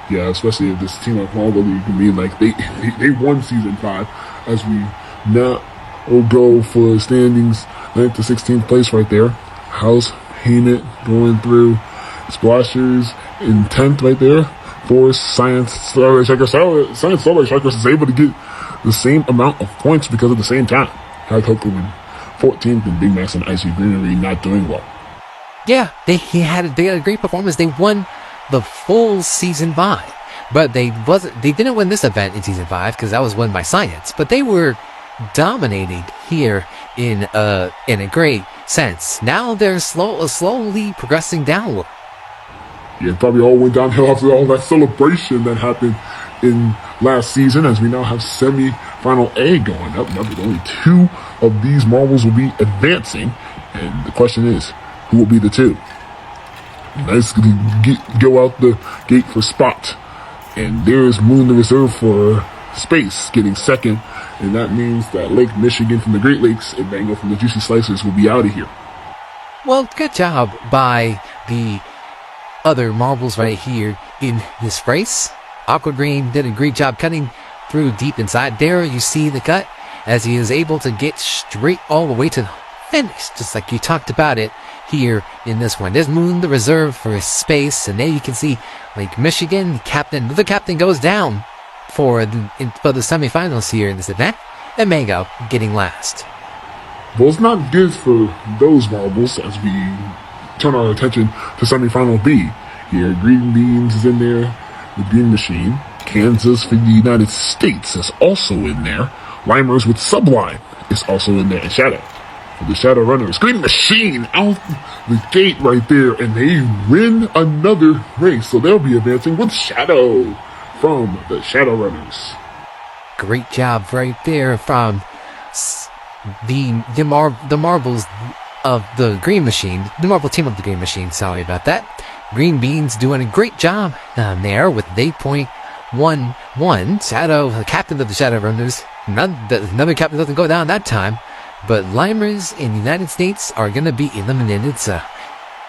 Yeah, especially if this team like Marble League, I mean, like they won Season 5, as we now will go for standings 9th to 16th place right there. House Payment going through. Splashers in 10th right there. Forest, Science, Starlight Strikers. Science, Starlight Strikers is able to get the same amount of points because of the same time. High Cocoa in 14th and Big Macs and Icy Greenery not doing well. Yeah, they had a great performance. They won the full Season 5. But they didn't win this event in Season 5 because that was won by Science. But they were dominating here in a great sense. Now they're slowly progressing downward. Yeah, it probably all went downhill after all that celebration that happened in last season, as we now have semi-final A going up. Now, only 2 of these marbles will be advancing, and the question is, who will be the 2? Nice go out the gate for Spot, and there's Moon the reserve for Space getting second, and that means that Lake Michigan from the Great Lakes and Mango from the Juicy Slicers will be out of here. Well, good job by the other marbles right here in this race. Aqua Green did a great job cutting through deep inside. There you see the cut as he is able to get straight all the way to the finish, just like you talked about it here in this one. There's Moon the reserve for Space, and there you can see Lake Michigan, the captain goes down for the semifinals here in this event, and Mango getting last. Well, it's not good for those marbles as we turn our attention to semifinal B. Here, Green Beans is in there, the Green Machine. Kansas for the United States is also in there. Limers with Sublime is also in there. And Shadow for the Shadow Runners. Green Machine out the gate right there, and they win another race. So they'll be advancing with Shadow from the Shadow Runners. Great job right there from the marbles of the Green Machine, the marble team of the Green Machine. Sorry about that. Green Beans doing a great job there with 8.11. Shadow, the captain of the Shadow Runners. Another captain doesn't go down that time. But Limers in the United States are going to be eliminated. So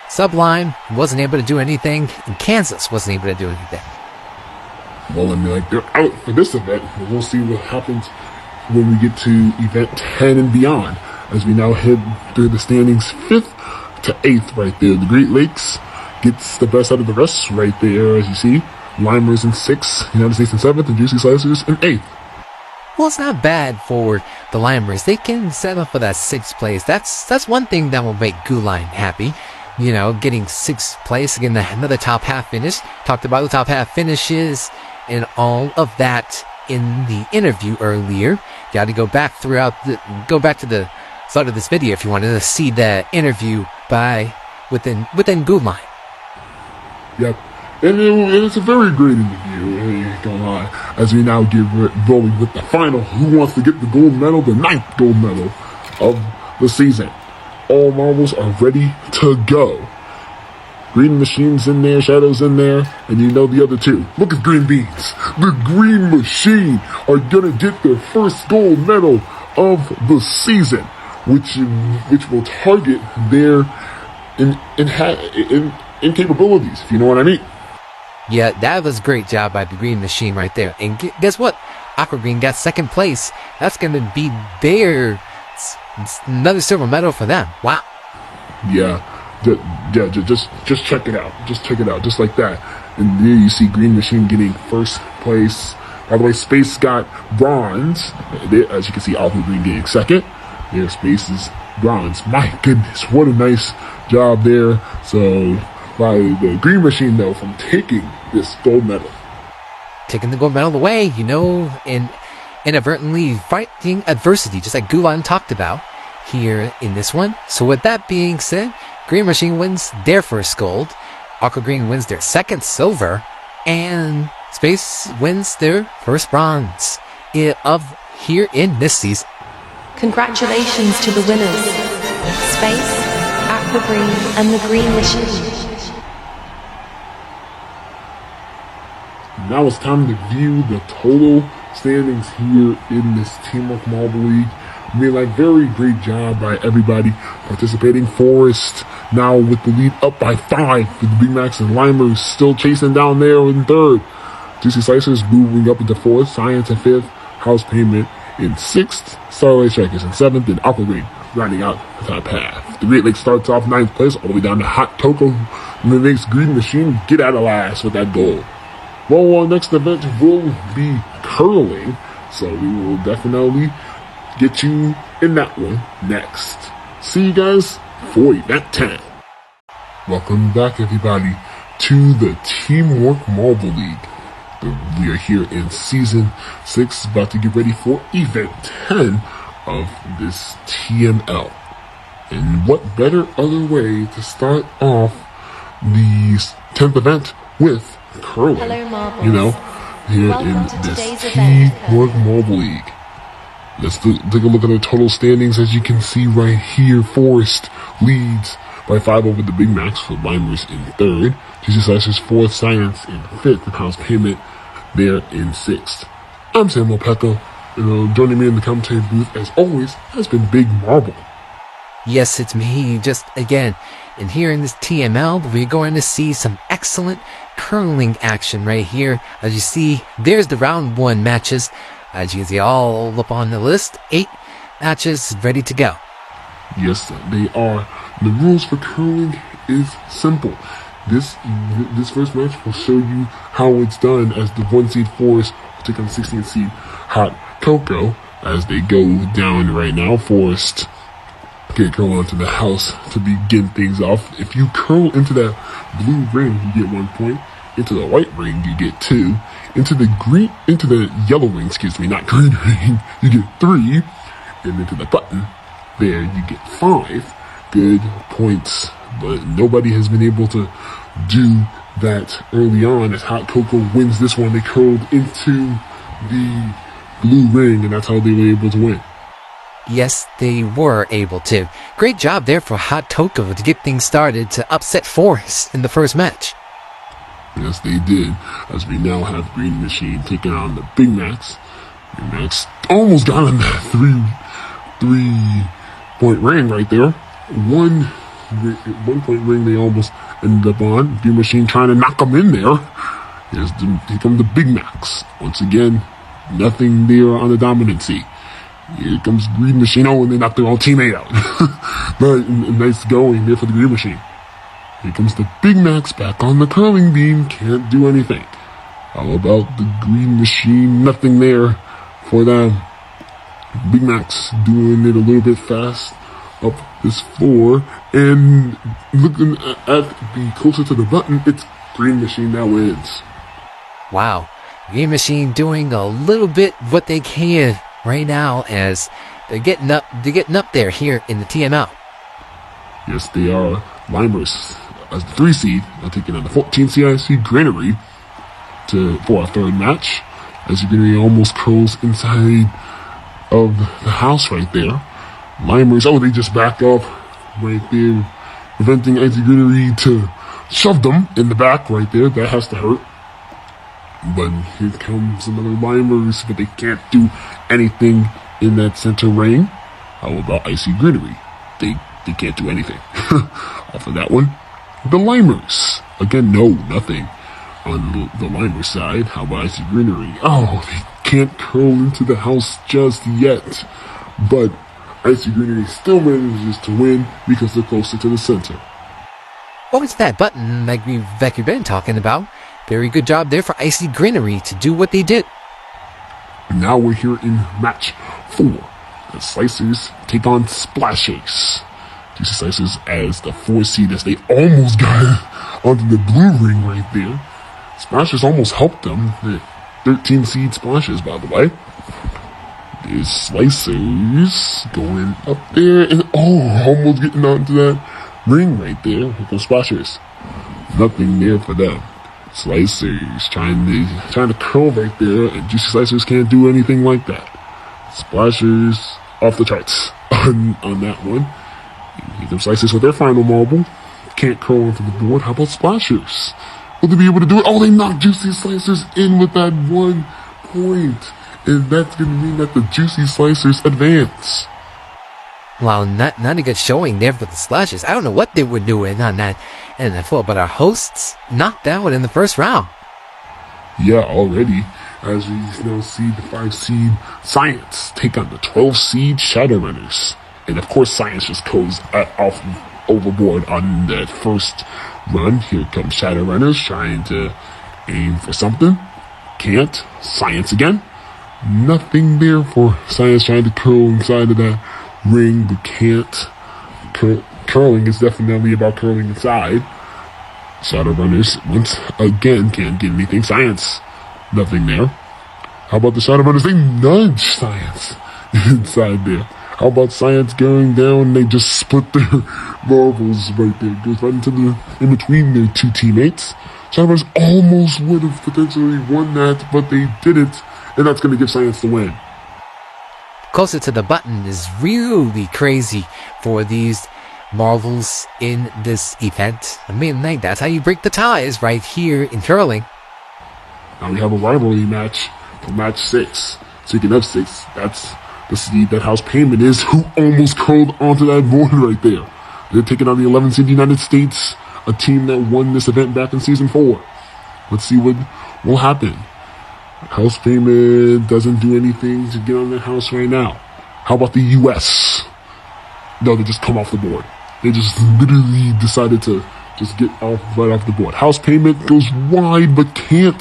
Sublime wasn't able to do anything, and Kansas wasn't able to do anything. Well, I mean, they're out for this event. We'll see what happens when we get to event 10 and beyond, as we now head through the standings 5th to 8th right there. The Great Lakes gets the best out of the rest right there, as you see. Limers in 6th, United States in 7th, and Juicy Slicers in 8th. Well, it's not bad for the Limers. They can settle for that 6th place. That's one thing that will make Goolime happy. You know, getting 6th place, getting another top half finish. Talked about the top half finishes and all of that in the interview earlier. You got to go back to the start of this video if you wanted to see the interview within Goolime. Yep. And it's a very great interview, ain't gonna lie, as we now get rolling with the final. Who wants to get the gold medal, the 9th gold medal of the season? All marbles are ready to go. Green Machine's in there, Shadow's in there, and you know the other 2. Look at Green Beans. The Green Machine are gonna get their first gold medal of the season, which will target their incapabilities, if you know what I mean. Yeah, that was a great job by the Green Machine right there. And guess what? Aqua Green got 2nd place. That's going to be another silver medal for them. Wow. Yeah, just check it out. Just check it out, just like that. And there you see Green Machine getting 1st place. By the way, Space got bronze. There, as you can see, Aqua Green getting 2nd. There, Space is bronze. My goodness, what a nice job there. So, by the Green Machine, though, from taking this gold medal. Taking the gold medal away, you know, and inadvertently fighting adversity, just like Goolime talked about here in this one. So with that being said, Green Machine wins their 1st gold, Aqua Green wins their 2nd silver, and Space wins their 1st bronze of here in this season. Congratulations to the winners, Space, Aqua Green, and the Green Machine. Now it's time to view the total standings here in this Teamwork Marble League. I mean, like, very great job by everybody participating. Forest now with the lead up by 5 with the Big Macs and Limers still chasing down there in 3rd. Juicy Slicers moving up into 4th. Science in 5th. House Payment in 6th. Starlight Strikers in 7th. And Aqua Green rounding out the top half. The Great Lakes starts off 9th place all the way down to Hot Cocoa. And the next Green Machine get out of last with that goal. Well, our next event will be curling, so we will definitely get you in that one next. See you guys for event 10. Welcome back, everybody, to the Teamwork Marble League. We are here in season 6, about to get ready for event 10 of this TML. And what better other way to start off the 10th event with curling, Hello, Marbles. you know, here Welcome in to this today's event of Teamwork Marble League. Let's take a look at the total standings. As you can see right here, Forrest leads by 5 over the Big Macs, with Limers in 3rd, GC Slicers 4th, Science in 5th, and House Payment there in 6th. I'm Samuel Pecco, and joining me in the commentary booth, as always, has been Big Marble. Yes, it's me, just again. And here in this TML, we're going to see some excellent curling action right here. As you see, there's the round 1 matches. As you can see, all up on the list, 8 matches ready to go. Yes, they are. The rules for curling is simple. This first match will show you how it's done, as the 1 seed Forest will take on the 16 seed Hot Cocoa as they go down right now. Forest get curl onto the house to begin things off. If you curl into that blue ring, you get 1 point. Into the white ring, you get 2. Into the yellow ring, not green ring, you get 3. And into the button, there you get 5 good points. But nobody has been able to do that early on, as Hot Cocoa wins this one. They curled into the blue ring, and that's how they were able to win. Yes, they were able to. Great job there for Hot Cocoa to get things started to upset Forest in the first match. Yes, they did, as we now have Green Machine taking on the Big Macs. Big Macs almost got on that 3-point ring right there. 1 point ring they almost ended up on. Green Machine trying to knock them in there. Here come the Big Macs. Once again, nothing there on the dominancy. Here comes Green Machine. Oh, and they knocked their own teammate out. But nice going there for the Green Machine. Here comes the Big Macs back on the curling beam. Can't do anything. How about the Green Machine? Nothing there for them. Big Macs doing it a little bit fast up this floor. And looking at the closer to the button, it's Green Machine that wins. Wow. Green Machine doing a little bit what they can right now, as they're getting up there here in the TML. Yes, they are. Limers, as the 3 seed, are taking on the 14 CIC Granary for our 3rd match. As Granary almost curls inside of the house right there. Limers, they just back up right there, preventing Icy Granary to shove them in the back right there. That has to hurt. But here comes another Limers, but they can't do anything in that center ring. How about Icy Granary? They can't do anything off of that one. The Limers, again, nothing on the Limer side. How about Icy Granary? They can't curl into the house just yet. But Icy Granary still manages to win because they're closer to the center. What was that button like we've been talking about? Very good job there for Icy Granary to do what they did. Now we're here in match 4. The Slicers take on Splashers. GC Slicers as the 4 seed, as they almost got onto the blue ring right there. Splashers almost helped them. The 13 seed Splashers, by the way. There's Slicers going up there and almost getting onto that ring right there. Here comes Splashers. Nothing there for them. Slicers trying to curl right there, and GC Slicers can't do anything like that. Splashers off the charts on that one. Here comes Slicers with their final marble. Can't curl onto the board. How about Splashers? Will they be able to do it? They knocked Juicy Slicers in with that 1 point. And that's going to mean that the Juicy Slicers advance. Wow, not a good showing there for the Splashers. I don't know what they were doing on that NFL, but our hosts knocked out in the first round. Yeah, already. As we now see the 5 seed Science take on the 12 seed Shadowrunners. And of course, Science just goes off overboard on that first run. Here comes Shadowrunners trying to aim for something. Can't. Science again. Nothing there for Science trying to curl inside of that ring, but can't. Curling is definitely about curling inside. Shadowrunners once again can't get anything. Science, nothing there. How about the Shadowrunners? They nudge Science inside there. How about Science going down? They just split their marbles right there. Goes right into in between their two teammates. Shadowrunners almost would have potentially won that, but they didn't, and that's going to give Science the win. Closer to the button is really crazy for these marvels in this event. I mean, like, that's how you break the ties right here in curling. Now we have a rivalry match for match 6. Speaking of 6, that's the seed that House Payment is, who almost curled onto that board right there. They're taking on the 11th seed United States, a team that won this event back in season 4. Let's see what will happen. House Payment doesn't do anything to get on that house right now. How about the US? No, they just come off the board. They just literally decided to just get right off the board. House Payment goes wide but can't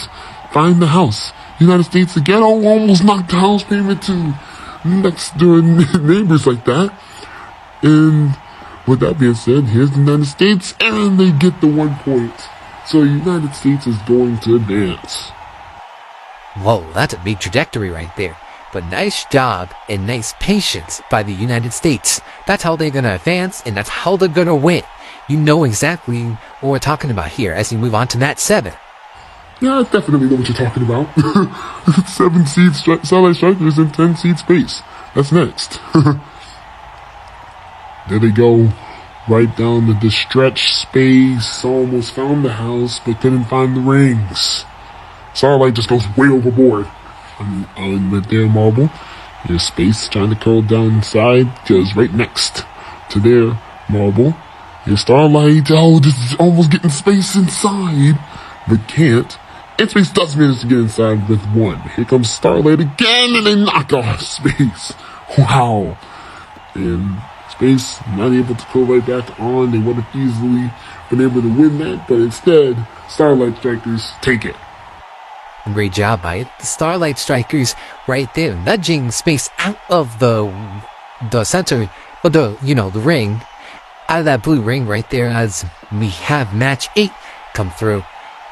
find the house. United States again almost knocked the House Payment to next door neighbors like that. And with that being said, here's the United States, and they get the 1 point. So United States is going to advance. Whoa, that's a big trajectory right there. But nice job and nice patience by the United States. That's how they're going to advance, and that's how they're going to win. You know exactly what we're talking about here as we move on to match 7. Yeah, I definitely know what you're talking about. 7 seed Starlight Strikers and 10 seed Space. That's next. There they go. Right down the stretch. Space almost found the house, but couldn't find the rings. Starlight just goes way overboard on their marble. There's Space trying to curl down inside, goes right next to their marble. Here's Starlight. Oh, just almost getting Space inside, but can't. And Space does manage to get inside with 1. Here comes Starlight again, and they knock off Space. Wow. And Space not able to pull right back on. They would have easily been able to win that, but instead, Starlight Strikers take it. Great job by it. The Starlight Strikers right there, nudging Space out of the center, but the ring, out of that blue ring right there, as we have match 8 come through.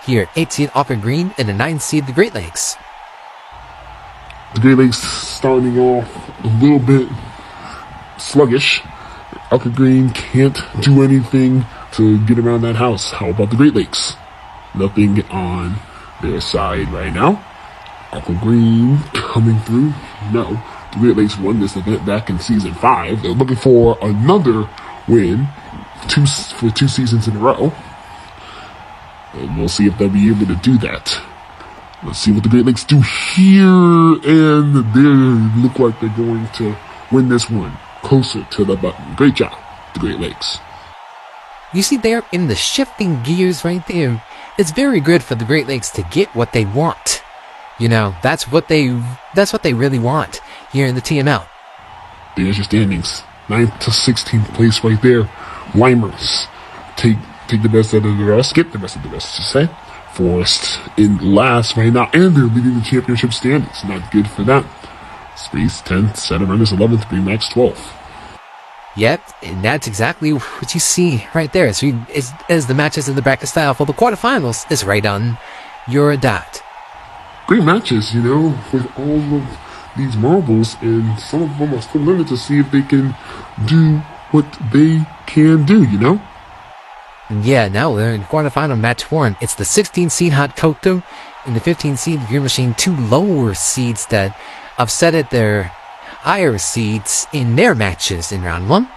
Here, 8 seed Aqua Green and the 9 seed the Great Lakes. The Great Lakes starting off a little bit sluggish. Aqua Green can't do anything to get around that house. How about the Great Lakes? Nothing on their side right now. Aqua Green coming through. No, the Great Lakes won this event back in season 5. They're looking for another win for 2 seasons in a row. And we'll see if they'll be able to do that. Let's see what the Great Lakes do here. And they look like they're going to win this one. Closer to the button. Great job, the Great Lakes. You see there in the shifting gears right there, it's very good for the Great Lakes to get what they want. That's what they really want here in the TML. There's your standings. 9th to 16th place right there. Limers take the best out of the rest. Get the best of the rest, to say. Forest in last right now, and they're leading the championship standings. Not good for them. Space 10th, Shadowrunners 11th, Max 12th. Yep, and that's exactly what you see right there. As the matches in the bracket style for the quarterfinals is right on your dot. Great matches, with all of these marbles, and some of them are still limited to see if they can do what they can do, Yeah, now we're in quarterfinal match 1. It's the 16 seed Hot Cocoa and the 15 seed Green Machine, 2 lower seeds that upset their higher seeds in their matches in round 1.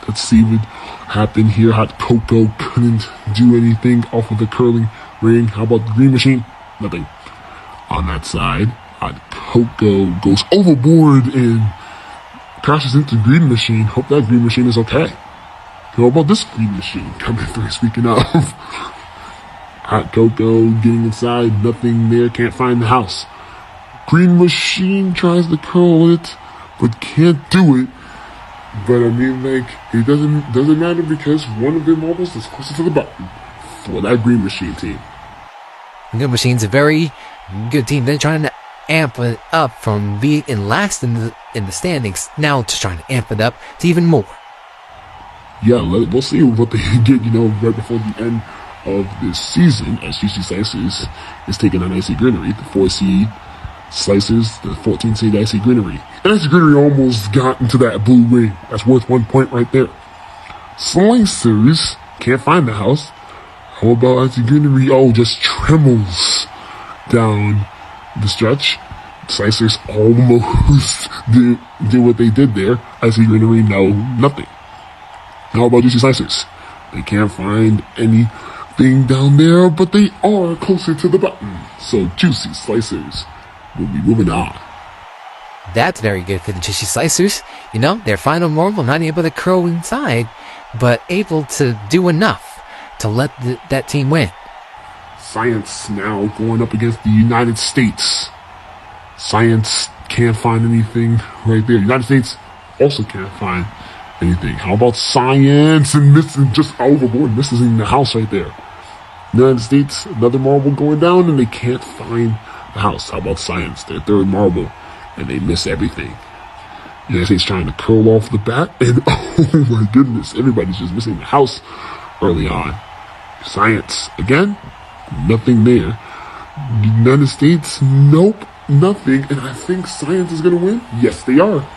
Let's see what happened here. Hot Cocoa couldn't do anything off of the curling ring. How about the Green Machine? Nothing. On that side, Hot Cocoa goes overboard and crashes into the Green Machine. Hope that Green Machine is okay. How about this Green Machine coming through? Speaking of, Hot Cocoa getting inside, nothing there, can't find the house. Green Machine tries to curl it, but can't do it. But it doesn't matter because one of their marbles is closer to the button for that Green Machine team. Green Machine's a very good team. They're trying to amp it up from being in last in the standings, now just trying to amp it up to even more. Yeah, we'll see what they get, right before the end of this season, as GC Sciences is taking on IC Greenery, the 4 seed Slicers, the 14 seed Icy Greenery. And Icy Greenery almost got into that blue ring. That's worth 1 point right there. Slicers can't find the house. How about Icy Greenery? Oh, just trembles down the stretch. Slicers almost do what they did there. Icy Greenery, no, nothing. How about Juicy Slicers? They can't find anything down there, but they are closer to the button. So Juicy Slicers will be moving on. That's very good for the Juicy Slicers. You know, their final marble not able to curl inside, but able to do enough to let that team win. Science now going up against the United States. Science can't find anything right there. United States also can't find anything. How about Science and missing just overboard, missing the house right there. United States, another marble going down, and they can't find the house. How about Science, their third marble, and they miss everything. United States trying to curl off the bat, and oh my goodness, everybody's just missing the house early on. Science, again, nothing there. United States, nope, nothing, and I think Science is going to win. Yes, they are.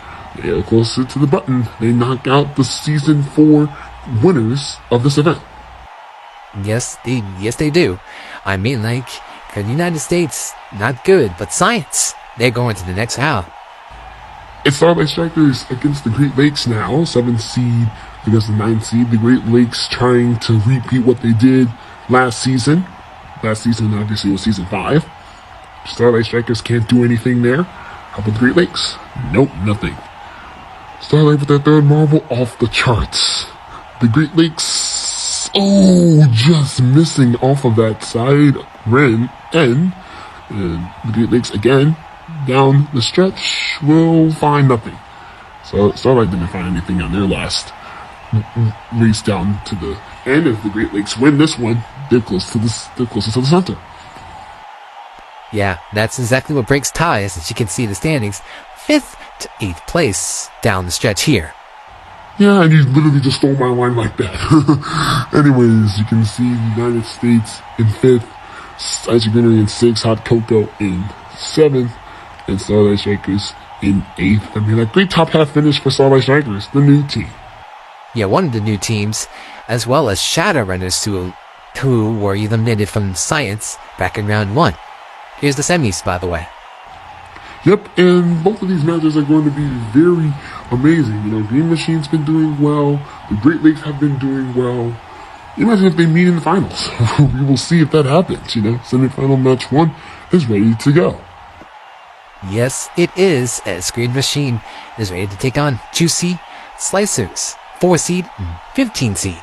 They are closer to the button. They knock out the season 4 winners of this event. Yes, they do. I mean, like, for the United States, not good, but Science, they're going to the next round. It's Starlight Strikers against the Great Lakes now. 7th seed against the 9th seed. The Great Lakes trying to repeat what they did last season. Last season, obviously, was season 5. Starlight Strikers can't do anything there. How about the Great Lakes? Nope, nothing. Starlight with their third marble off the charts. The Great Lakes, just missing off of that side rim end. And the Great Lakes again, down the stretch, will find nothing. So Starlight didn't find anything on their last race down to the end. If the Great Lakes win this one, they're closest to the center. Yeah, that's exactly what breaks ties, as you can see the standings. 5th to 8th place down the stretch here. Yeah, and you literally just stole my line like that. Anyways, you can see the United States in 5th, Icy Greenery in 6th, Hot Cocoa in 7th, and Starlight Strikers in 8th. I mean, a great top half finish for Starlight Strikers, the new team. Yeah, one of the new teams, as well as Shadowrunners who were eliminated from Science back in round 1. Here's the semis, by the way. Yep, and both of these matches are going to be very amazing. You know, Green Machine's been doing well. The Great Lakes have been doing well. Imagine if they meet in the finals. We will see if that happens, you know. Semifinal match 1 is ready to go. Yes, it is, as Green Machine is ready to take on Juicy Slicers, 4 seed and 15 seed.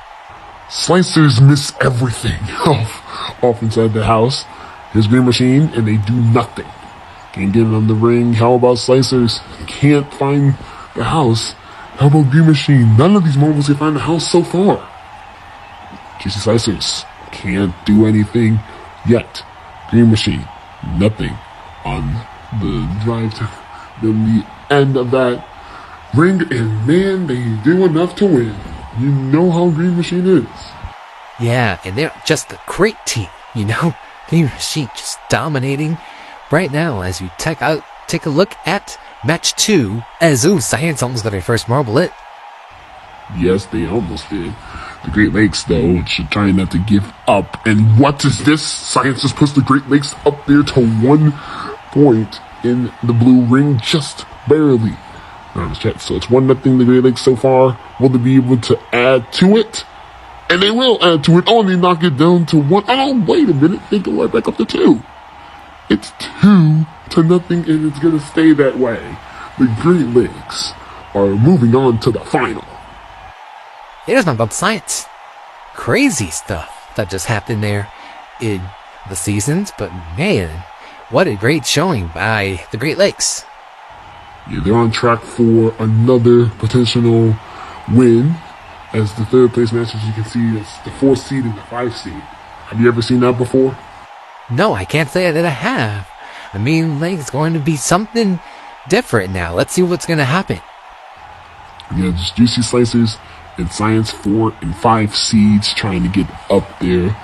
Slicers miss everything off inside the house. Here's Green Machine, and they do nothing. Can't get it on the ring. How about Slicers? Can't find the house. How about Green Machine? None of these marbles can find the house so far. Juicy Slicers can't do anything yet. Green Machine, nothing on the drive to the end of that ring, and man, they do enough to win. You know how Green Machine is. Yeah, and they're just a great team, you know? Green Machine just dominating right now as we take a look at match 2, as Science almost got their first marble lit. Yes, they almost did. The Great Lakes, though, should try not to give up. And what is this? Science just puts the Great Lakes up there to 1 point in the blue ring, just barely. So it's 1-0 the Great Lakes so far. Will they be able to add to it? And they will add to it. Oh, and they knock it down to 1. Oh, wait a minute. They go right back up to 2. It's 2-0, and it's going to stay that way. The Great Lakes are moving on to the final. Here's my about Science. Crazy stuff that just happened there in the seasons, but man, what a great showing by the Great Lakes. Yeah, they're on track for another potential win. As the 3rd place match, as you can see, it's the 4th seed and the 5th seed. Have you ever seen that before? No, I can't say that I have. I mean, like, it's going to be something different now. Let's see what's going to happen. Yeah, just Juicy Slicers and Science 4 and 5 seeds trying to get up there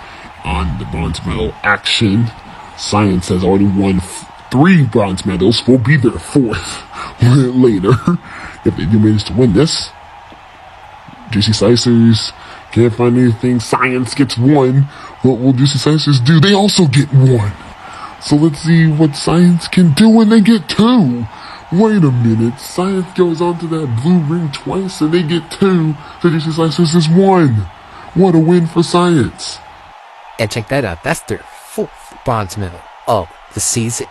on the bronze medal action. Science has already won 3 bronze medals will be their 4th later if they do manage to win this. Juicy Slicers can't find anything. Science gets 1. What will Juicy Slicers do? They also get 1. So let's see what Science can do when they get 2. Wait a minute. Science goes onto that blue ring twice and they get 2. So Juicy Slicers is 1. What a win for Science. And check that out. That's their 4th bronze medal of the season.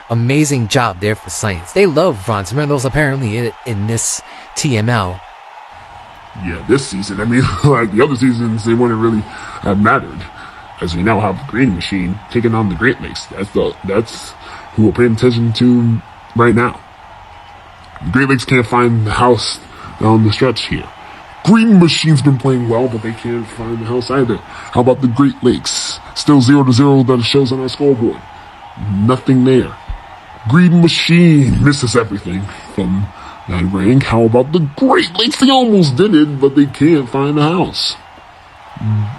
Amazing job there for Science. They love bronze medals apparently in this TML. Yeah, this season, I mean, like the other seasons, they wouldn't really have mattered. As we now have the Green Machine taking on the Great Lakes. That's who we're paying attention to right now. The Great Lakes can't find the house down the stretch here. Green Machine's been playing well, but they can't find the house either. How about the Great Lakes? Still 0-0 that it shows on our scoreboard. Nothing there. Green Machine misses everything from that rank. How about the Great Lakes? They almost did it, but they can't find the house.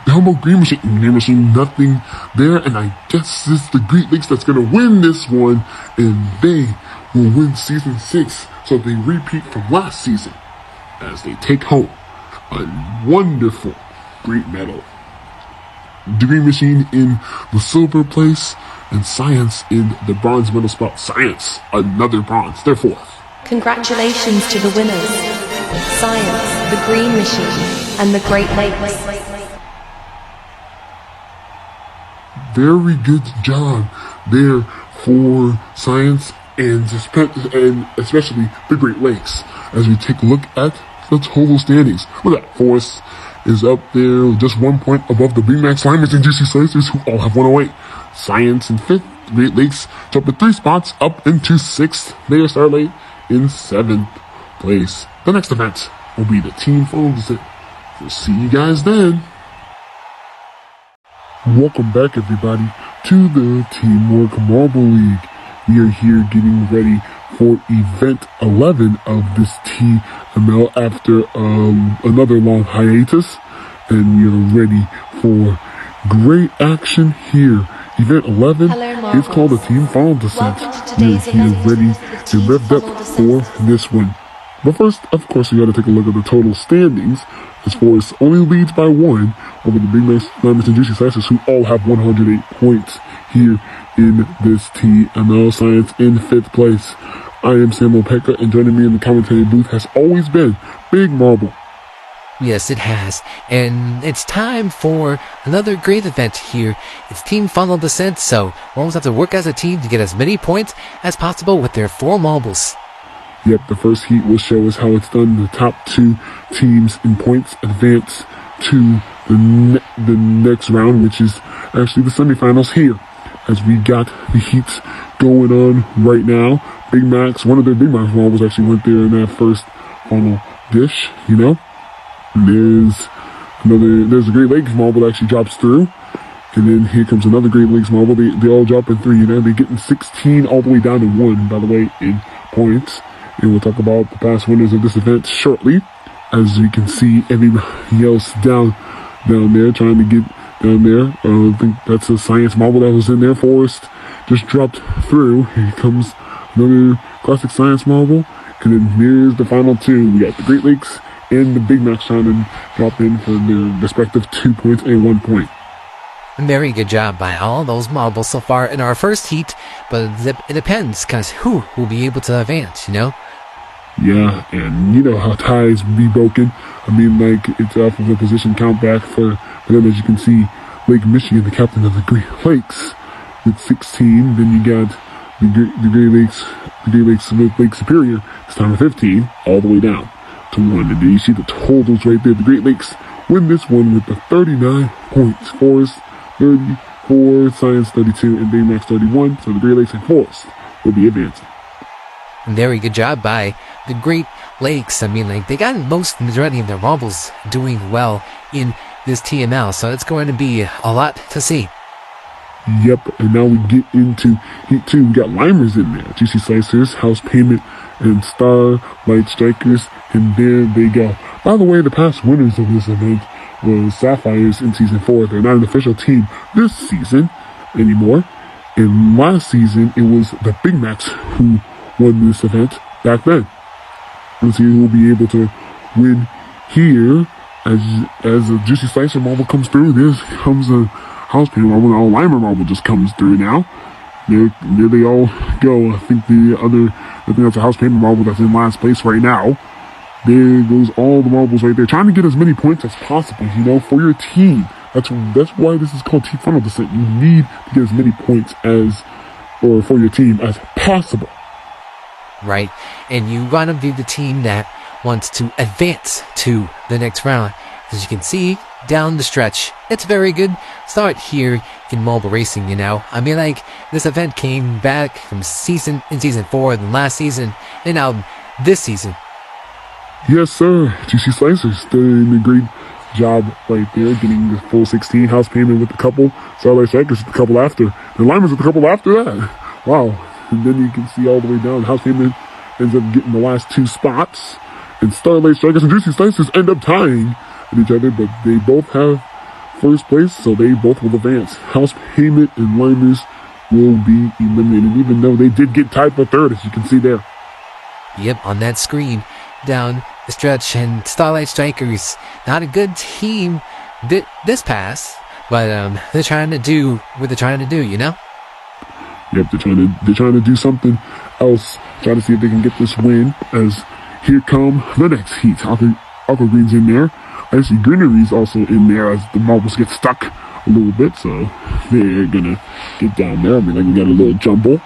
How about Green Machine? Green Machine, nothing there, and I guess it's the Great Lakes that's going to win this one, and they will win Season 6, so they repeat from last season, as they take home a wonderful great medal. The Green Machine in the silver place, and Science in the bronze medal spot. Science, another bronze, their 4th. Congratulations to the winners, Science, the Green Machine, and the Great Lakes. Very good job there for Science and especially the Great Lakes. As we take a look at the total standings. Look at that. Forest is up there just 1 point above the BMAX Slimers and Juicy Slicers, who all have 108. Science in 5th. Great Lakes jump in 3 spots up into 6th. They are Starlight in 7th place. The next event will be the Team Phones. We'll see you guys then. Welcome back, everybody, to the Teamwork Marble League. We are here getting ready for event 11 of this TML after another long hiatus, and we are ready for great action here. Event 11 is called the Team Fall Descent. We are here ready and revved up for this one. But first, of course, we got to take a look at the total standings. As Forest only leads by 1 over the Big Max Slimers and Juicy Slicers, who all have 108 points here in this TML. Science in 5th place. I am Samuel Pekka, and joining me in the commentary booth has always been Big Marble. Yes, it has. And it's time for another great event here. It's Team Funnel Descent, so we always have to work as a team to get as many points as possible with their 4 marbles. Yep, the first heat will show us how it's done. The top 2 teams in points advance to the next round, which is actually the semifinals here. As we got the heats going on right now. Big Max, one of their Big Max marbles actually went there in that first funnel dish, you know. And there's a Great Lakes marble that actually drops through. And then here comes another Great Lakes marble. They all drop in 3, you know. They're getting 16 all the way down to 1, by the way, in points. And we'll talk about the past winners of this event shortly. As you can see, everybody else down there trying to get down there. I think that's a Science marble that was in there. Forest just dropped through. Here comes another classic Science marble. And then here's the final 2. We got the Great Lakes and the Big Max trying to drop in for their respective 2 points and 1 point. Very good job by all those marbles so far in our first heat, but it depends, because who will be able to advance, you know? Yeah, and you know how ties be broken. I mean, like, it's off of the position count back for them. As you can see, Lake Michigan, the captain of the Great Lakes, with 16. Then you got the Great Lakes with Lake Superior, this time with 15, all the way down to 1. And then you see the totals right there. The Great Lakes win this one with the 39 points. Forest 34, Science 32, and Big Max 31. So the Great Lakes and Forest will be advancing. Very good job by the Great Lakes. I mean, like, they got majority of their marbles doing well in this TML, so it's going to be a lot to see. Yep, and now we get into Heat 2. We got Limers in there. Juicy Slicers, House Payment, and Starlight Strikers, and there they go. By the way, the past winners of this event was Sapphires in Season 4. They're not an official team this season anymore. And last season, it was the Big Macs who won this event back then. Let's see who will be able to win here as a Juicy Slicer marble comes through. There comes a House Paint marble. Now Limer marble just comes through now. There they all go. I think that's a House Paint marble that's in last place right now. There goes all the marbles right there. Trying to get as many points as possible, for your team. That's why this is called Team Funnel Descent. You need to get as many points for your team as possible. Right, and you want to be the team that wants to advance to the next round. As you can see, down the stretch, it's very good start here in mobile racing, I mean, this event came back from season 4 than last season, and now this season. Yes, sir. GC Slicer's doing a great job right there, getting the full 16. House Payment with a couple. Starlight Strikers with a couple after. And Limer's with a couple after that. Wow. And then you can see all the way down. House Payment ends up getting the last 2 spots. And Starlight Strikers and Juicy Slicers end up tying with each other, but they both have first place, so they both will advance. House Payment and Limers will be eliminated, even though they did get tied for third, as you can see there. Yep, on that screen, down the stretch, and Starlight Strikers, not a good team this pass, but they're trying to do what they're trying to do, Yep, they're trying to do something else, trying to see if they can get this win, as here come the next heat. Aqua Green's in there. Icy Greenery's also in there as the marbles get stuck a little bit, so they're gonna get down there. I mean, we got a little jumble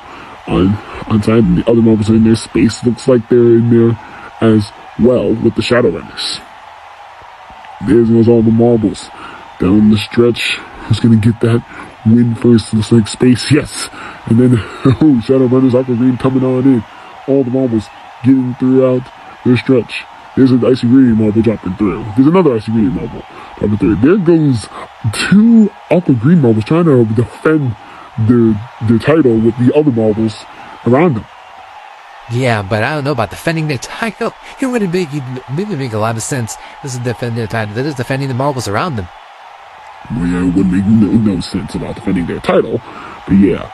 on side, and the other marbles are in their space. Looks like they're in there as well with the Shadow Runners. There goes all the marbles down the stretch. Who's gonna get that win first? Looks like Space, yes. And then Shadow Runners, Aqua Green coming on in. All the marbles getting throughout their stretch. There's an Icy Green marble dropping through. There's another Icy Green marble dropping through. There goes 2 Aqua Green marbles trying to defend their title with the other marbles around them. Yeah, but I don't know about defending their title. It wouldn't make a lot of sense. This is defending their title. That is defending the marbles around them. Well, yeah, it wouldn't make no sense about defending their title. But yeah,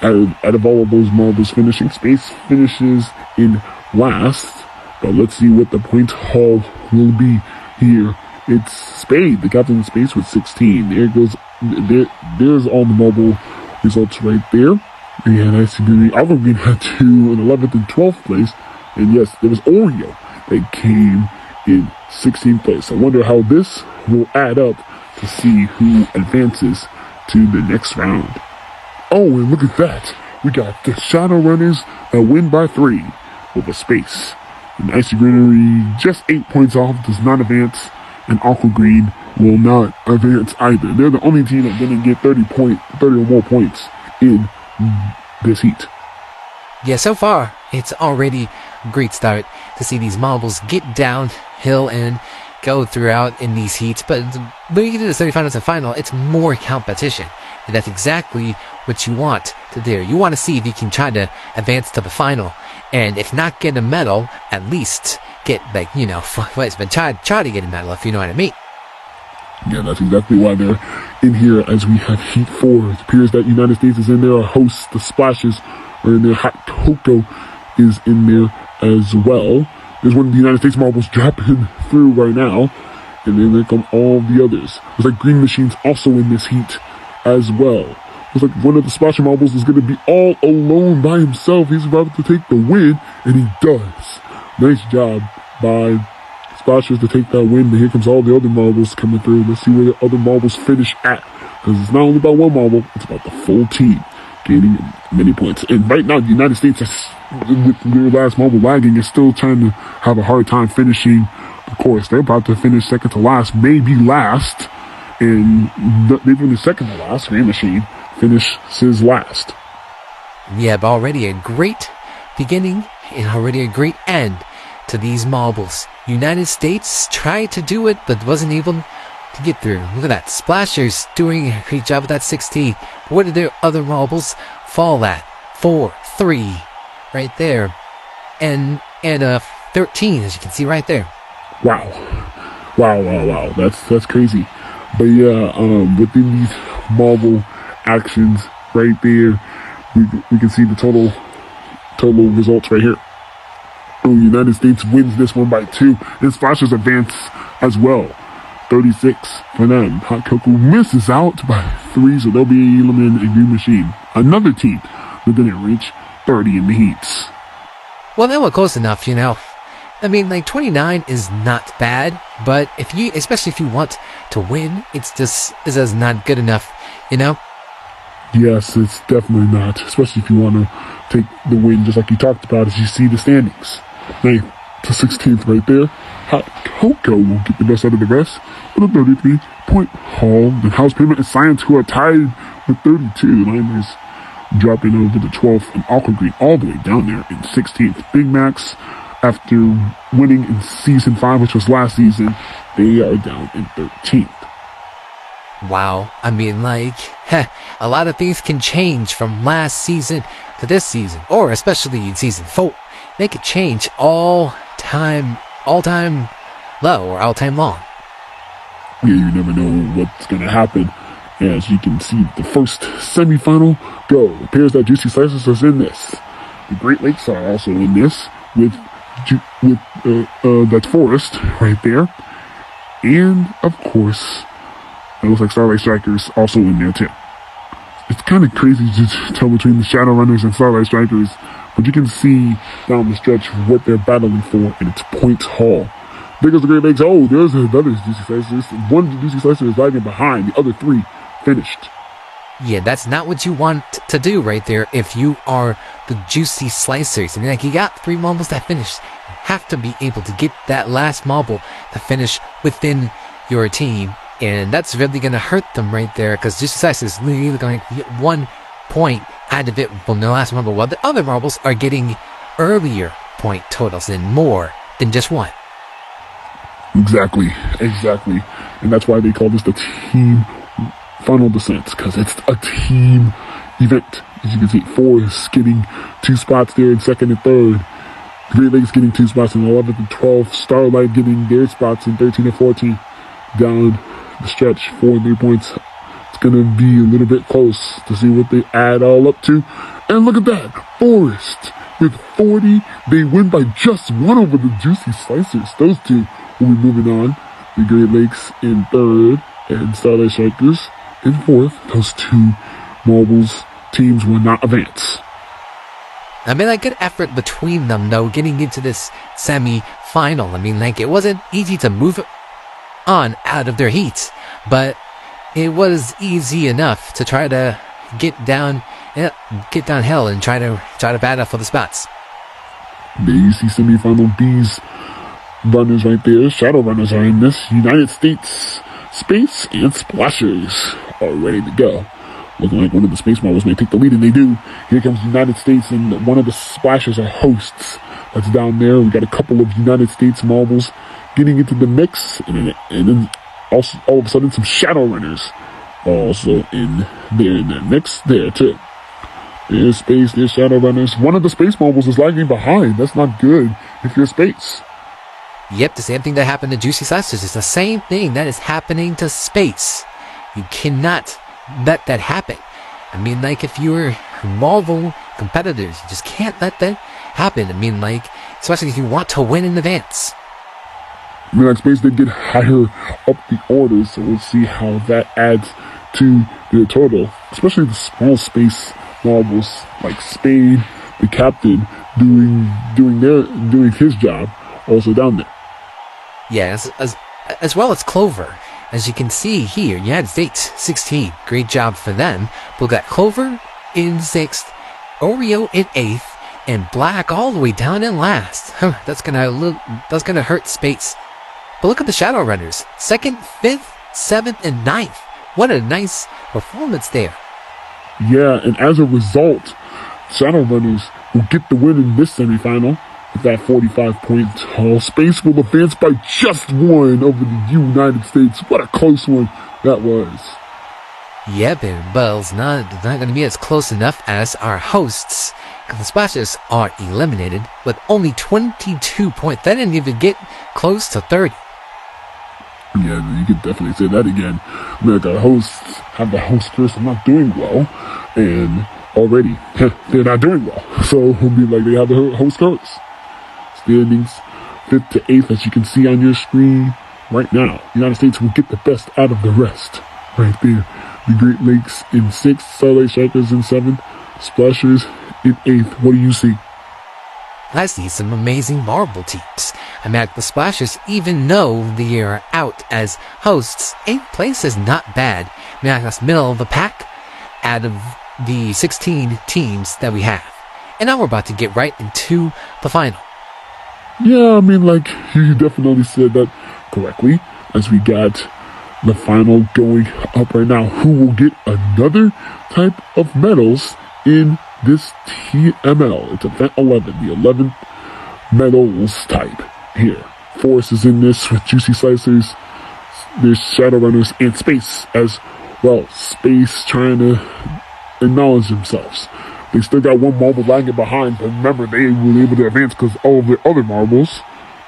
out of all of those marbles finishing, Space finishes in last. But let's see what the point haul will be here. It's Spade, the captain of Space, with 16. There's all the marble results right there. And I see Aqua Green had 2 in 11th and 12th place. And yes, there was Oreo that came in 16th place. I wonder how this will add up to see who advances to the next round. Oh, and look at that. We got the Shadow Runners that win by 3 with a Space. And Icy Greenery just 8 points off, does not advance. And Aqua Green will not advance either. They're the only team that didn't get 30 or more points in this heat. Yeah, so far, it's already a great start to see these marbles get downhill and go throughout in these heats. But when you get to the semifinals and final, it's more competition. And that's exactly what you want to do. You want to see if you can try to advance to the final. And if not get a medal, at least get, try to get a medal, if you know what I mean. Yeah, that's exactly why they're in here as we have Heat 4. It appears that United States is in there. Our hosts, the Splashes, are in there. Hot Cocoa is in there as well. There's one of the United States marbles dropping through right now. And then there come all the others. Looks like Green Machine's also in this heat as well. Looks like one of the Splasher marbles is going to be all alone by himself. He's about to take the win, and he does. Nice job by Splashers to take that win. But here comes all the other marbles coming through. Let's see where the other marbles finish at. Because it's not only about one marble, it's about the full team gaining many points. And right now, the United States, with their last marble lagging, is still trying to have a hard time finishing the course. They're about to finish second to last, maybe last. And they finished second to last. Green Machine finishes last. Yeah, but already a great beginning and already a great end to these marbles. United States tried to do it, but wasn't able to get through. Look at that. Splashers doing a great job with that 16. What did their other marbles fall at? 4, 3, right there. And 13, as you can see right there. Wow. That's crazy. But yeah, within these marble actions right there. We can see the total results right here. United States wins this one by 2. And Splashers advance as well. 36 for them. Hot Cocoa misses out by 3, so they'll be eliminating a new machine. Another team that didn't reach 30 in the heats. Well, they were close enough, I mean, like 29 is not bad, but especially if you want to win, it's just not good enough, Yes, it's definitely not, especially if you want to take the win, just like you talked about as you see the standings. 9th to 16th right there. Hot Cocoa will get the best out of the rest with a 33-point haul. The House Payment and Science, who are tied with 32. Liners dropping over to 12th, and Aqua Green all the way down there in 16th. Big Macs, after winning in Season 5, which was last season, they are down in 13th. Wow. I mean, like, a lot of things can change from last season to this season, or especially in Season 4. They could change all time low or all time long. Yeah, you never know what's going to happen. As you can see, the first semifinal go. It appears that Juicy Slices is in this. The Great Lakes are also in this with that's Forest right there. And, of course, it looks like Starlight Strikers also in there too. It's kind of crazy to tell between the Shadowrunners and Starlight Strikers, but you can see down the stretch what they're battling for, and it's points haul. There goes the Great Lakes. Oh, there's another Juicy Slicer. One Juicy Slicer is lagging behind. The other 3 finished. Yeah, that's not what you want to do right there if you are the Juicy Slicers. I mean, like, you got 3 marbles that finished. You have to be able to get that last marble to finish within your team. And that's really going to hurt them right there, because Juicy Slicers is literally going to get 1 point out of it from the last marble, while the other marbles are getting earlier point totals and more than just 1. Exactly. And that's why they call this the Team Final Descent, because it's a team event. As you can see, Forest getting 2 spots there in 2nd and 3rd. Great Lakes getting 2 spots in 11th and 12th. Starlight getting their spots in 13 and 14. Down the stretch, 4 and 3 points. It's going to be a little bit close to see what they add all up to. And look at that. Forest with 40. They win by just 1 over the Juicy Slicers. Those 2 will be moving on. The Great Lakes in 3rd and Starlight Strikers in 4th. Those 2 Moguls teams will not advance. I mean, like, good effort between them, though, getting into this semi-final. I mean, like, it wasn't easy to move on out of their heats, but it was easy enough to try to get downhill and try to battle for the spots. There you see semifinal B's runners right there. Shadow runners are in this. United States Space and Splashers are ready to go. Looking like one of the Space Marbles may take the lead, and they do. Here comes United States, and one of the Splashers are hosts. That's down there. We got a couple of United States Marbles getting into the mix, and then also all of a sudden some Shadow Runners also in that mix there too. There's Space, there's Shadow Runners. One of the Space Marbles is lagging behind. That's not good if you're Space. Yep, the same thing that happened to Juicy Slicers is the same thing that is happening to Space. You cannot let that happen. I mean, like, if you're Marvel competitors, you just can't let that happen. I mean, like, especially if you want to win in advance. I mean, like, Space did get higher up the order, so we'll see how that adds to their total. Especially the small Space Marbles, like Spade, the captain, doing his job, also down there. Yeah, as well as Clover. As you can see here, United States 16. Great job for them. We've got Clover in 6th, Oreo in 8th, and Black all the way down in last. That's gonna hurt Space. But look at the Shadow Runners. 2nd, 5th, 7th, and 9th. What a nice performance there. Yeah, and as a result, Shadow Runners will get the win in this semifinal with that 45-point haul. Space will advance by just 1 over the United States. What a close one that was. Yep, but it's not going to be as close enough as our hosts. The Splashers are eliminated with only 22 points. They didn't even get close to 30. Yeah, you could definitely say that again. Like, our hosts have the host curse of not doing well. And already, they're not doing well. So it'll be like they have the host cards. Standings 5th to 8th, as you can see on your screen right now. United States will get the best out of the rest. Right there. The Great Lakes in 6th, Starlight Strikers in 7th, Splashers in 8th. What do you see? I see some amazing marble teams. I mean, the Splashers, even though they are out as hosts, 8th place is not bad. I mean, that's middle of the pack out of the 16 teams that we have. And now we're about to get right into the final. Yeah, I mean, like, you definitely said that correctly, as we got the final going up right now. Who will get another type of medals in this TML? It's event 11, the 11th medals type here. Forest is in this with Juicy Slicers. There's Shadowrunners and Space as well. Space trying to acknowledge themselves. They still got one marble lagging behind, but remember, they were able to advance because all of the other marbles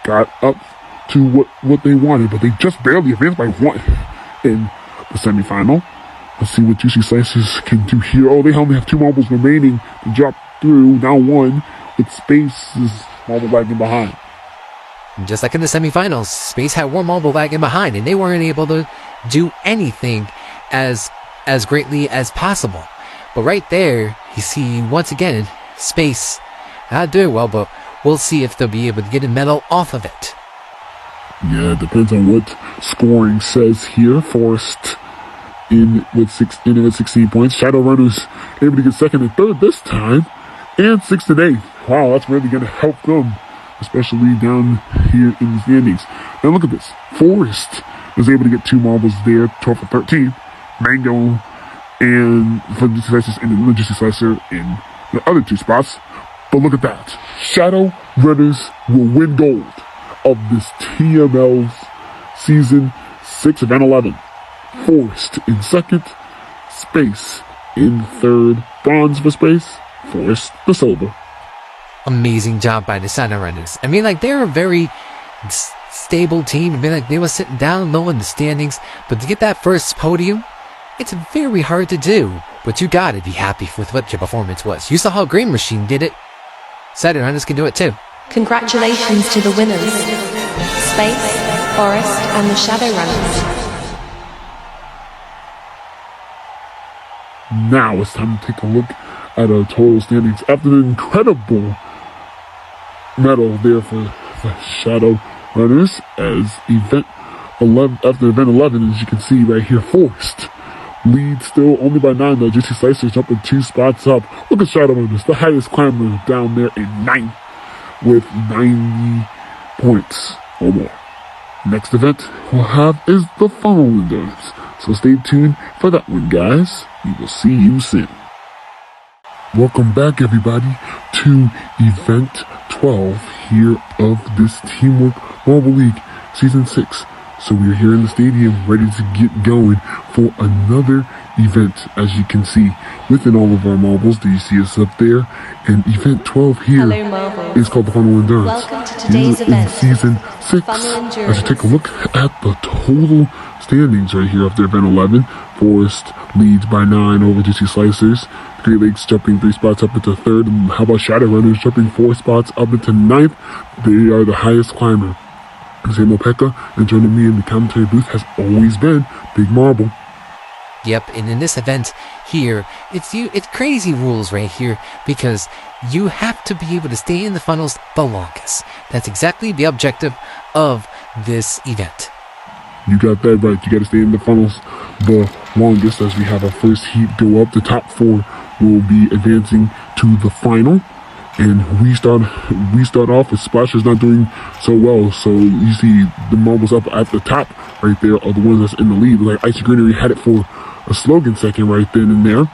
got up to what they wanted, but they just barely advanced by 1 in the semifinal. Let's see what Juicy Slices can do here. Oh, they only have 2 marbles remaining to drop through. Now 1 with Space's marble lagging behind. Just like in the semifinals, Space had one marble lagging behind, and they weren't able to do anything as greatly as possible. But right there, you see, once again, Space not doing well, but we'll see if they'll be able to get a medal off of it. Yeah, it depends on what scoring says here. Forest in with 16 points. Shadowrunners able to get 2nd and 3rd this time, and 6th and 8th. Wow, that's really going to help them, especially down here in the standings. Now look at this. Forest was able to get 2 marbles there, 12th and 13th. Mango and for the slices and the Juicy Slicer in the other 2 spots. But look at that. Shadowrunners will win gold of this TML's season 6 event 11. Forest in 2nd, Space in 3rd. Bronze for Space, Forest the silver. Amazing job by the Shadowrunners. I mean, like, they're a very stable team. I mean, like, they were sitting down low in the standings, but to get that first podium, it's very hard to do. But you gotta be happy with what your performance was. You saw how Green Machine did it. Shadowrunners can do it too. Congratulations to the winners, Space, Forest, and the Shadowrunners. Now it's time to take a look at our total standings. After the incredible medal there for the Shadowrunners as event 11, after event 11, as you can see right here, Forest leads still only by 9 though. Juicy Slicer jumping 2 spots up. Look at Shadowrunners, the highest climber down there in 9th with 90 points or more. Next event we'll have is the funnel endurance. So stay tuned for that one, guys. We will see you soon. Welcome back, everybody, to event 12 here of this Teamwork Marble League Season 6. So we are here in the stadium ready to get going for another event, as you can see within all of our marbles. Do you see us up there? And event 12 here is called the Funnel Endurance. Welcome to today's here event, in Season 6. As you take a look at the total standings right here after event 11, Forest leads by 9 over Juicy Slicers. Great Lakes jumping 3 spots up into 3rd. And how about Shadowrunners jumping 4 spots up into 9th? They are the highest climber. Samuel Pekka, and joining me in the commentary booth has always been Big Marble. Yep, and in this event here, it's crazy rules right here, because you have to be able to stay in the funnels the longest. That's exactly the objective of this event. You got that right. You got to stay in the funnels the longest. As we have our first heat go up, the top 4 will be advancing to the final. And we start off with Splashers not doing so well. So you see the marbles up at the top right there are the ones that's in the lead. Like Icy Greenery had it for a slogan second right then and there.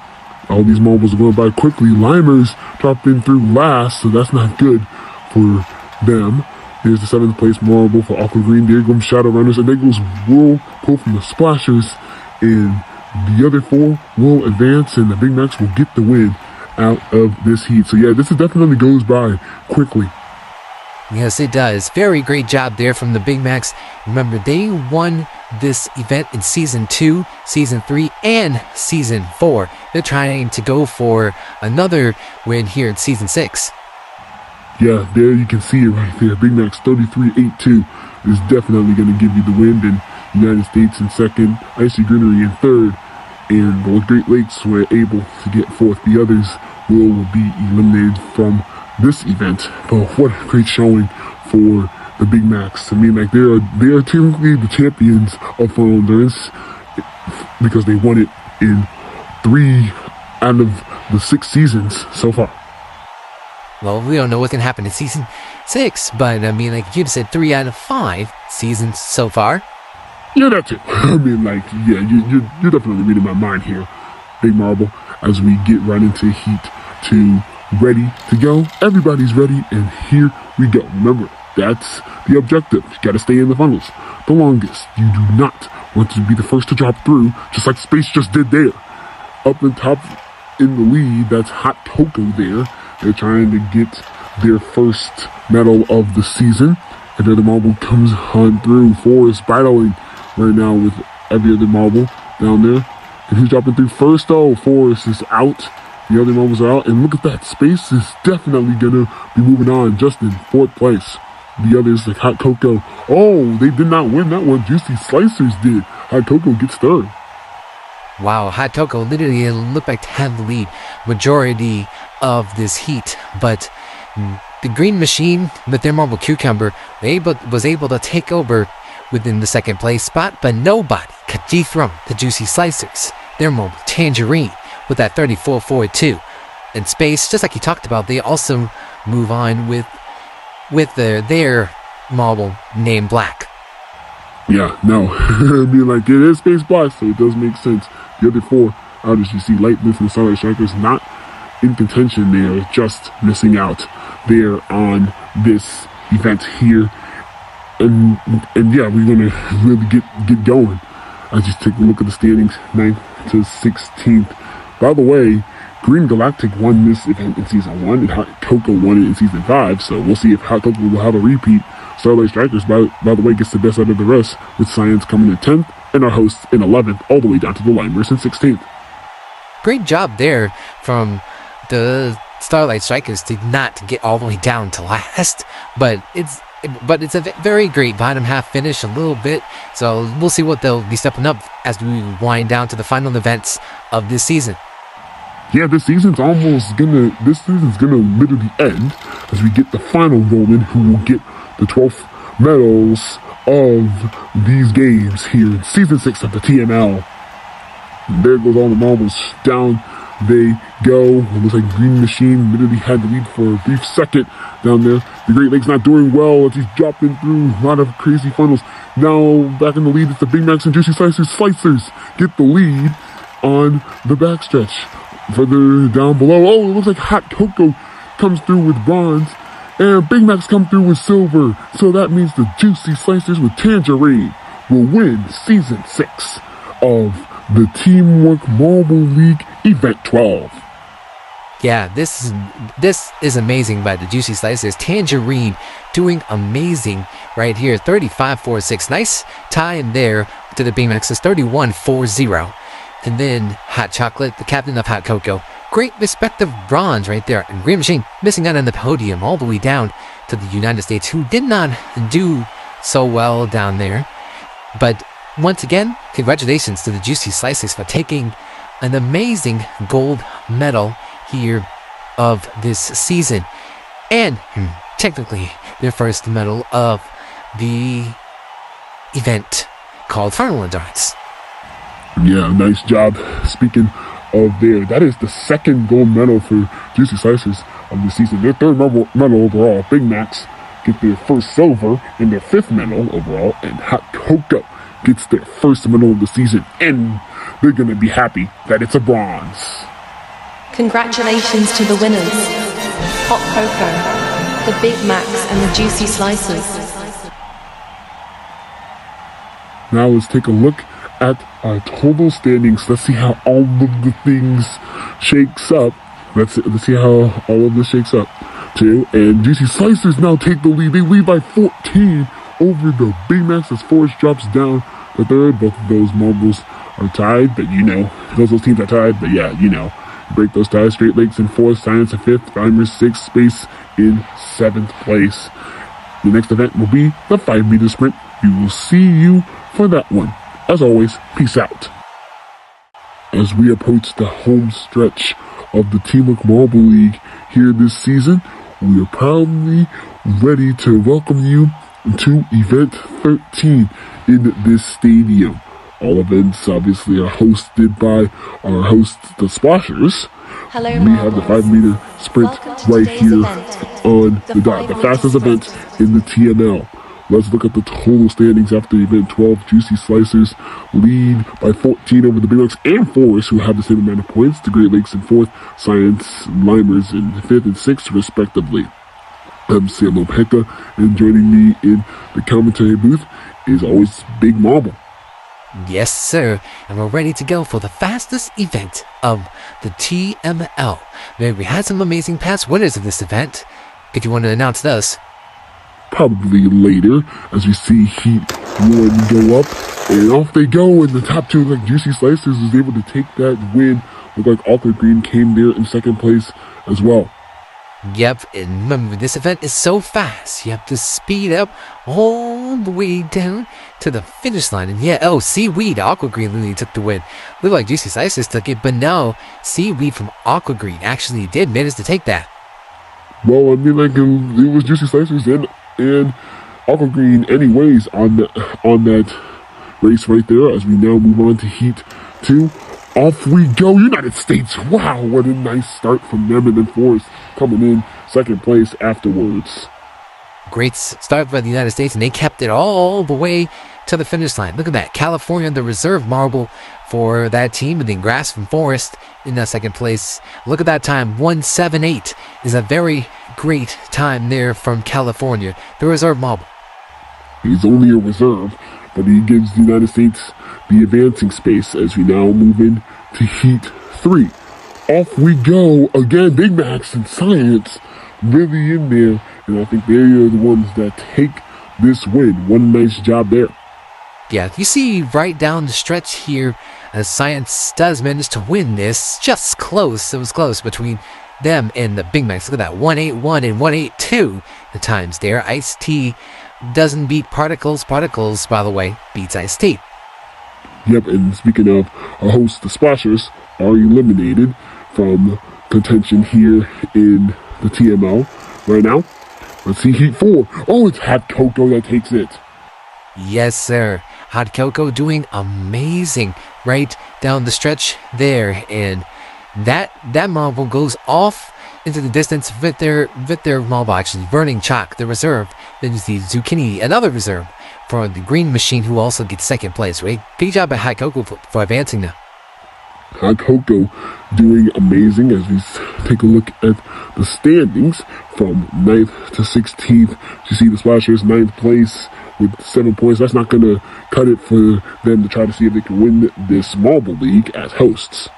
All these marbles are going by quickly. Limers dropped in through last, so that's not good for them. Here's the 7th place marble for Aqua Green. There goes Shadowrunners, and there goes Whirlpool from the Splashers. And the other 4 will advance, and the Big Macs will get the win out of this heat. So yeah, this definitely goes by quickly. Yes, it does. Very great job there from the Big Macs. Remember, they won this event in Season 2, Season 3, and Season 4. They're trying to go for another win here in Season 6. Yeah, there you can see it right there. Big Mac's 33-8-2 is definitely going to give you the win. And United States in second, Icy Greenery in third, and the Great Lakes were able to get fourth. The others will be eliminated from this event. But what a great showing for the Big Macs. I mean, like, they are technically the champions of final endurance because they won it in 3 out of the 6 seasons so far. Well, we don't know what's going to happen in Season 6, but I mean, like, you said 3 out of 5 seasons so far. Yeah, that's it. I mean, like, yeah, you're definitely reading my mind here, Big Marble, as we get right into Heat 2, ready to go. Everybody's ready, and here we go. Remember, that's the objective. You got to stay in the funnels the longest. You do not want to be the first to drop through, just like Space just did there. Up in top in the lead, that's Hot Cocoa there. They're trying to get their first medal of the season. And then the marble comes on through. Forrest battling right now with every other marble down there. And who's dropping through first? Oh, Forrest is out. The other marbles are out. And look at that. Space is definitely going to be moving on just in 4th place. The others, like Hot Cocoa. Oh, they did not win that one. Juicy Slicers did. Hot Cocoa gets 3rd. Wow, Hot Cocoa literally looked like to have the lead majority of this heat, but the Green Machine with their Marble Cucumber was able to take over within the 2nd place spot, but nobody could dethrone the Juicy Slicers, their Marble Tangerine, with that 34-42. In Space, just like you talked about, they also move on with their marble named Black. Yeah, no. I mean, like, it is Space Black, so it does make sense. The other 4 outers, you see Light Myth and Starlight Strikers not in contention. They are just missing out there on this event here. And yeah, we're going to really get going. I just take a look at the standings, 9th to 16th. By the way, Green Galactic won this event in Season 1, and Hot Cocoa won it in Season 5, so we'll see if Hot Cocoa will have a repeat. Starlight Strikers, by the way, gets the best out of the rest, with Science coming in 10th, and our hosts in 11th, all the way down to the Limers in 16th. Great job there from the Starlight Strikers to not get all the way down to last, but it's a very great bottom half finish a little bit, so we'll see what they'll be stepping up as we wind down to the final events of this season. Yeah, this season's gonna literally end as we get the final Roman, who will get the 12th medals of these games here in Season 6 of the TML. And there goes all the marbles. Down they go. It looks like Green Machine literally had the lead for a brief second down there. The Great Lakes not doing well as he's dropping through a lot of crazy funnels. Now back in the lead, it's the Big Macs and Juicy Slicers. Slicers get the lead on the backstretch. Further down below, oh, it looks like Hot Cocoa comes through with bronze, and Big Macs come through with silver. So that means the Juicy Slicers with Tangerine will win Season 6 of the Teamwork Marble League Event 12. Yeah, this is amazing by the Juicy Slicers. Tangerine doing amazing right here. 35-46. Nice tie in there to the Big Macs. 31-40. And then Hot Chocolate, the captain of Hot Cocoa. Great respective bronze right there. And Green Machine missing out on the podium all the way down to the United States, who did not do so well down there. But once again, congratulations to the Juicy Slicers for taking an amazing gold medal here of this season. And technically their first medal of the event called Final Endurance. Yeah, nice job. Speaking of there, that is the 2nd gold medal for Juicy Slicers of the season. Their 3rd medal overall. Big Macs get their 1st silver and their 5th medal overall. And Hot Cocoa gets their 1st medal of the season. And they're going to be happy that it's a bronze. Congratulations to the winners, Hot Cocoa, the Big Macs and the Juicy Slicers. Now let's take a look at our total standings. Let's see how all of the things shakes up. Let's see how all of this shakes up. 2, and Juicy Slicers now take the lead. They lead by 14 over the Big Macs as Forrest drops down to third. Both of those Moguls are tied, but those teams are tied, but break those ties. Straight Lakes in 4th, Science in 5th, Rhymers 6th, Space in 7th place. The next event will be the 5-meter sprint. We will see you for that one. As always, peace out. As we approach the home stretch of the Teamwork Marble League here this season, we are proudly ready to welcome you to event 13 in this stadium. All events obviously are hosted by our hosts, the Splashers. Hello, We have the 5-meter sprint right here on the dot, the fastest event in the TML. Let's look at the total standings after event 12. Juicy Slicers lead by 14 over the Big Lakes and Forest, who have the same amount of points. The Great Lakes in 4th, Science, Limers in 5th and 6th, respectively. I'm Sam Opeka, and joining me in the commentary booth is always Big Marble. Yes, sir, and we're ready to go for the fastest event of the TML. We had some amazing past winners of this event. If you want to announce those. Probably later, as we see Heat 1 go up, and off they go in the top 2. Like Juicy Slicers was able to take that win. Looked like Awkward Green came there in 2nd place as well. Yep, and remember, this event is so fast. You have to speed up all the way down to the finish line. And Seaweed, Aqua Green literally took the win. Looked like Juicy Slices took it, but no, Seaweed from Aqua Green actually did manage to take that. Well, it was Juicy Slicers and Aqua Green anyways on that race right there. As we now move on to Heat 2. Off we go, United States. Wow, what a nice start from them, and then Forrest coming in 2nd place afterwards. Great start by the United States, and they kept it all the way to the finish line. Look at that. California, the reserve marble for that team, and then Grass from Forest in that 2nd place. Look at that time. 1:78 is a very great time there from California, the reserve marble. He's only a reserve, but he gives the United States the advancing space as we now move in to Heat 3. Off we go again. Big Macs and Science really in there, and I think they are the ones that take this win. One nice job there. Yeah, you see right down the stretch here, as Science does manage to win this. Just close. It was close between them and the Big Macs. Look at that, 181 and 182 the times there. Ice-T doesn't beat Particles. Particles, by the way, beats Ice-T. Yep, and speaking of our hosts, the Splashers are eliminated from contention here in the TML right now. Let's see Heat 4. Oh, it's Hot Cocoa that takes it. Yes, sir. Hot Cocoa doing amazing right down the stretch there, and that marble goes off into the distance with their marble, actually Burning Chalk, the reserve. Then you see Zucchini, another reserve for the Green Machine, who also gets 2nd place. Right? Good job by Hot Cocoa for advancing now. Hot Cocoa doing amazing as we take a look at the standings from 9th to 16th. You see the Splashers 9th place with 7 points. That's not going to cut it for them to try to see if they can win this Marble League as hosts.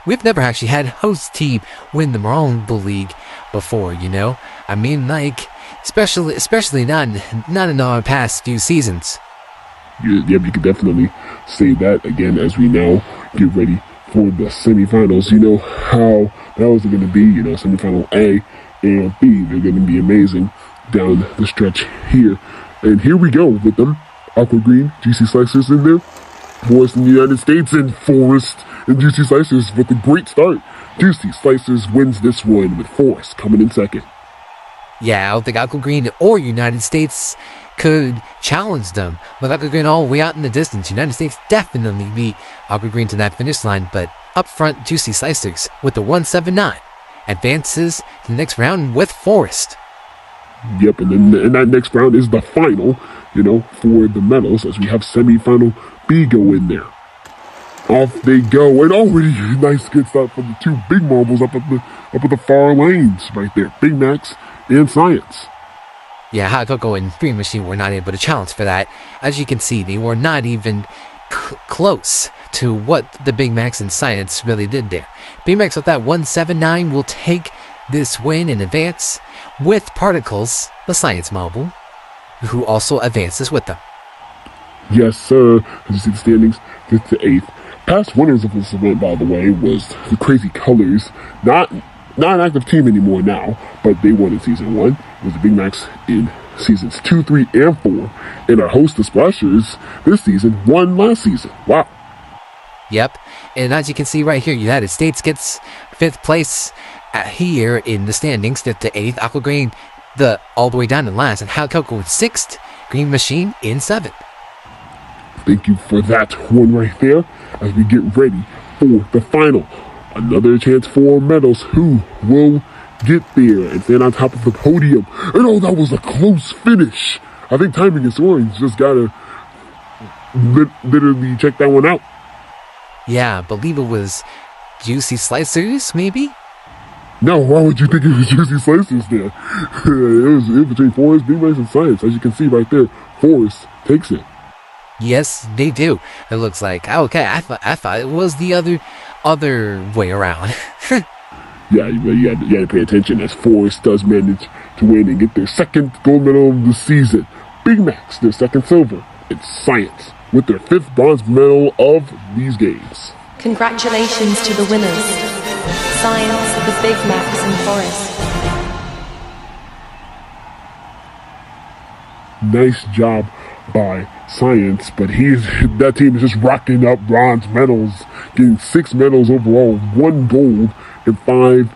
We've never actually had host team win the Marble League before, I mean, especially not in our past few seasons. Yep, you can definitely say that again as we now get ready for the semifinals. You know how those are going to be. Semifinal A and B. They're going to be amazing down the stretch here. And here we go with them. Aqua Green, Juicy Slicers in there. Forest in the United States, and Forest and Juicy Slicers with a great start. Juicy Slicers wins this one with Forest coming in 2nd. Yeah, I don't think Aqua Green or United States could challenge them. With Aqua Green all the way out in the distance, United States definitely beat Aqua Green to that finish line, but up front, Juicy Slicers with the 179 advances to the next round with Forest. Yep, and then that next round is the final, for the medals, as we have semifinal B go in there. Off they go, and already a nice good start from the 2 big marbles up at the far lanes right there. Big Macs and Science. Yeah, Hot Cocoa and Green Machine were not able to challenge for that. As you can see, they were not even close to what the Big Macs and Science really did there. Big Macs with that 179 will take this win in advance, with Particles, the science marble, who also advances with them. Yes, sir. As you see the standings, 5th to 8th. Past winners of this event, by the way, was the Crazy Colors. Not an active team anymore now, but they won in Season 1. It was the Big Macs in Seasons 2, 3, and 4. And our host, the Splashers, this season won last season. Wow. Yep, and as you can see right here, United States gets 5th place here in the standings, 5th to 8th. Aqua Green all the way down in last, and Hot Cocoa in 6th. Green Machine in 7th. Thank you for that one right there as we get ready for the final. Another chance for medals. Who will get there and stand on top of the podium? And oh, that was a close finish. I think timing and scoring just gotta literally check that one out. Yeah, I believe it was Juicy Slicers, maybe? No, why would you think it was Juicy Slicers there? It was in between Forest, Big Macs, and Science. As you can see right there, Forest takes it. Yes, they do. It looks like, okay, I thought it was the other way around. Yeah, you had to pay attention as Forest does manage to win and get their 2nd gold medal of the season. Big Macs, their 2nd silver. It's Science with their 5th bronze medal of these games. Congratulations to the winners. Science, the Big Macs and Forest. Nice job by Science, but that team is just rocking up bronze medals, getting 6 medals overall, 1 gold and 5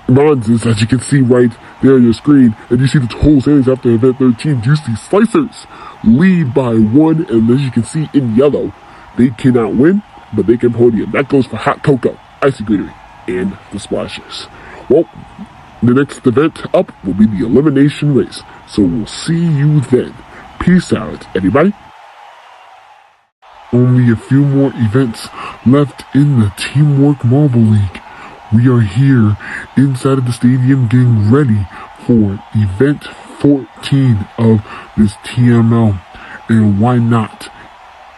bronzes, as you can see right there on your screen. And you see the total standings after event 13. Juicy Slicers lead by 1, and as you can see in yellow, they cannot win, but they can podium. That goes for Hot Cocoa, Icy Greenery, and the Splashers. Well, the next event up will be the Elimination Race, so we'll see you then. Peace out, everybody. Only a few more events left in the Teamwork Marble League. We are here inside of the stadium getting ready for event 14 of this TML. And why not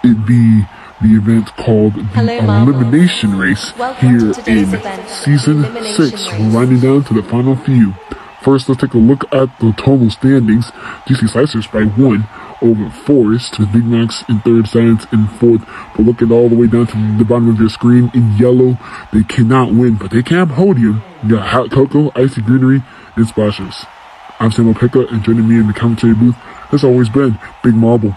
it be the event called the Elimination Race here in Season 6. We're winding down to the final few. First, let's take a look at the total standings. GC Slicers by 1 over Forest, with Big Macs in 3rd, Science in 4th. But look at all the way down to the bottom of your screen in yellow. They cannot win, but they can podium. You got Hot Cocoa, Icy Greenery, and Splashers. I'm Samuel Pekka, and joining me in the commentary booth has always been Big Marble.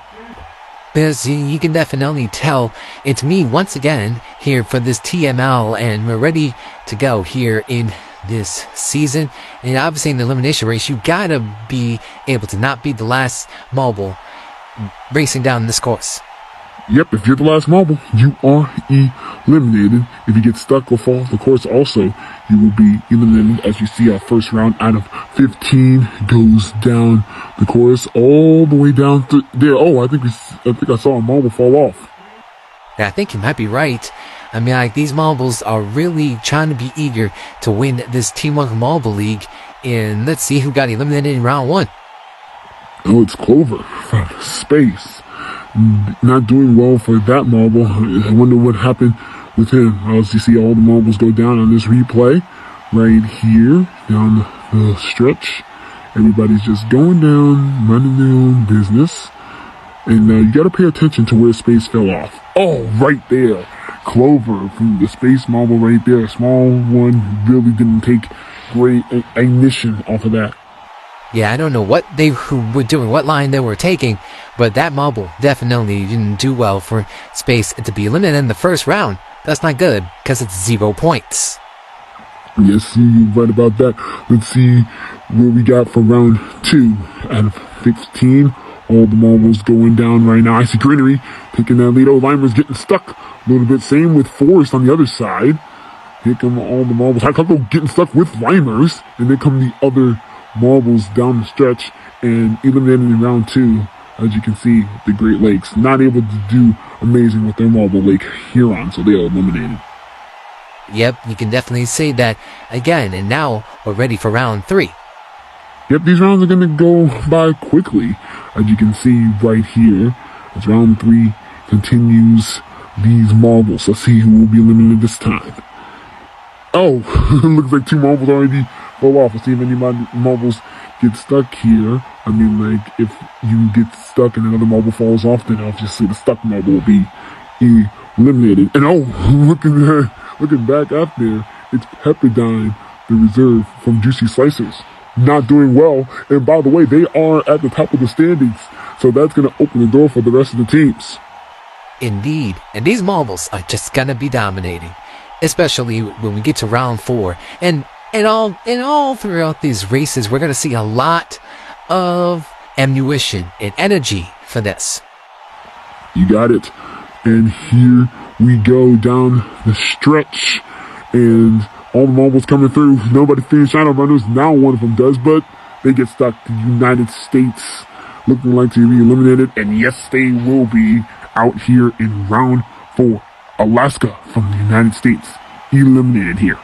Because you can definitely tell it's me once again here for this TML, and we're ready to go here in this season. And obviously in the elimination race, you gotta be able to not be the last marble racing down this course. Yep, if you're the last marble, you are eliminated. If you get stuck or fall off the course also, you will be eliminated. As you see, our first round out of 15 goes down the course all the way down to there. Oh, I think I saw a marble fall off. Yeah, I think you might be right. I mean, like, these marbles are really trying to be eager to win this Teamwork Marble League. And let's see who got eliminated in round 1. Oh, it's Clover from Space. Not doing well for that marble. I wonder what happened with him. As you see all the marbles go down on this replay right here down the stretch. Everybody's just going down, running their own business. And you got to pay attention to where Space fell off. Oh, right there. Clover from the Space marble right there. A small one, really didn't take great ignition off of that. Yeah, I don't know what they were doing, what line they were taking, but that marble definitely didn't do well for Space to be eliminated in the first round. That's not good, because it's 0 points. Yes, you're right about that. Let's see what we got for round 2 out of 15. All the marbles going down right now. Icy Greenery taking that lead. Oh, Limer's getting stuck a little bit. Same with Forest on the other side. Here come all the marbles. Hot Cocoa getting stuck with Limers. And then come the other marbles down the stretch and eliminated in round 2. As you can see, the Great Lakes not able to do amazing with their Marble Lake Huron, so they are eliminated. Yep, you can definitely say that again. And now we're ready for round 3. Yep, these rounds are going to go by quickly, as you can see right here. As round 3 continues these marbles. Let's see who will be eliminated this time. Oh, looks like 2 marbles already fall off. Let's see if any marbles get stuck here. I mean, like, if you get stuck and another marble falls off, then obviously the stuck marble will be eliminated. And looking back up there, it's Pepperdine, the reserve from Juicy Slicers, not doing well. And by the way, they are at the top of the standings, so that's going to open the door for the rest of the teams. Indeed, and these marbles are just gonna be dominating, especially when we get to round 4. And all throughout these races, we're gonna see a lot of ammunition and energy for this. You got it. And here we go down the stretch, and all the marbles coming through. Nobody finished Shadow Runners. Now one of them does, but they get stuck. The United States looking like to be eliminated, and yes, they will be out here in round 4. Alaska from the United States eliminated here.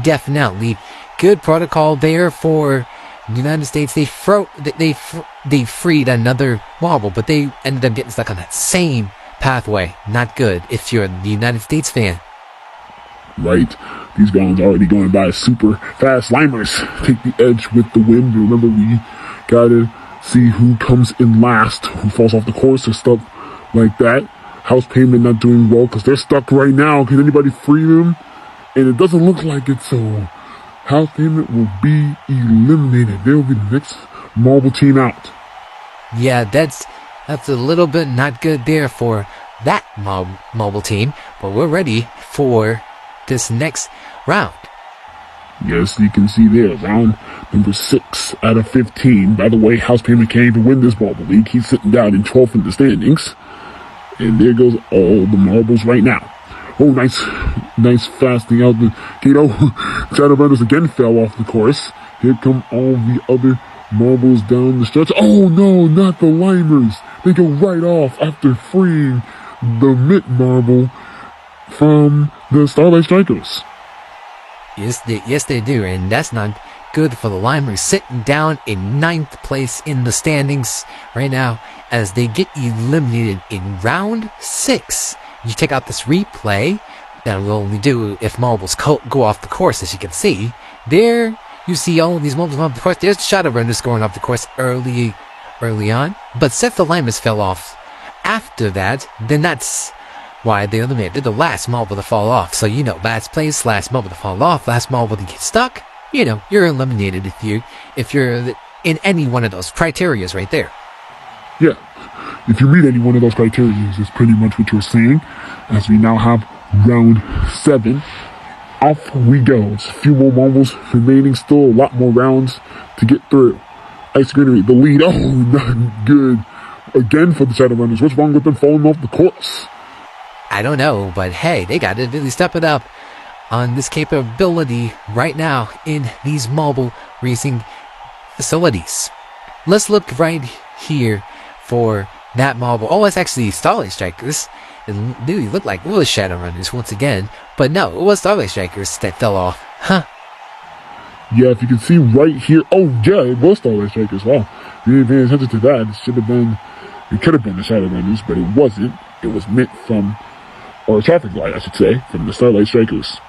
Definitely good protocol there for the United States. They freed another marble, but they ended up getting stuck on that same pathway. Not good if you're the United States fan. Right. These guys already going by super fast. Limers take the edge with the win. Remember, we gotta see who comes in last, who falls off the course or stuff like that. House Payment not doing well because they're stuck right now. Can anybody free them? And it doesn't look like it, so House Payment will be eliminated. They'll be the next marble team out. Yeah, that's a little bit not good there for that mobile team, but we're ready for this next round. Yes, you can see there, round number 6 out of 15. By the way, House Payment can't even win this marble league. He's sitting down in 12th in the standings. And there goes all the marbles right now. Oh, nice fasting out the Kato. Shadow Runners again fell off the course. Here come all the other marbles down the stretch. Oh no, not the Limers. They go right off after freeing the mid marble from the Starlight Strikers. Yes, they do, and that's not good for the Limers, sitting down in 9th place in the standings right now as they get eliminated in round 6. You check out this replay that we'll only do if marbles go off the course, as you can see. There, you see all of these marbles off the course. There's the Shadow Runners going off the course early on, but since the Limers fell off after that, then that's why they eliminated. They're the last marble to fall off. So, last place, last marble to fall off, last marble to get stuck. You're eliminated if you're in any one of those criterias right there. Yeah, if you meet any one of those criteria, is pretty much what you're saying. As we now have round 7. Off we go. It's a few more marbles remaining. Still a lot more rounds to get through. Ice Greenery, the lead. Oh, not good. Again for the Shadow Runners. What's wrong with them falling off the course? I don't know, but hey, they got to really step it up on this capability right now in these marble racing facilities. Let's look right here for that marble. Oh, it's actually Starlight Strikers. It really looked like it was Shadow Runners once again, but no, it was Starlight Strikers that fell off. Huh. Yeah, if you can see right here. Oh, yeah, it was Starlight Strikers. Wow. We didn't pay attention to that. It could have been the Shadow Runners, but it wasn't. It was meant from, or a traffic light, I should say, from the Starlight Strikers.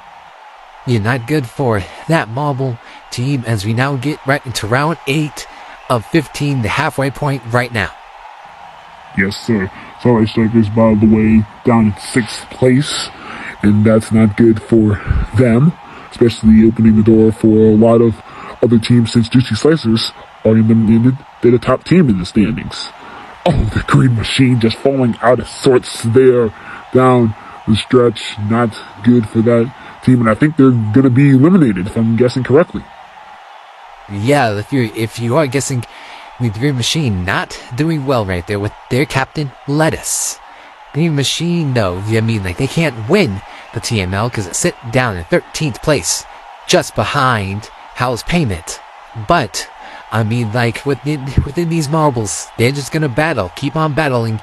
Yeah, not good for that marble team as we now get right into round 8 of 15, the halfway point right now. Yes, sir. Starlight Strikers, by the way, down in 6th place, and that's not good for them, especially opening the door for a lot of other teams since Juicy Slicers are eliminated. They're the top team in the standings. Oh, the Green Machine just falling out of sorts there down the stretch. Not good for that team, and I think they're going to be eliminated, if I'm guessing correctly. Yeah, if you are guessing, with Green Machine not doing well right there with their captain, Lettuce. Green Machine, no, they can't win the TML because it's sitting down in 13th place, just behind House Payment. But, within these marbles, they're just going to battle, keep on battling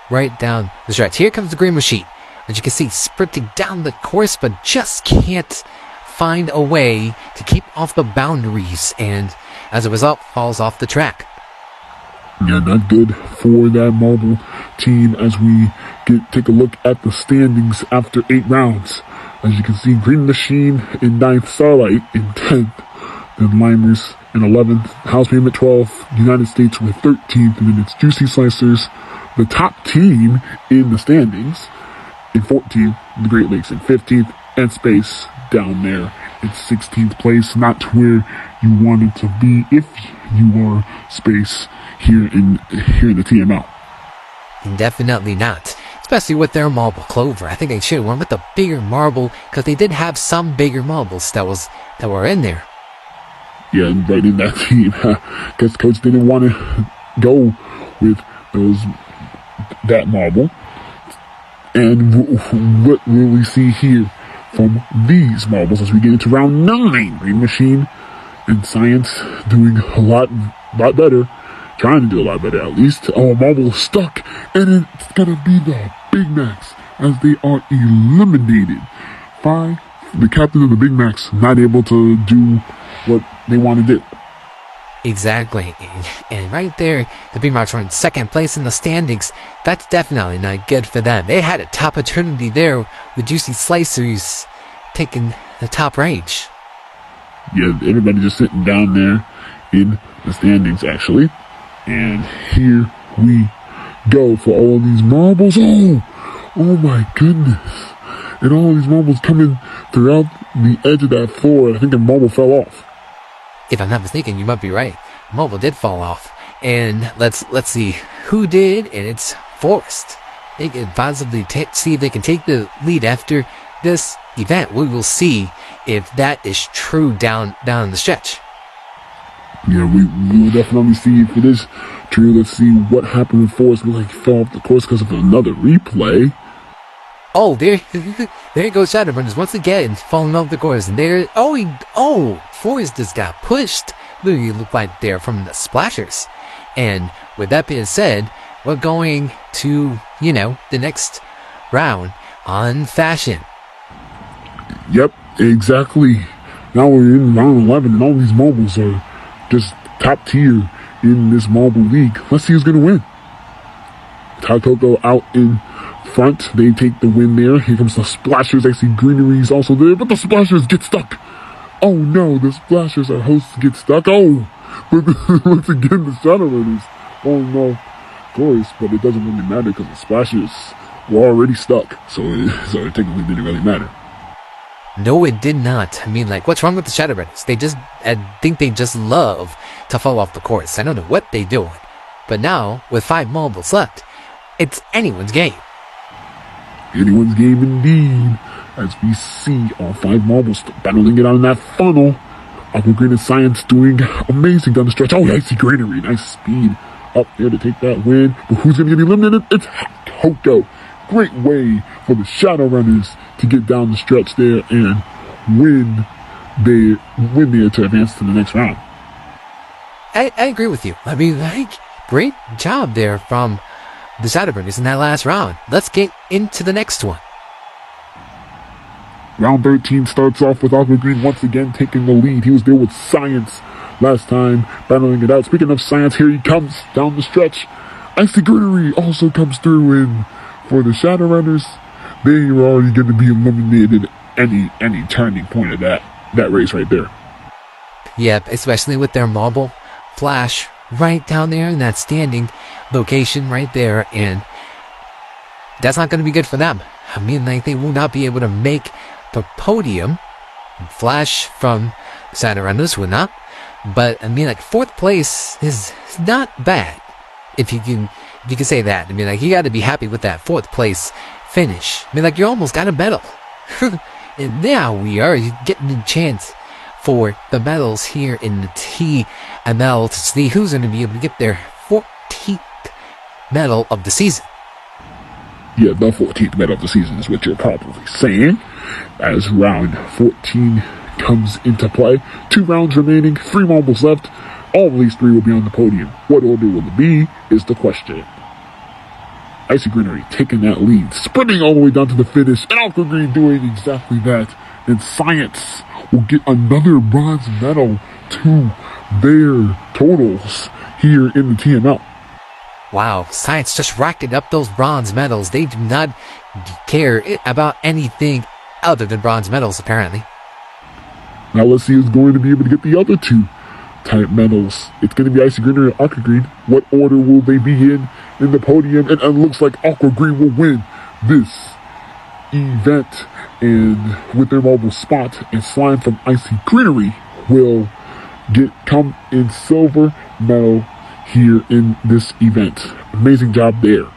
right down the stretch. Here comes the Green Machine. As you can see, sprinting down the course, but just can't find a way to keep off the boundaries, and as a result, falls off the track. Yeah, not good for that marble team as we take a look at the standings after 8 rounds. As you can see, Green Machine in 9th, Starlight in 10th, then Limers in 11th, House Payment at 12th, United States with 13th, and then it's Juicy Slicers, the top team in the standings, in 14th, the Great Lakes in 15th, and Space down there in 16th place, not where you wanted to be if you are Space here in the TML. Definitely not. Especially with their marble clover. I think they should have went with the bigger marble, because they did have some bigger marbles that were in there. Yeah, right in that team. Because coach didn't want to go with that marble. And what will we see here from these marbles as we get into round 9? Green Machine and Science doing a lot better. Trying to do a lot better at least. Oh, marble stuck. And it's going to be the Big Macs as they are eliminated. The captain of the Big Macs not able to do what they want to do. Exactly. And right there, the Big Macs were in second place in the standings. That's definitely not good for them. They had a top opportunity there with Juicy Slicers taking the top range. Yeah, everybody just sitting down there in the standings, actually. And here we go for all these marbles. Oh my goodness. And all these marbles coming throughout the edge of that floor. I think the marble fell off. If I'm not mistaken, you might be right. Marble did fall off. And let's see who did, and it's Forrest. They can possibly see if they can take the lead after this event. We will see if that is true down the stretch. Yeah, we will definitely see if it is true. Let's see what happened with Forrest. Looks like he fell off the course because of another replay. Oh, there goes Shadowrunners once again falling off the course. And Forrest just got pushed. Literally looked like they're from the splashers. And with that being said, we're going to, the next round on fashion. Yep, exactly. Now we're in round 11 and all these marbles are just top tier in this marble league. Let's see who's going to win. Takoko out in front. They take the win there. Here comes the Splashers. I see Greenery's also there, but the Splashers get stuck. Oh no, the Splashers are hosts get stuck. Oh, but once again, the Shadowrunners. Oh no, of course, but it doesn't really matter because the Splashers were already stuck. So it technically didn't really matter. No, it did not. I mean, what's wrong with the Shadowrunners? I think they just love to fall off the course. I don't know what they're doing. But now, with 5 marbles left, it's anyone's game. Anyone's game indeed. As we see all 5 marbles battling it out in that funnel. Aqua Green and Science doing amazing down the stretch. Oh, I see Greenery. Nice speed up there to take that win. But who's going to get eliminated? It's Hoko. Great way for the Shadowrunners to get down the stretch there and win there to advance to the next round. I agree with you. I mean, great job there from the Shadowrunners in that last round. Let's get into the next one. Round 13 starts off with Aqua Green once again taking the lead. He was there with Science last time, battling it out. Speaking of Science, here he comes down the stretch. Icy Greenery also comes through in for the Shadowrunners. They are already going to be eliminated any turning point of that race right there. Yep, especially with their marble flash right down there in that standing location right there, and that's not going to be good for them. I mean, they will not be able to make the podium. Flash from Shadowrunners will not, but I mean, 4th place is not bad, if you can say that. I mean, you got to be happy with that 4th place finish. I mean, you almost got a medal. And now we are getting a chance for the medals here in the TML to see who's going to be able to get their 14th medal of the season. Yeah, the 14th medal of the season is what you're probably saying. As round 14 comes into play. 2 rounds remaining, 3 marbles left. All of these 3 will be on the podium. What order will it be is the question. Icy Greenery taking that lead, sprinting all the way down to the finish, and Aqua Green doing exactly that. And Science will get another bronze medal to their totals here in the TML. Wow, Science just racked up those bronze medals. They do not care about anything other than bronze medals, apparently. Now let's see who's going to be able to get the other two type medals. It's going to be Icy Green and Aqua Green. What order will they be in the podium? And it looks like Aqua Green will win this event. And with their mobile spot, and Slime from Icy Greenery will come in silver medal here in this event. Amazing job there.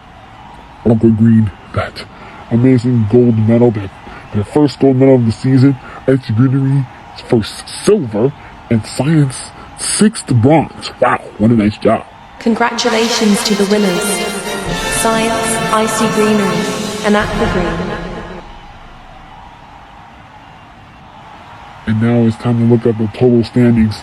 Aqua Green, that amazing gold medal, their first gold medal of the season. Icy Greenery, first silver, and Science, 6th bronze. Wow, what a nice job. Congratulations to the winners, Science, Icy Greenery, and Aqua Green. And now it's time to look at the total standings.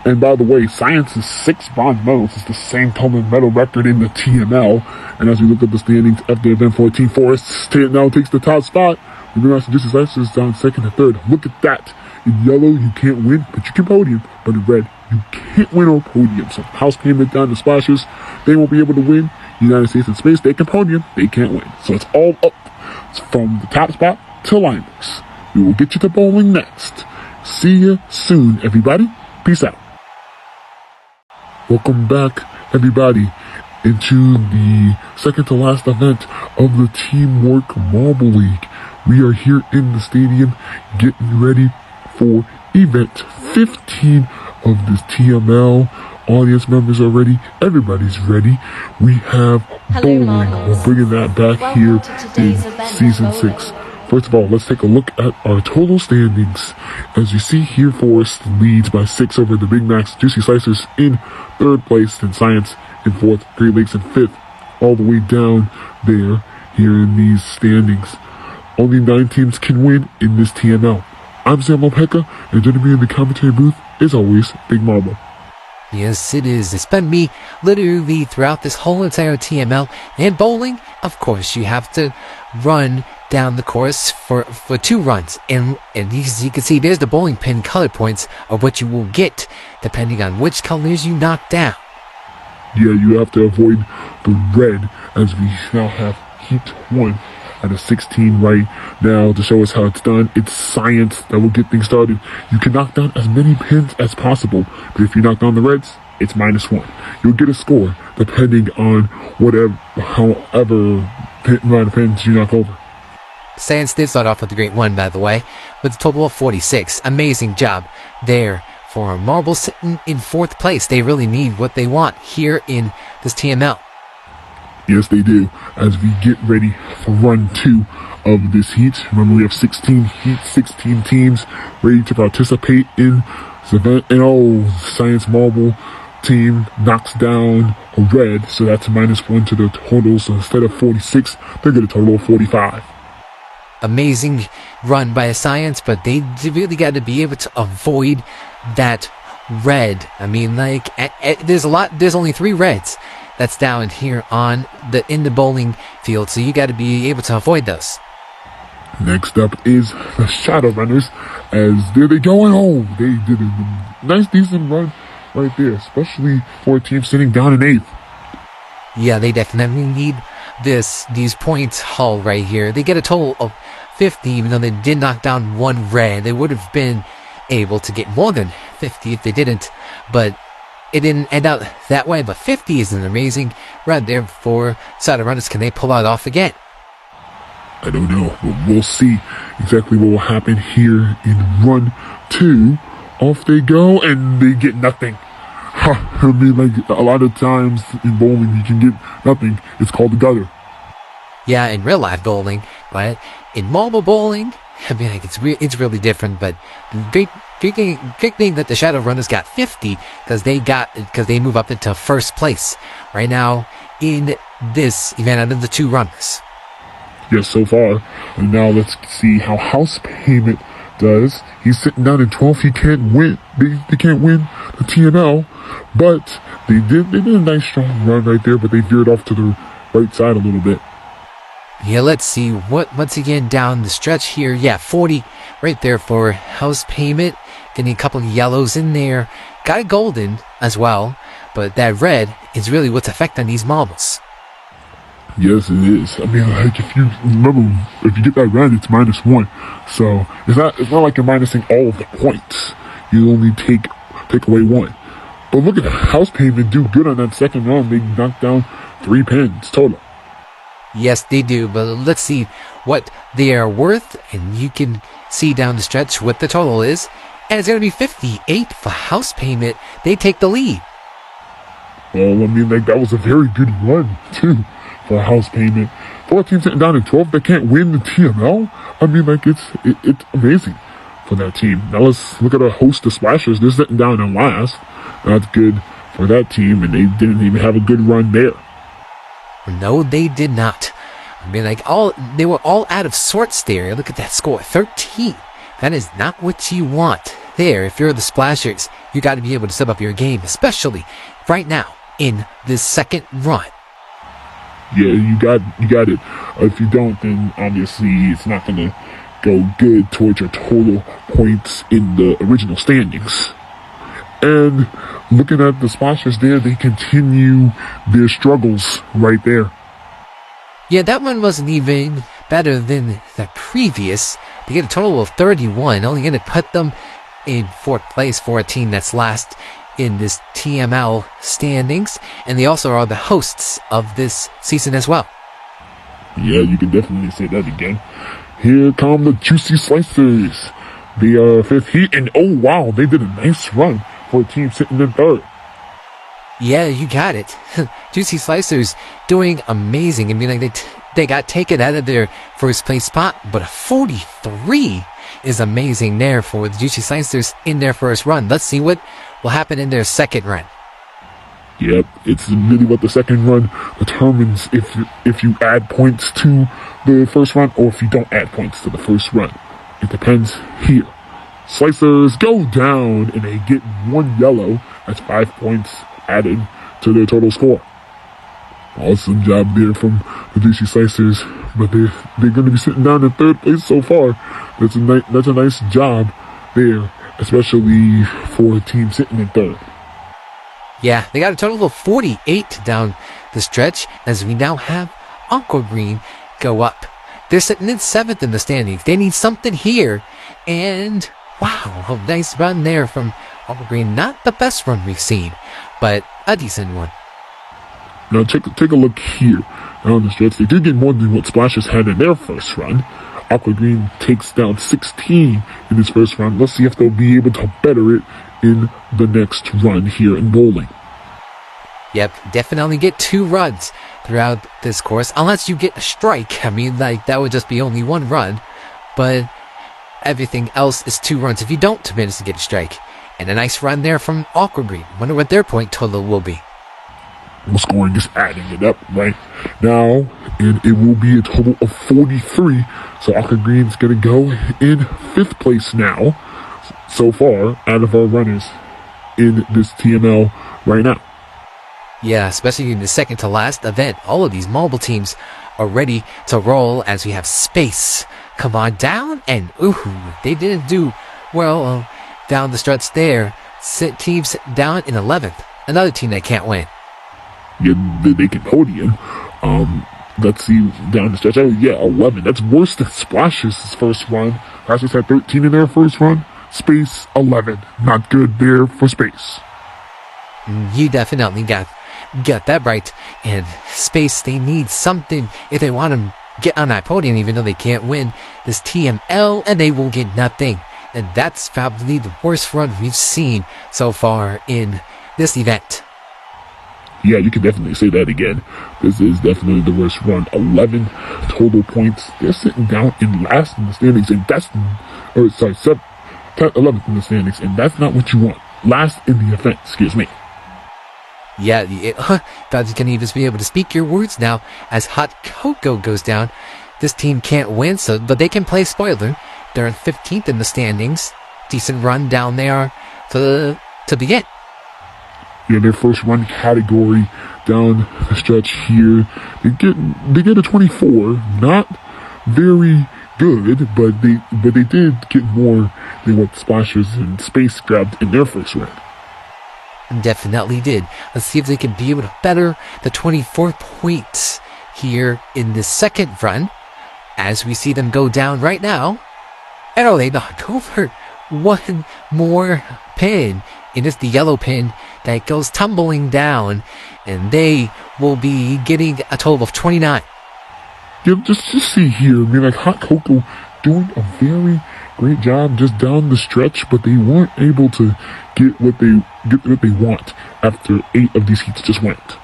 And by the way, Science's 6 bronze medals is the same total medal record in the TML. And as we look at the standings after event 14, Forest now takes the top spot. Moving on to Juicy Slicers down 2nd and 3rd. Look at that. In yellow, you can't win, but you can podium. But in red, you can't win or podium. So House Payment down to Splashers, they won't be able to win. United States and Space, they can podium, they can't win. So it's all up from the top spot to liners. We will get you to bowling next. See you soon, everybody. Peace out. Welcome back, everybody, into the second to last event of the Teamwork Marble League. We are here in the stadium getting ready for event 15 of this TML. Audience members are ready. Everybody's ready. We have bowling. We're bringing that back here in season 6. First of all, let's take a look at our total standings. As you see here, Forest leads by 6 over the Big Macs. Juicy Slicers in 3rd place, and Science in 4th, Great Lakes in 5th, all the way down there here in these standings. Only 9 teams can win in this TML. I'm Sam Lopeka, and joining me in the commentary booth is always Big Marble. Yes, it is. It's been me literally throughout this whole entire TML. And bowling, of course, you have to run down the course for 2 runs. And as you can see, there's the bowling pin color points of what you will get depending on which colors you knock down. Yeah, you have to avoid the red, as we now have Heat 1 out of 16 right now. To show us how it's done, it's Science that will get things started. You can knock down as many pins as possible, but if you knock down the reds, it's -1. You'll get a score depending on however amount of pins you knock over. Science did start off with a great 1, by the way, with a total of 46. Amazing job there for Marble sitting in 4th place. They really need what they want here in this TML. Yes, they do. As we get ready for run 2 of this heat. Remember, we have 16 heats, 16 teams ready to participate in this event. And Science Marble team knocks down a red, so that's -1 to the total. So instead of 46, they get a total of 45. Amazing run by Science, but they really got to be able to avoid that red. I mean, like, there's only 3 reds that's down here in the bowling field, so you got to be able to avoid those. Next up is the Shadow Runners, as there they go, and they did a nice decent run right there, especially for a team sitting down in 8th. Yeah, they definitely need these points haul right here. They get a total of 50, even though they did knock down 1 red. They would have been able to get more than 50 if they didn't, but it didn't end out that way. But 50 is an amazing run there for Shadow Runners. Can they pull it off again? I don't know, but we'll see exactly what will happen here in run 2. Off they go, and they get nothing. I mean, like, a lot of times in bowling, you can get nothing. It's called the gutter. Yeah, in real life bowling, but in marble bowling, I mean, like, it's really different. But the big thing that the Shadow Runners got 50 because they move up into 1st place right now in this event out of the 2 runners. Yes, so far. And now let's see how House Payment does. He's sitting down in 12th. He can't win. They can't win the TML, but they did a nice strong run right there, but they veered off to the right side a little bit. Yeah, let's see once again down the stretch here. Yeah, 40 right there for House Payment. Getting a couple of yellows in there. Got a golden as well, but that red is really what's affecting these marbles. Yes, it is. I mean, like if you remember, if you get that run, it's -1. So it's not like you're minusing all of the points. You only take away one. But look at House Payment do good on that second run. They knocked down 3 pins total. Yes, they do, but let's see what they are worth, and you can see down the stretch what the total is, and it's going to be 58 for House Payment. They take the lead. Well, I mean, like that was a very good run too for House Payment. 4 teams sitting down at 12 that can't win the TML. I mean, like it's amazing for that team. Now let's look at a host of splashers. They're sitting down in last. That's good for that team, and they didn't even have a good run there. No, they did not. I mean, like they were all out of sorts there. Look at that score, 13. That is not what you want there. If you're the splashers, you got to be able to step up your game, especially right now in this second run. Yeah, you got it. If you don't, then obviously it's not going to go good towards your total points in the original standings. And looking at the splashers there, they continue their struggles right there. Yeah, that one wasn't even better than the previous. They get a total of 31, only going to put them in 4th place for a team that's last in this TML standings, and they also are the hosts of this season as well. Yeah, you can definitely say that again. Here come the Juicy Slicers. They are 5th heat, and oh wow, they did a nice run for a team sitting in 3rd. Yeah, you got it. Juicy Slicers doing amazing. I mean, like they got taken out of their 1st place spot, but a 43 is amazing there for the Juicy Slicers in their 1st run. Let's see what will happen in their 2nd run. Yep, it's really what the 2nd run determines if you add points to the 1st run or if you don't add points to the 1st run. It depends here. Slicers go down and they get 1 yellow. That's 5 points added to their total score. Awesome job there from the DC Slicers, but they're going to be sitting down in 3rd place so far. That's a nice job there, especially for a team sitting in 3rd. Yeah, they got a total of 48 down the stretch as we now have Aqua Green go up. They're sitting in 7th in the standings. They need something here, and wow, a nice run there from Aqua Green. Not the best run we've seen, but a decent one. Now take a look here on the stretch. They did get more than what Splashers had in their 1st run. Aqua Green takes down 16 in his 1st run. Let's see if they'll be able to better it in the next run here in bowling. Yep, definitely get 2 runs throughout this course, unless you get a strike. I mean, like, that would just be only 1 run, but everything else is 2 runs if you don't manage to get a strike. And a nice run there from Aqua Green. Wonder what their point total will be. Well, scoring is adding it up right now, and it will be a total of 43. So Aqua Green's going to go in 5th place now, so far, out of our runners in this TML right now. Yeah, especially in the second to last event. All of these mobile teams are ready to roll as we have Space come on down, and ooh, they didn't do well down the stretch there. Teams down in 11th. Another team that can't win. Yeah, they can podium. Let's see down the stretch. Oh, yeah, 11. That's worse than Splash's 1st run. Splashers had 13 in their 1st run. Space 11. Not good there for Space. You definitely got that right. And Space, they need something if they want to get on that podium, even though they can't win this TML, and they will get nothing. And that's probably the worst run we've seen so far in this event. Yeah, you can definitely say that again. This is definitely the worst run. 11 total points. They're sitting down in last in the standings, and 11th in the standings, and that's not what you want. Last in the event, excuse me. Yeah, thought you can even be able to speak your words now as Hot Cocoa goes down. This team can't win, but they can play spoiler. They're in 15th in the standings. Decent run down there to begin. Yeah, their 1st run category down the stretch here. They get a 24. Not very good, but they did get more than what Splashers and Space grabbed in their 1st run. Definitely did. Let's see if they can be able to better the 24 points here in the second run, as we see them go down right now. And they knocked over one more pin. It is the yellow pin that goes tumbling down, and they will be getting a total of 29. Yeah, just see here. I mean, like Hot Cocoa doing a very great job just down the stretch, but they weren't able to get what they want after 8 of these heats just went.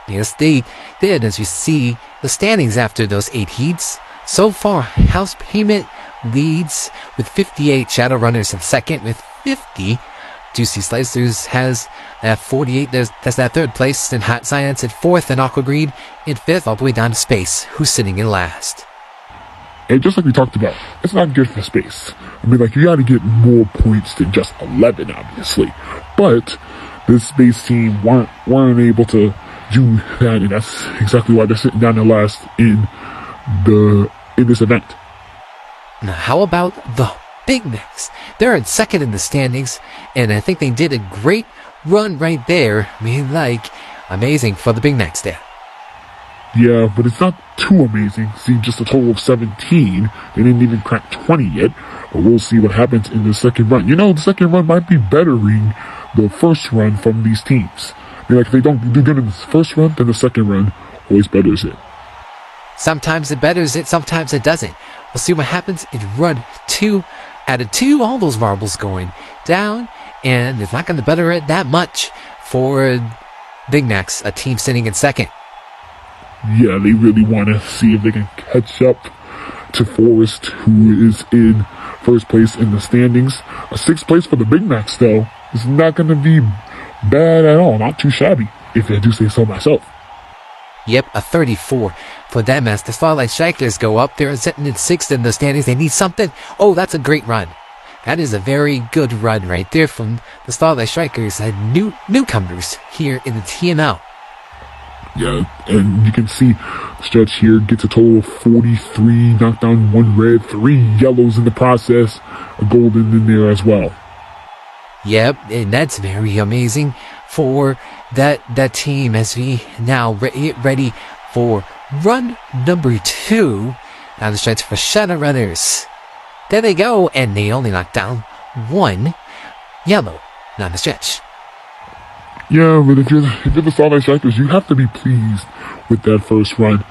Yes, they did. As you see the standings after those 8 heats, so far House Payment leads with 58. Shadowrunners in second with 50. Juicy Slicers has 48. That's that third place. And Hot Science at fourth, and Aqua Green in fifth, all the way down to Space, who's sitting in last. And just like we talked about, it's not good for Space. I mean, like, you got to get more points than just 11, obviously. But this Space team weren't able to do that, and that's exactly why they're sitting down in last in this event. Now, how about the Big Necks? They're in second in the standings, and I think they did a great run right there. I mean, like, amazing for the Big Necks there. Yeah, but it's not too amazing. See, just a total of 17. They didn't even crack 20 yet. But we'll see what happens in the second run. You know, the second run might be bettering the first run from these teams. I mean, like, if they don't do good in the first run, then the second run always betters it. Sometimes it betters it, sometimes it doesn't. We'll see what happens in run 2. Out of 2, all those marbles going down, and it's not going to better it that much for Big Necks, a team sitting in second. Yeah, they really want to see if they can catch up to Forest, who is in first place in the standings. A 6th place for the Big Macs, though, is not going to be bad at all. Not too shabby, if I do say so myself. Yep, a 34 for them as the Starlight Strikers go up. They're sitting in 6th in the standings. They need something. Oh, that's a great run. That is a very good run right there from the Starlight Strikers, newcomers here in the TML. Yeah, and you can see the stretch here gets a total of 43, knocked down 1 red, 3 yellows in the process, a golden in there as well. Yep, and that's very amazing for that team as we now get ready for run number 2. Now the stretch for Shadowrunners. There they go, and they only knocked down 1 yellow down the stretch. Yeah, but if you're the Starlight Strikers, you have to be pleased with that first run.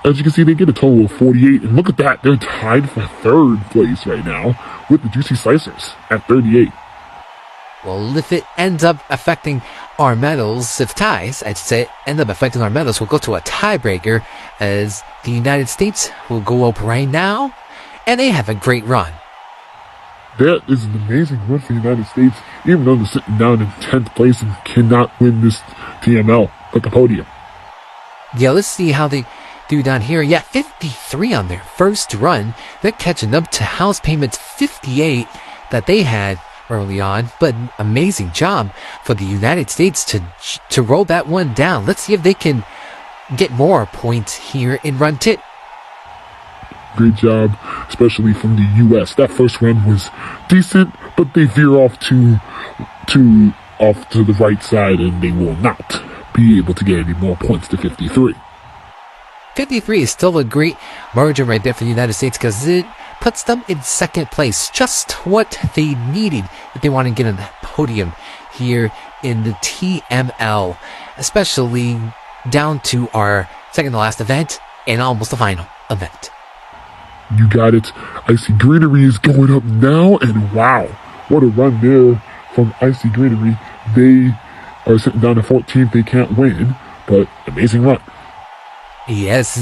As you can see, they get a total of 48, and look at that, they're tied for 3rd place right now with the Juicy Slicers at 38. Well, if it ends up affecting our medals, if ties, I'd say, end up affecting our medals, we'll go to a tiebreaker as the United States will go up right now, and they have a great run. That is an amazing run for the United States, even though they're sitting down in 10th place and cannot win this TML at the podium. Yeah, let's see how they do down here. Yeah, 53 on their first run. They're catching up to House Payment's 58 that they had early on, but amazing job for the United States to roll that one down. Let's see if they can get more points here in run 2. Great job, especially from the U.S. That first run was decent, but they veer off to the right side, and they will not be able to get any more points to 53. 53 is still a great margin right there for the United States because it puts them in second place. Just what they needed if they want to get on that podium here in the TML, especially down to our second to last event and almost the final event. You got it. Icy Greenery is going up now, and wow, what a run there from Icy Greenery. They are sitting down at 14th. They can't win, but amazing run. Yes,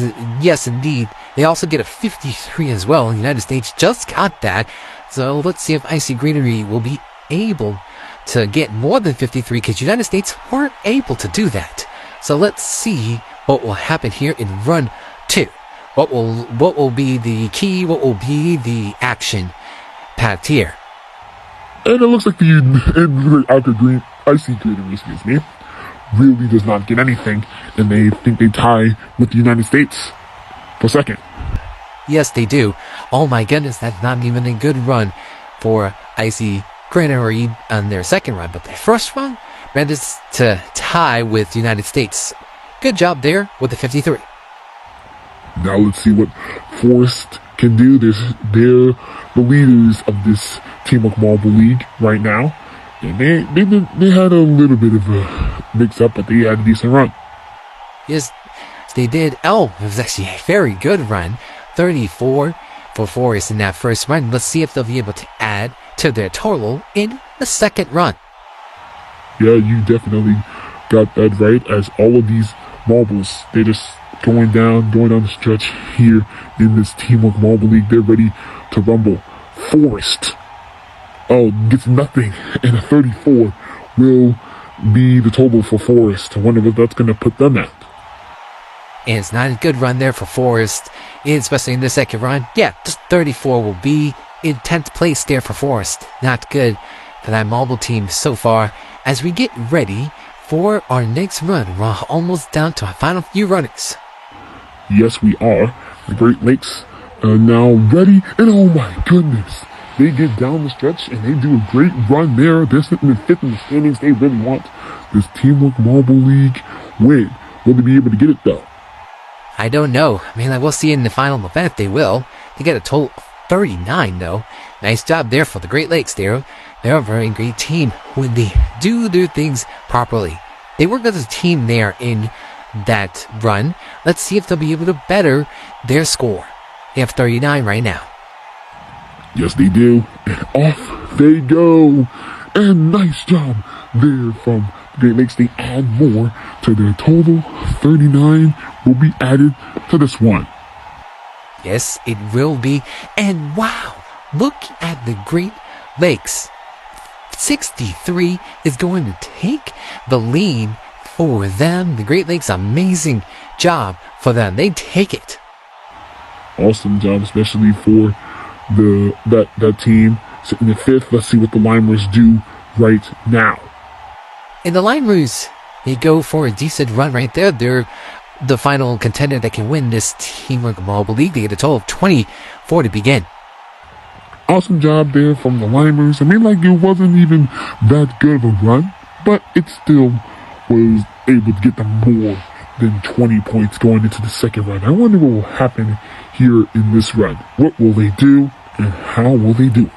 indeed. They also get a 53 as well. The United States just got that. So let's see if Icy Greenery will be able to get more than 53 because United States weren't able to do that. So let's see what will happen here in run 2. What will be the key? What will be the action packed here? And it looks like the Icy Greenery, really does not get anything, and they think they tie with the United States for second. Yes, they do. Oh my goodness, that's not even a good run for Icy Greenery on their second run, but their first run manages to tie with the United States. Good job there with the 53. Now let's see what Forest can do. They're the leaders of this Teamwork Marble League right now. And they had a little bit of a mix-up, but they had a decent run. Yes, they did. Oh, it was actually a very good run. 34 for Forest in that first run. Let's see if they'll be able to add to their total in the second run. Yeah, you definitely got that right, as all of these marbles, they're just going down the stretch here in this Teamwork Marble League. They're ready to rumble. Forest, gets nothing, and a 34 will be the total for Forest. I wonder what that's going to put them at. And it's not a good run there for Forest, especially in the second run. Yeah, just 34 will be in 10th place there for Forest. Not good for that marble team so far. As we get ready for our next run, we're almost down to our final few runners. Yes, we are. The Great Lakes are now ready, and oh my goodness, they get down the stretch and they do a great run there. They're sitting in 5th in the standings. They really want this Teamwork Marble League win. Will they be able to get it though? I don't know. I mean, we'll see in the final event if they will. They get a total of 39 though. Nice job there for the Great Lakes there. They're a very great team when they do their things properly. They work as a team there in that run. Let's see if they'll be able to better their score. They have 39 right now. Yes, they do. And off they go. And nice job there from the Great Lakes. They add more to their total. 39 will be added to this one. Yes, it will be. And wow, look at the Great Lakes. 63 is going to take the lead for them. The Great Lakes, amazing job for them. They take it. Awesome job, especially for that team sitting in 5th. Let's see what the Limers do right now. And the Limers, they go for a decent run right there. They're the final contender that can win this Teamwork Marble League. They get a total of 24 to begin. Awesome job there from the Limers. I mean, it wasn't even that good of a run, but it still was able to get them more than 20 points going into the second run. I wonder what will happen here in this run. What will they do, and how will they do?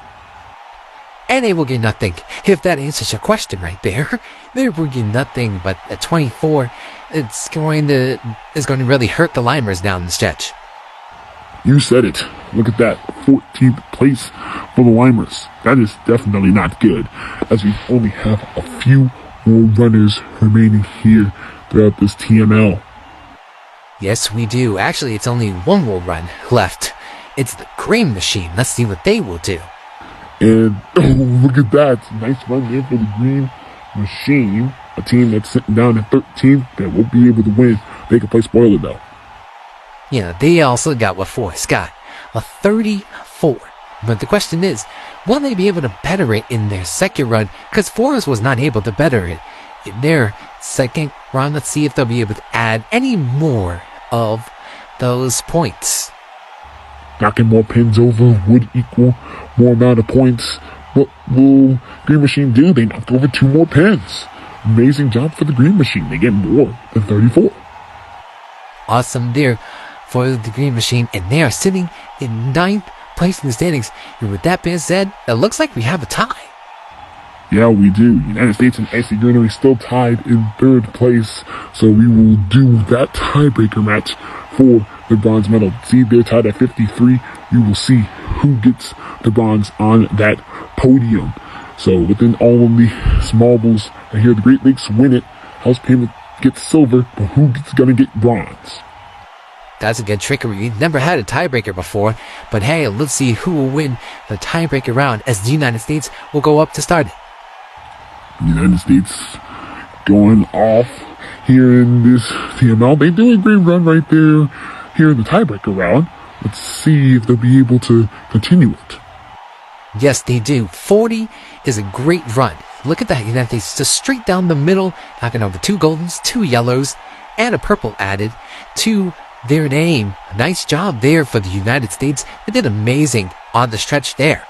And they will get nothing. If that answers your question right there, they will get nothing. But at 24, it's going to really hurt the Limers down the stretch. You said it. Look at that. 14th place for the Limers. That is definitely not good, as we only have a few more runners remaining here throughout this TML. Yes, we do. Actually, it's only one more run left. It's the Green Machine. Let's see what they will do. And, look at that. Nice run there for the Green Machine. A team that's sitting down at 13th that won't be able to win. They can play spoiler, though. Yeah, they also got what Forest got. A 34. But the question is, will they be able to better it in their second run? Because Forest was not able to better it in their second run. Let's see if they'll be able to add any more of those points. Knocking more pins over would equal more amount of points. What will Green Machine do? They knocked over 2 more pins. Amazing job for the Green Machine. They get more than 34. Awesome there for the Green Machine. And they are sitting in 9th place in the standings. And with that being said, it looks like we have a tie. Yeah, we do. United States and Icy Greenery still tied in 3rd place. So we will do that tiebreaker match for the bronze medal. See, they're tied at 53. We will see who gets the bronze on that podium. So within all of the marbles, I hear the Great Lakes win it. House Payment gets silver, but who's going to get bronze? That's a good trickery. We've never had a tiebreaker before. But hey, let's see who will win the tiebreaker round, as the United States will go up to start it. The United States going off here in this TML. They do a great run right there here in the tiebreaker round. Let's see if they'll be able to continue it. Yes, they do. 40 is a great run. Look at that. United States just straight down the middle, knocking over 2 goldens, 2 yellows, and a purple added to their name. Nice job there for the United States. They did amazing on the stretch there.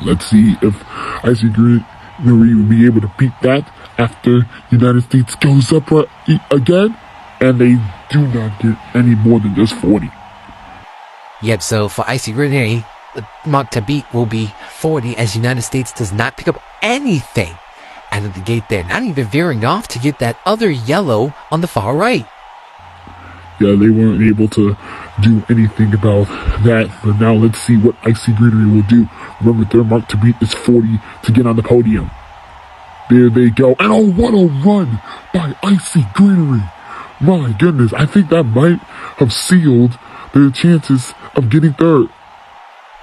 Let's see if Icy Green will be able to beat that after United States goes up again. and they do not get any more than just 40. Yep, so for Icy Greenery, the mark to beat will be 40 as United States does not pick up anything out of the gate there. Not even veering off to get that other yellow on the far right. Yeah, they weren't able to do anything about that, but now let's see what Icy Greenery will do. Remember, their mark to beat is 40 to get on the podium. There they go, and oh, what a run by Icy Greenery. My goodness, I think that might have sealed their chances of getting third.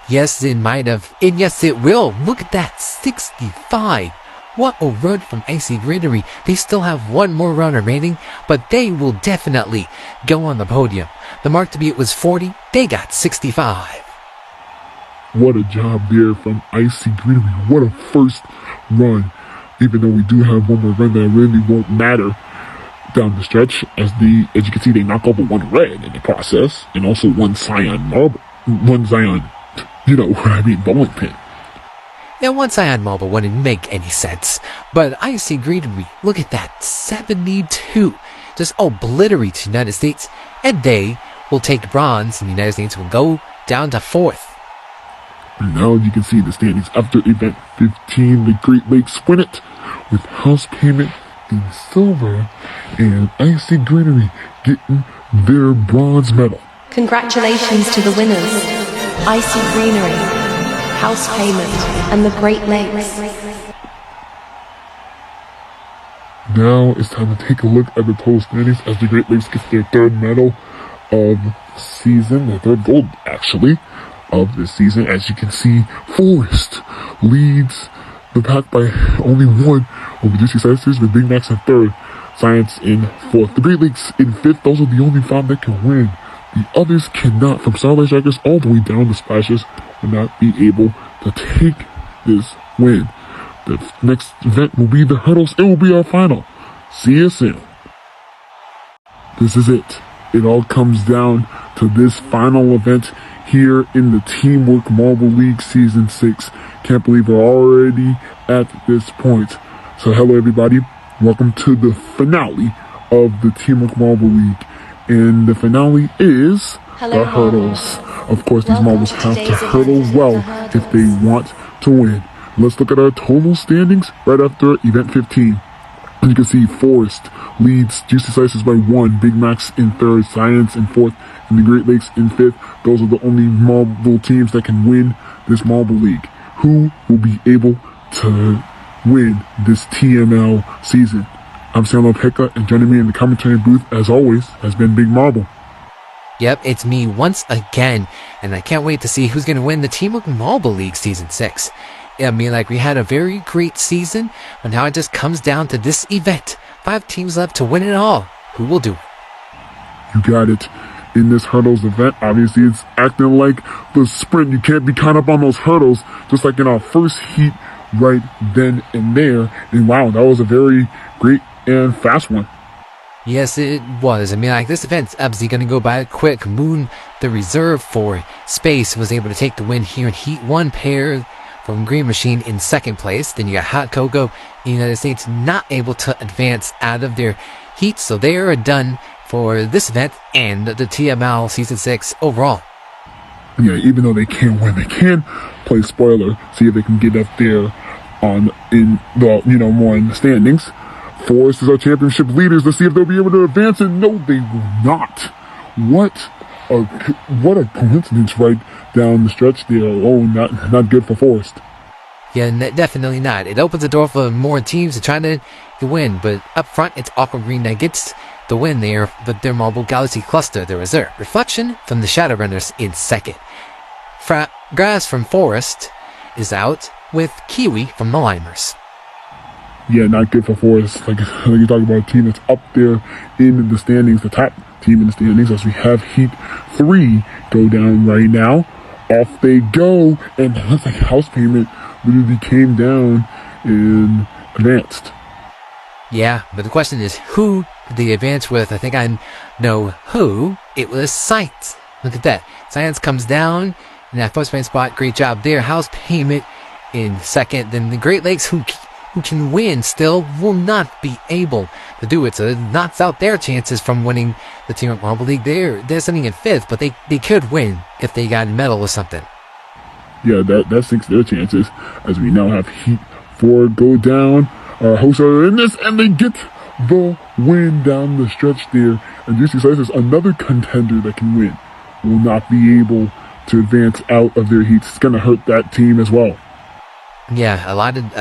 Yes, it might have, and yes, it will. Look at that, 65. What a run from Icy Greenery. They still have one more run remaining, but they will definitely go on the podium. The mark to beat was 40. They got 65. What a job there from Icy Greenery. What a first run. Even though we do have one more run that really won't matter down the stretch. As you can see, they knock over one red in the process, and also one cyan marble. One cyan, bowling pin. Yeah, one cyan marble wouldn't make any sense. But Icy Greenery, look at that, 72. Just obliterates the United States, and they will take bronze, and the United States will go down to 4th. And now you can see the standings after event 15. The Great Lakes win it with house payment in silver, and Icy Greenery getting their bronze medal. Congratulations to the winners, Icy Greenery, House Payment, and the Great Lakes. Now it's time to take a look at the total standings as the Great Lakes gets their third medal of the season, their third gold actually of the season. As you can see, Forest leads the pack by only one over Juicy Slicers, with Big Macs in third, Science in fourth. The Great Lakes in fifth. Those are the only 5 that can win. The others cannot. From Starlight Strikers all the way down to Splashes will not be able to take this win. The next event will be the hurdles. It will be our final. See you soon. This is it. It all comes down to this final event here in the Teamwork Marble League Season 6. Can't believe we're already at this point. So hello everybody, welcome to the finale of the Teamwork Marble League. And the finale is the hurdles. Of course, these marbles have to hurdle well if they want to win. Let's look at our total standings right after event 15. As you can see, Forest leads Juicy Slices by 1, Big Macs in third, Science in fourth, and the Great Lakes in fifth. Those are the only marble teams that can win this marble league. Who will be able to win this TML season? I'm Slalom Pekka, and joining me in the commentary booth, as always, has been Big Marble. Yep, it's me once again, and I can't wait to see who's going to win the Teamwork Marble League Season 6. I mean, we had a very great season, but now it just comes down to this event. 5 teams left to win it all. Who will do it? You got it. In this hurdles event, obviously it's acting like the sprint. You can't be caught up on those hurdles, just like in our first heat right then and there. And wow, that was a very great and fast one. Yes, it was. I mean, this event's obviously going to go by quick. Moon, the reserve for Space, was able to take the win here in Heat 1 pair from Green Machine in second place. Then you got Hot Cocoa, the United States, not able to advance out of their heat, so they are done for this event and the TML Season 6 overall. Yeah, even though they can't win, they can play spoiler, see if they can get up there more in the standings. Forest is our championship leaders. Let's see if they'll be able to advance, and no, they will not. What a coincidence right down the stretch there. Oh, not good for Forest. Yeah, definitely not. It opens the door for more teams to try to win, but up front, it's Aqua Green that gets the win there, but their Marble Galaxy Cluster, the reserve. Reflection from the Shadowrunners in second. Grass from Forest is out, with Kiwi from the Limers. Yeah, not good for Forest. Like you talk about a team that's up there in the standings, the top team in the standings, as we have Heat 3 go down right now. Off they go, and that's like house payment literally came down and advanced. Yeah, but the question is, who did they advance with? I think I know who. It was Science. Look at that. Science comes down in that first place spot. Great job there. House payment in second. Then the Great Lakes, who who can win still will not be able to do it. So it knocks out their chances from winning the Teamwork Marble League. They're sitting in 5th, but they could win if they got a medal or something. Yeah, that sinks their chances, as we now have Heat 4 go down. Our hosts are in this, and they get the win down the stretch there. And Juicy Slices, another contender that can win, will not be able to advance out of their heats. It's going to hurt that team as well. Yeah, a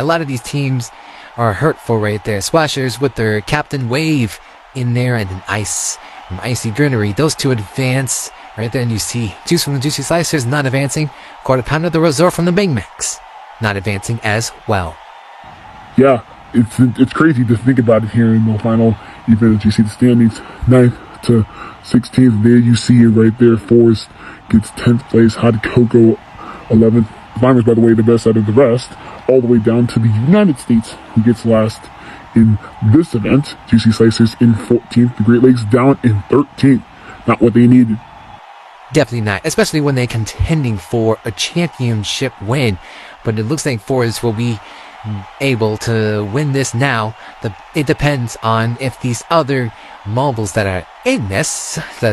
lot of these teams are hurtful right there. Splashers with their Captain Wave in there and an icy greenery. Those two advance right there, and you see Juice from the Juicy Slicers not advancing. Quarter Pounder the Resort from the Big Macs not advancing as well. Yeah, it's crazy to think about it here in the final event. You see the standings 9th to 16th. There you see it right there. Forest gets 10th place. Hot Cocoa 11th. Climbers, by the way, the best out of the rest. All the way down to the United States, who gets last in this event. Juicy Slicers in 14th. The Great Lakes down in 13th. Not what they needed. Definitely not, especially when they're contending for a championship win. But it looks like Forest will be able to win this now. It depends on if these other marbles that are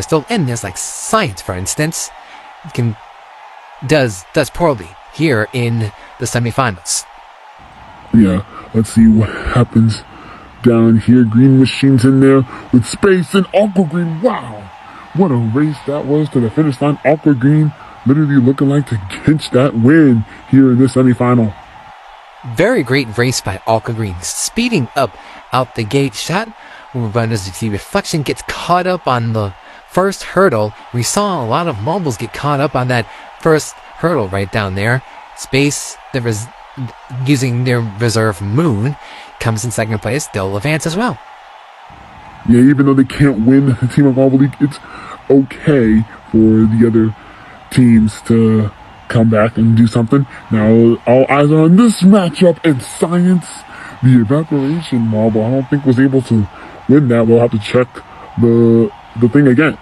still in this, like Science, for instance, does poorly here in the semifinals. Yeah, let's see what happens down here. Green Machine's in there with Space and Aqua Green. Wow, what a race that was to the finish line. Aqua Green literally looking like to clinch that win here in this semifinal. Very great race by Aqua Green, speeding up out the gate. Shot runners, the Reflection gets caught up on the first hurdle. We saw a lot of marbles get caught up on that first hurdle right down there. Space, using their reserve Moon, comes in 2nd place. They'll advance as well. Yeah, even though they can't win the Team of Marble League, it's okay for the other teams to come back and do something. Now, all eyes are on this matchup, and Science, the Evaporation Marble, I don't think was able to win that. We'll have to check the thing again.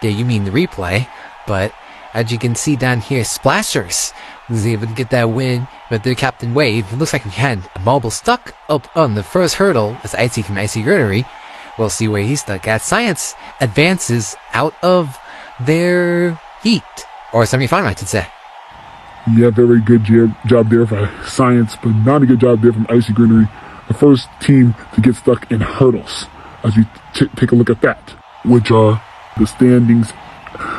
Yeah, you mean the replay, but as you can see down here, Splashers was able to get that win with their Captain Wave. It looks like we had a marble stuck up on the first hurdle as Icy from Icy Greenery. We'll see where he's stuck at. Science advances out of their heat, or semifinal, I should say. Yeah, very good job there for Science, but not a good job there from Icy Greenery, the first team to get stuck in hurdles. As we take a look at that, which are the standings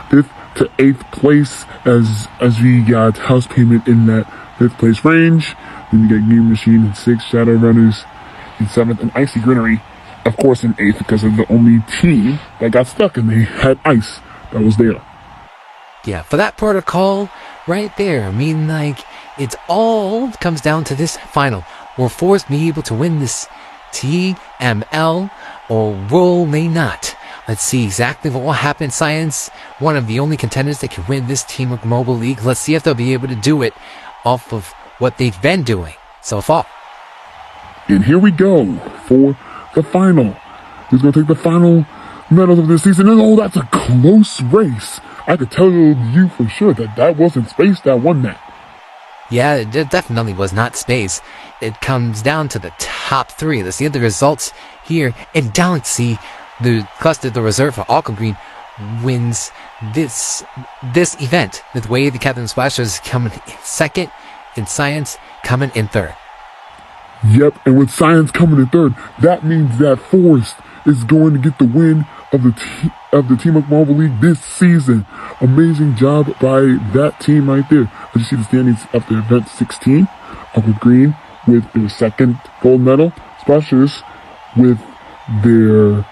5th to 8th place, as we got House Payment in that 5th place range. Then you got Green Machine in 6th, Shadow Runners in 7th, and Icy Greenery, of course, in 8th, because of the only team that got stuck and they had ice that was there. Yeah, for that protocol right there, I mean, like, it's all comes down to this final. Will Force be able to win this TML, or will they not? Let's see exactly what will happen. Science, one of the only contenders that can win this Teamwork Mobile League. Let's see if they'll be able to do it off of what they've been doing so far. And here we go for the final. Who's going to take the final medals of this season? And oh, that's a close race. I could tell you for sure that wasn't Space that won that. Yeah, it definitely was not Space. It comes down to the top 3. Let's see the results here. And Galaxy, the cluster, the reserve for Aqua Green, wins this event. The way the Captain Splashers coming in 2nd, and Science coming in 3rd. Yep, and with Science coming in 3rd, that means that Forest is going to get the win of the Team of Marble League this season. Amazing job by that team right there. As you see the standings after event 16, Aqua Green with their 2nd gold medal, Splashers with their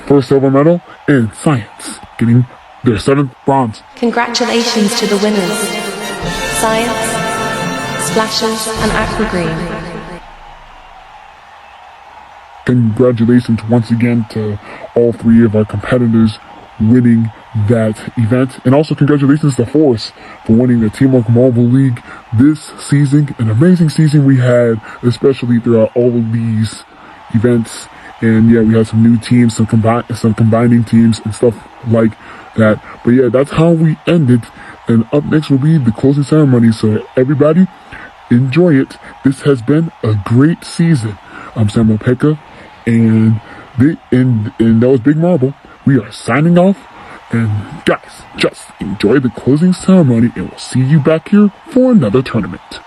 first silver medal, and Science getting their 7th bronze. Congratulations to the winners, Science, Splashers, and Aqua Green. Congratulations once again to all 3 of our competitors winning that event. And also congratulations to Force for winning the Teamwork Marble League this season. An amazing season we had, especially throughout all of these events. And yeah, we had some new teams, some combining teams and stuff like that. But yeah, that's how we ended. And up next will be the closing ceremony. So everybody, enjoy it. This has been a great season. I'm Samuel Pekka, and that was Big Marble. We are signing off, and guys, just enjoy the closing ceremony, and we'll see you back here for another tournament.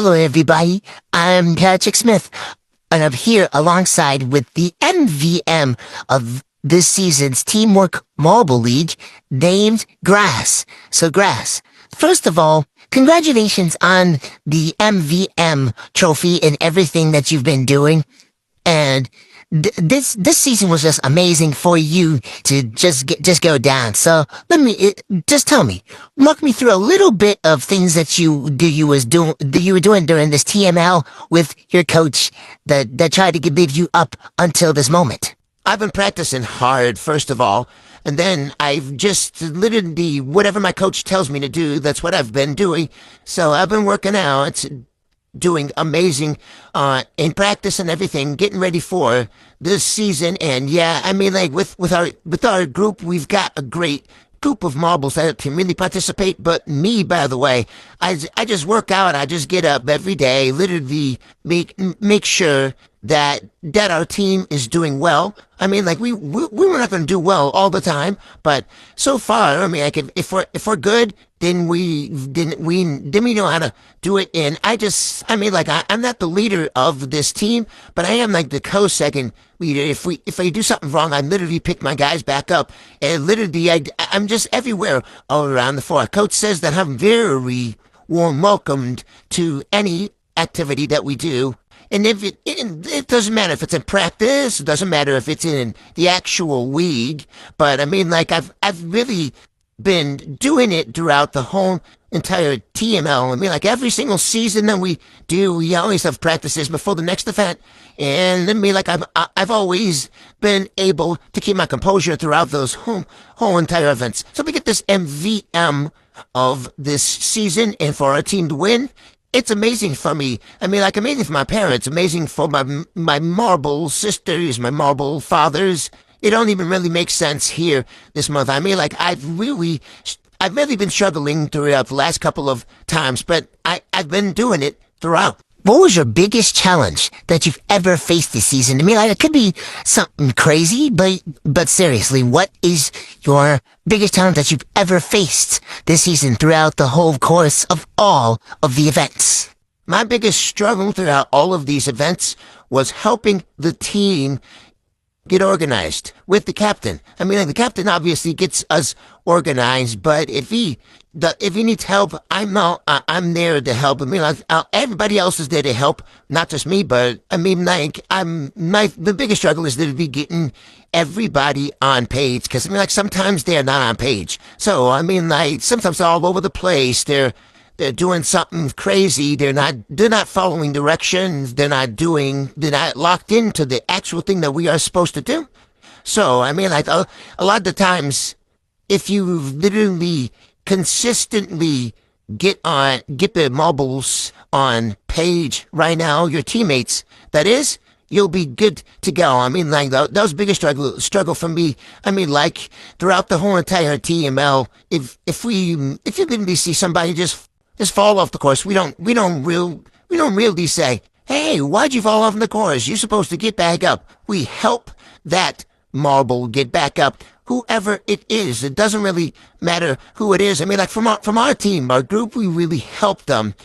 Hello, everybody. I'm Patrick Smith, and I'm here alongside with the MVM of this season's Teamwork Marble League, named Grass. So, Grass, first of all, congratulations on the MVM trophy and everything that you've been doing. And this season was just amazing for you to just go down. So just tell me, walk me through a little bit of things that you were doing during this TML with your coach that tried to lead you up until this moment. I've been practicing hard, first of all, and then I've just literally, whatever my coach tells me to do, that's what I've been doing. So I've been working out, doing amazing in practice and everything, getting ready for this season. And yeah, I mean, like with our group, we've got a great group of marbles that can really participate. But me, by the way, I just work out. I just get up every day, literally make sure that our team is doing well. I mean, like we were not going to do well all the time, but so far, I mean, like if we're good, then we know how to do it. And I mean, like I'm not the leader of this team, but I am like the co-second leader. If I do something wrong, I literally pick my guys back up, and literally I'm just everywhere all around the floor. Coach says that I'm very warm welcomed to any activity that we do. And if it doesn't matter if it's in practice, it doesn't matter if it's in the actual league, but I mean, like I've really been doing it throughout the whole entire TML. I mean, like every single season that we do, we always have practices before the next event. And I mean, like I've always been able to keep my composure throughout those whole entire events. So we get this MVM of this season, and for our team to win, it's amazing for me. I mean, like, amazing for my parents, amazing for my marble sisters, my marble fathers. It don't even really make sense here this month. I mean, like, I've really been struggling throughout the last couple of times, but I've been doing it throughout. What was your biggest challenge that you've ever faced this season? I mean, like, it could be something crazy, but seriously, what is your biggest challenge that you've ever faced this season throughout the whole course of all of the events? My biggest struggle throughout all of these events was helping the team get organized with the captain. I mean, like, the captain obviously gets us organized, but if he needs help, I'm there to help. I mean, like, everybody else is there to help, not just me. But I mean, like, the biggest struggle is to be getting everybody on page, because I mean, like, sometimes they're not on page. So I mean, like, sometimes they're all over the place. They're doing something crazy. They're not following directions. They're not locked into the actual thing that we are supposed to do. So I mean, like, a lot of the times, if you literally consistently get the marbles on page right now, your teammates, that is, you'll be good to go. I mean, like, that was the biggest struggle for me. I mean, like, throughout the whole entire TML, if you literally see somebody just fall off the course, we don't really say, hey, why'd you fall off the course? You're supposed to get back up. We help that marble get back up, whoever it is. It doesn't really matter who it is. I mean, like, from our team, our group, we really help them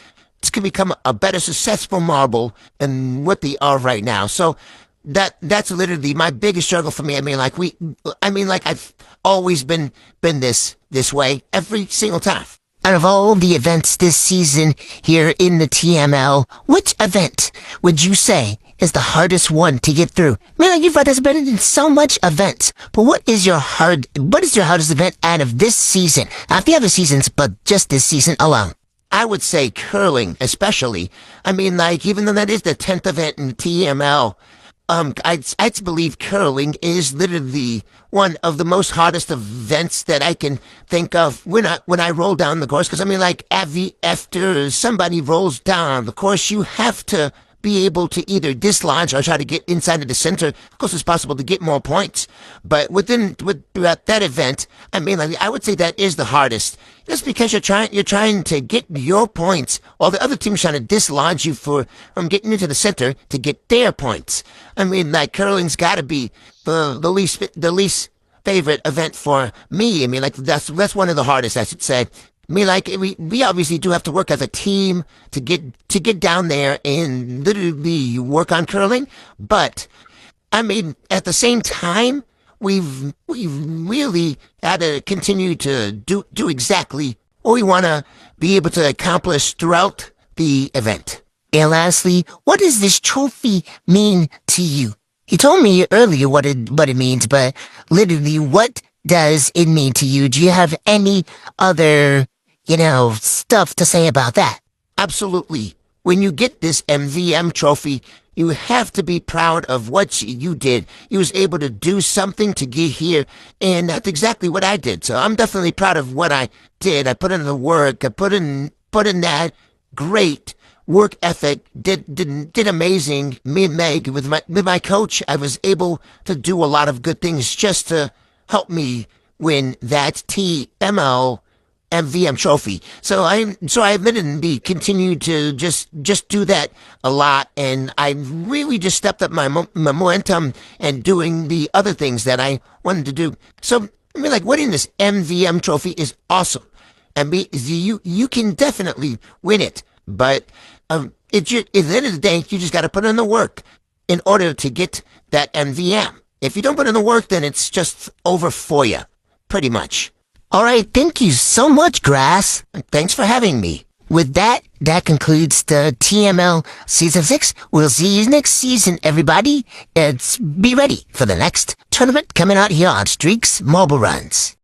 to become a better, successful marble than what they are right now. So that's literally my biggest struggle for me. I mean, like, I've always been this way every single time. Out of all the events this season here in the TML, which event would you say is the hardest one to get through? I mean, like, you've participated in so much events, but what is your hardest event out of this season? Not the other seasons, but just this season alone. I would say curling, especially. I mean, like, even though that is the 10th event in TML, I'd believe curling is literally one of the most hardest events that I can think of when I roll down the course. Because I mean, like, after somebody rolls down the course, you have to be able to either dislodge or try to get inside of the center as close as possible to get more points. But throughout that event, I mean, like, I would say that is the hardest. Just because you're trying to get your points, while the other team's trying to dislodge you from getting into the center to get their points. I mean, like, curling's got to be the least favorite event for me. I mean, like, that's one of the hardest, I should say. I mean, like we obviously do have to work as a team to get down there and literally work on curling, but I mean, at the same time, we've really had to continue to do exactly what we want to be able to accomplish throughout the event. And lastly, what does this trophy mean to you? You told me earlier what it means, but literally, what does it mean to you? Do you have any other, stuff to say about that? Absolutely. When you get this MVM trophy, you have to be proud of what you did. You was able to do something to get here, and that's exactly what I did. So I'm definitely proud of what I did. I put in the work. I put in that great work ethic. Did amazing. Me and Meg with my coach, I was able to do a lot of good things just to help me win that TML MVM trophy. So I admittedly continue to just do that a lot, and I really just stepped up my momentum and doing the other things that I wanted to do. So I mean, like winning this MVM trophy is awesome. I mean, you can definitely win it, but at the end of the day, you just got to put in the work in order to get that MVM. If you don't put in the work, then it's just over for you, pretty much. All right, thank you so much, Grass. Thanks for having me. With that concludes the TML Season 6. We'll see you next season, everybody. Be ready for the next tournament coming out here on Streaks Mobile Runs.